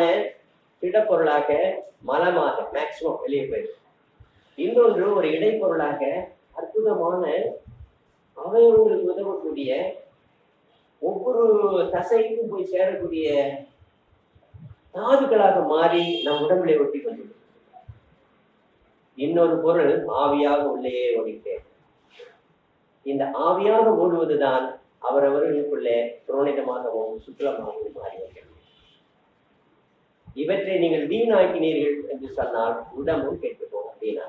C: திடப்பொருளாக மலமாக மேக்சிமம் வெளியே போயிருக்கு. இன்னொன்று ஒரு இடைப்பொருளாக அற்புதமான அவயவங்களுக்கு உதவக்கூடிய ஒவ்வொரு தசைக்கும் போய் சேரக்கூடிய தாதுக்களாக மாறி நம் உடம்புல ஒட்டி கொண்டு இன்னொரு பொருள் ஆவியாக உள்ளே ஓடிட்டே. இந்த ஆவியாக ஓடுவதுதான் அவரவர்களுக்குள்ளே புரோணிதமாகவும் சுத்தமாகவும் மாறி வருகிறது. இவற்றை நீங்கள் வீணாக்கினீர்கள் என்று சொன்னால் உடம்பும் கெட்டுப்போம் அப்படின்னா,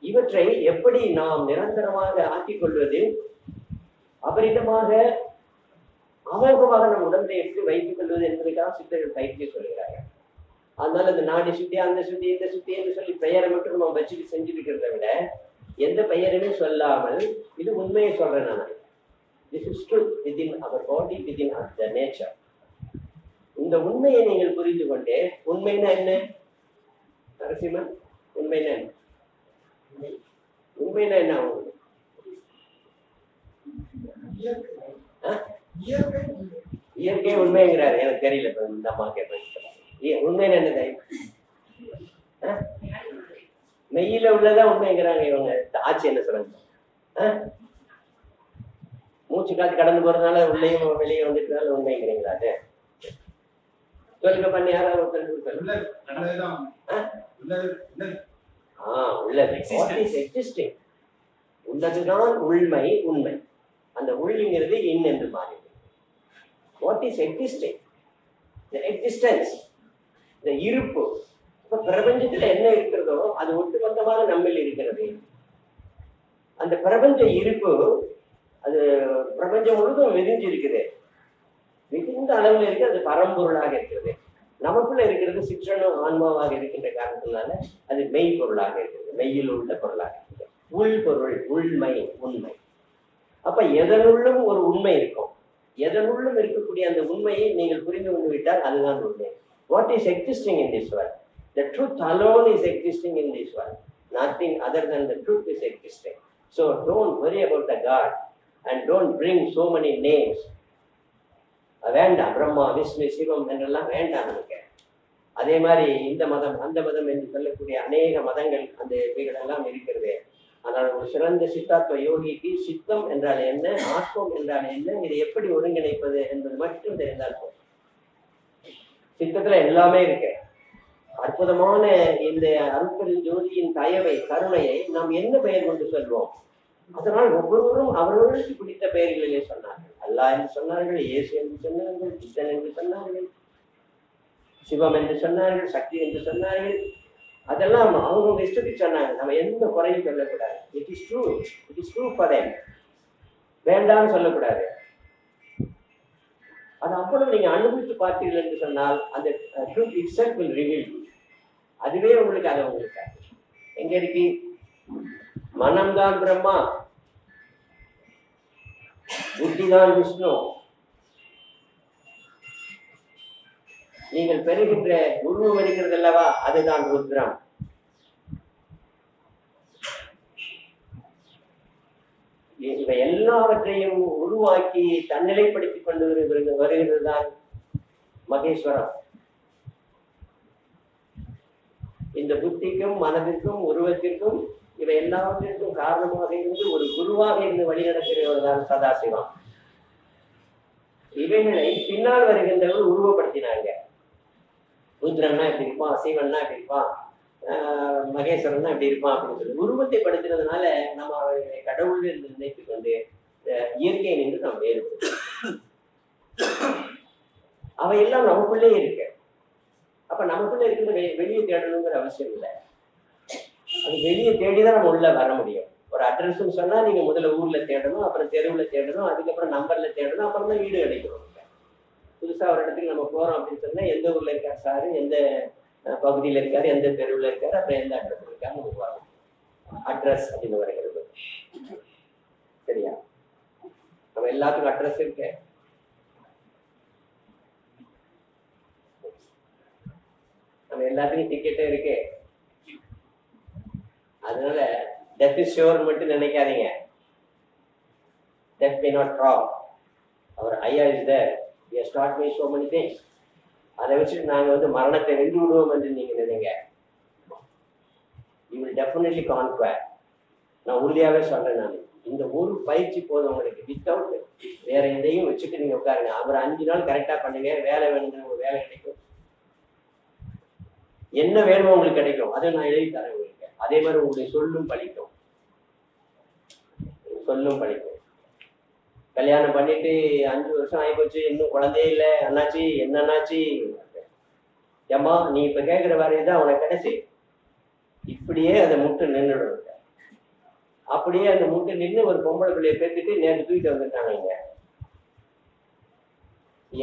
C: இவற்றை எப்படி நாம் நிரந்தரமாக ஆக்கிக் கொள்வது, அபரிதமாக அமோகமாக நம் உடம்பை எப்படி வைத்துக் கொள்வது என்பதற்காக சித்தர்கள் பயிற்சி சொல்கிறார்கள். அதனால இந்த நாடி சுத்தி, அந்த சுத்தி, இந்த சுத்தி என்று சொல்லி பெயரை மட்டும் நம்ம வச்சுட்டு செஞ்சுருக்கிறத விட எந்த பெயருமே சொல்லாமல் இது உண்மையை சொல்றேன் நான். This is truth within our body, within the nature. இந்த உண்மையை நீங்கள் புரிந்து கொண்டே, உண்மைன்னா என்ன நரசிம்மன்? உண்மைன்னா என்ன? உண்மைன்னா என்ன? இயற்கை உண்மைங்கிறாரு. எனக்கு தெரியல, இந்த அம்மா கேட்பேன். உண்மைன்னு என்னது? மெய்யில உள்ளதான் உண்மைங்கிறாங்க இவங்க. ஆட்சி என்ன சொல்றாங்க? மூச்சு காத்து கடந்து போறதுனால உள்ளேயும் வெளியே வந்துட்டதுனால உண்மைங்கிறீங்களா? அது சொல்லுங்க பண்ணி யாராவது உள்ளதுதான் உண்மை. உண்மை அந்த உள்ளிங்கிறது இன் என்று மாறி. What is existing? எக்ஸிஸ்டன்ஸ், இந்த இருப்பு. இப்ப பிரபஞ்சத்துல என்ன இருக்கிறதோ அது ஒட்டுமொத்தமாக நம்மில் இருக்கிறது. அந்த பிரபஞ்ச இருப்பு அது பிரபஞ்சம் முழுதும் விரிஞ்சு இருக்குது. மிகுந்த அளவில் இருக்கு. அது பரம்பொருளாக இருக்கிறது. நமக்குள்ள இருக்கிறது சிற்றணும் ஆன்மாவாக இருக்கின்ற காரணத்தினால அது மெய் பொருளாக இருக்கிறது. மெய்யில் உள்ள பொருளாக இருக்கிறது. உள் பொருள், உண்மை, உண்மை. அப்ப எதனுள்ளும் ஒரு உண்மை இருக்கும். எதனுள்ளும் இருக்கக்கூடிய அந்த உண்மையை நீங்கள் புரிந்து கொண்டு விட்டால் அதுதான் உண்மை. What is existing in this world? The truth alone is existing in this world. Nothing other than the truth is existing. So don't worry about the God and don't bring so many names. வேண்டாம், பிரம்மா, விஷ்ணு, சிவம் என்றெல்லாம் வேண்டாம் நமக்கு. அதே மாதிரி இந்த மதம் அந்த மதம் என்று சொல்லக்கூடிய அநேக மதங்கள் அந்த இவைகளெல்லாம் இருக்கிறது. ஆனால் ஒரு சிறந்த சித்தாத்ம யோகிக்கு சித்தம் என்றால் என்ன, ஆத்மம் என்றால் என்ன, இதை எப்படி ஒருங்கிணைப்பது என்பது மட்டும் தெரிந்தால் போதும். சித்தத்துல எல்லாமே இருக்கு. அற்புதமான இந்த அருட்பெரும் ஜோதியின் தயவை, கருணையை நாம் என்ன பெயர் கொண்டு சொல்வோம்? அதனால் ஒவ்வொருவரும் அவர்களுக்கு பிடித்த பெயர்களிலே சொன்னார்கள். அல்லாஹ் என்று சொன்னார்கள், இயேசு என்று சொன்னார்கள், சித்தன் என்று சொன்னார்கள், சிவம் என்று சொன்னார்கள், சக்தி என்று சொன்னார்கள். அதெல்லாம் அவங்க இஷ்டத்துக்கு சொன்னாங்க. நம்ம எந்த குறையும் சொல்லக்கூடாது. It is true, it is true for them. வேண்டாம்னு சொல்லக்கூடாது. அது அவ்வளவு நீங்க அனுபவித்து பார்த்தீர்கள் என்று சொன்னால் அந்த ட்ரூத் இட்செல்ஃப் வில் ரிவீல். அதுவே உங்களுக்கு அதை உங்களுக்கு எங்க இருக்கு? மனம்தான் பிரம்மா, புத்திதான் விஷ்ணு. நீங்கள் பெறுகின்ற உருவம் இருக்கிறது அல்லவா, அதுதான் ருத்ரம். இவை எல்லாவற்றையும் உருவாக்கி தன்னிலைப்படுத்திக் கொண்டு வருகிறது தான் மகேஸ்வரம். இந்த புத்திக்கும் மனதிற்கும் உருவத்திற்கும் இவை எல்லாவற்றிற்கும் காரணமாக இருந்து ஒரு குருவாக இருந்து வழிநடத்துகிறவர் தான் சதாசிவம். இவைகளை பின்னால் வருகின்றவர்கள் உருவப்படுத்தினாங்க. ருத்ரன்னா இப்படி இருப்பான், சிவன்னா இப்படி இருப்பான், மகேஸ்வரன்னா இப்படி இருப்பான் அப்படின்னு சொல்லி உருவத்தை படுத்துறதுனால நம்ம கடவுள் என்று நினைத்துக் கொண்டு இயற்கையை நின்று நாம் வேறுபடுத்தோம். அவையெல்லாம் நமக்குள்ளே இருக்கு. அப்ப நமக்குள்ள இருக்கிறது வெளியே தேடணுங்கிற அவசியம் இல்லை. அது வெளியே தேடிதான் நம்ம உள்ள வர முடியும். ஒரு அட்ரஸ்ன்னு சொன்னா நீங்க முதல்ல ஊர்ல தேடணும், அப்புறம் தெருவுல தேடணும், அதுக்கப்புறம் நம்பர்ல தேடணும், அப்புறம் தான் வீடு கிடைக்கணும். புதுசா ஒரு இடத்துக்கு நம்ம போறோம் அப்படின்னு சொன்னா எந்த ஊர்ல இருக்காரு சாரு, எந்த பகுதியில இருக்காரு, எந்த தெருவுல இருக்காரு, அப்புறம் எந்த அட்ரஸ் இருக்காருன்னு உருவாங்க. அட்ரஸ் அப்படின்னு வருகிறது. சரியா? நம்ம எல்லாத்துக்கும் அட்ரஸ் இருக்கு. நம்ம எல்லாத்துக்கும் டிக்கெட்டும் இருக்கு. அதனால death is sure மட்டும் நினைக்காதீங்க. Death may not drop. Our ayah is there. He has taught me so many things. அதை வச்சுட்டு நாங்க மரணத்தை வென்று விடுவோம் என்று நீங்க நினைங்க. You will definitely conquer. நான் உறுதியாவே சொல்றேன். நான் இந்த ஒரு பயிற்சி போதும் உங்களுக்கு. வித்தவுட் வேற எதையும் வச்சுட்டு நீங்க உட்காருங்க. அப்புறம் 5 நாள் கரெக்டா பண்ணுங்க. வேலை வேணுங்கிற ஒரு வேலை கிடைக்கும், என்ன வேணுமோ உங்களுக்கு கிடைக்கும். அதை நான் எழுதி தரேன் உங்களுக்கு. அதே மாதிரி உங்களுடைய சொல்லும் பழிக்கும். சொல்லும் பழிக்கும். கல்யாணம் பண்ணிட்டு 5 வருஷம் ஆகிப்போச்சு, இன்னும் குழந்தையே இல்லை, அண்ணாச்சி என்னன்னாச்சு, ஏம்மா நீ இப்ப கேட்கிற வேலையை உனக்கு கிடைச்சி. இப்படியே அந்த முட்டு நின்றுடும். அப்படியே அந்த முட்டு நின்று ஒரு பொம்பளை பிள்ளைய பேத்துட்டு நேற்று தூக்கிட்டு வந்துட்டாங்க. இங்க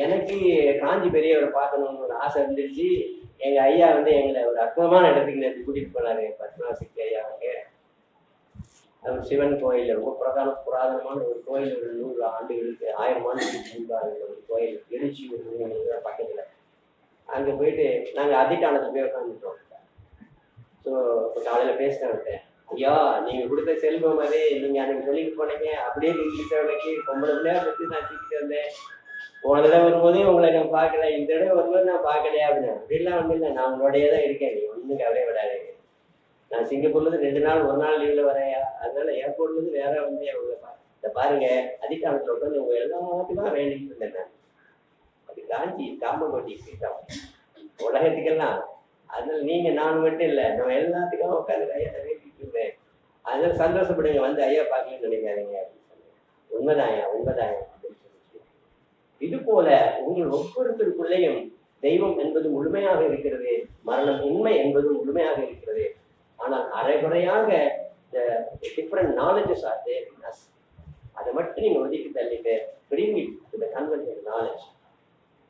C: எனக்கு காஞ்சி பெரியவரை பார்க்கணும்னு ஒரு ஆசை இருந்துச்சு. எங்க ஐயா வந்து எங்களை ஒரு அற்புதமான இடத்துக்கு நேற்று கூட்டிட்டு போனாரு. பத்மநாசிக்கு ஐயா அவங்க அவர் சிவன் கோயில், ரொம்ப புராதனமான ஒரு கோயில். ஒரு 100 ஆண்டுகளுக்கு 1000 ஆண்டுகளுக்கு முன்பாக ஒரு கோயில், எழுச்சி ஒரு பக்கத்துல. அங்க போயிட்டு நாங்க அதிகாலத்துல போய் உட்காந்துட்டோம். ஸோ இப்போ காலையில பேசினேன், ஐயா நீங்க கொடுத்த செல்வம் அதே நீங்க அன்னைக்கு சொல்லிட்டு போனீங்க, அப்படியே நீங்க பொம்பளை பிள்ளையா பற்றி நான் தூக்கிட்டு வந்தேன். போன தடவை வரும்போதே உங்களை நான் பார்க்கல, இந்த தடவை வரும்போது நான் பார்க்கலையா அப்படின்னு. அப்படிலாம் ஒன்றும் இல்லை, நான் உங்களோடையே தான் இருக்கேன், நீ ஒன்றும் கவலையே விடாதீங்க. நான் சிங்கப்பூர்ல இருந்து 2 நாள் 1 நாள் லீவ்ல வரையா, அதனால ஏர்போர்ட்ல இருந்து வேற வந்து இதை பாருங்க அதிகாலத்துல உட்காந்து உங்க எல்லாத்துக்கும் வேண்டிட்டு இருந்தேன் நான். அது காஞ்சி காமகோட்டி உலகத்துக்கெல்லாம். அதனால நீங்க நான் மட்டும் இல்லை, நம்ம எல்லாத்துக்கும் உட்காந்து ஐயா வேண்டிட்டு இருந்தேன். அதனால சந்தோஷப்படுங்க, வந்து ஐயா பார்க்கலன்னு நினைக்காதீங்க அப்படின்னு சொன்னேன். உண்மைதாயா உண்மைதாயா அப்படின்னு சொல்லி. இது போல உங்கள் ஒவ்வொருத்தருக்குள்ளேயும் தெய்வம் என்பது முழுமையாக இருக்கிறது, மரணம் உண்மை என்பது முழுமையாக இருக்கிறது. ஆனால் அரைகுறையாக different knowledges are there in us. அதை மட்டும் நீங்க ஒதுக்கி தள்ளிட்டு bring it to the conventional knowledge,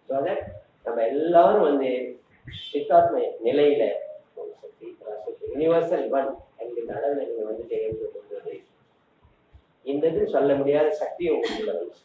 C: so that நம்ம எல்லாரும் வந்து சித்தாத்ம நிலையில யூனிவர்சல் ஒன் என்கிற அளவில் நீங்க வந்துட்டு ஏற்படுத்துவது இந்த இது சொல்ல முடியாத சக்தியை உங்களுக்குள்ள வந்து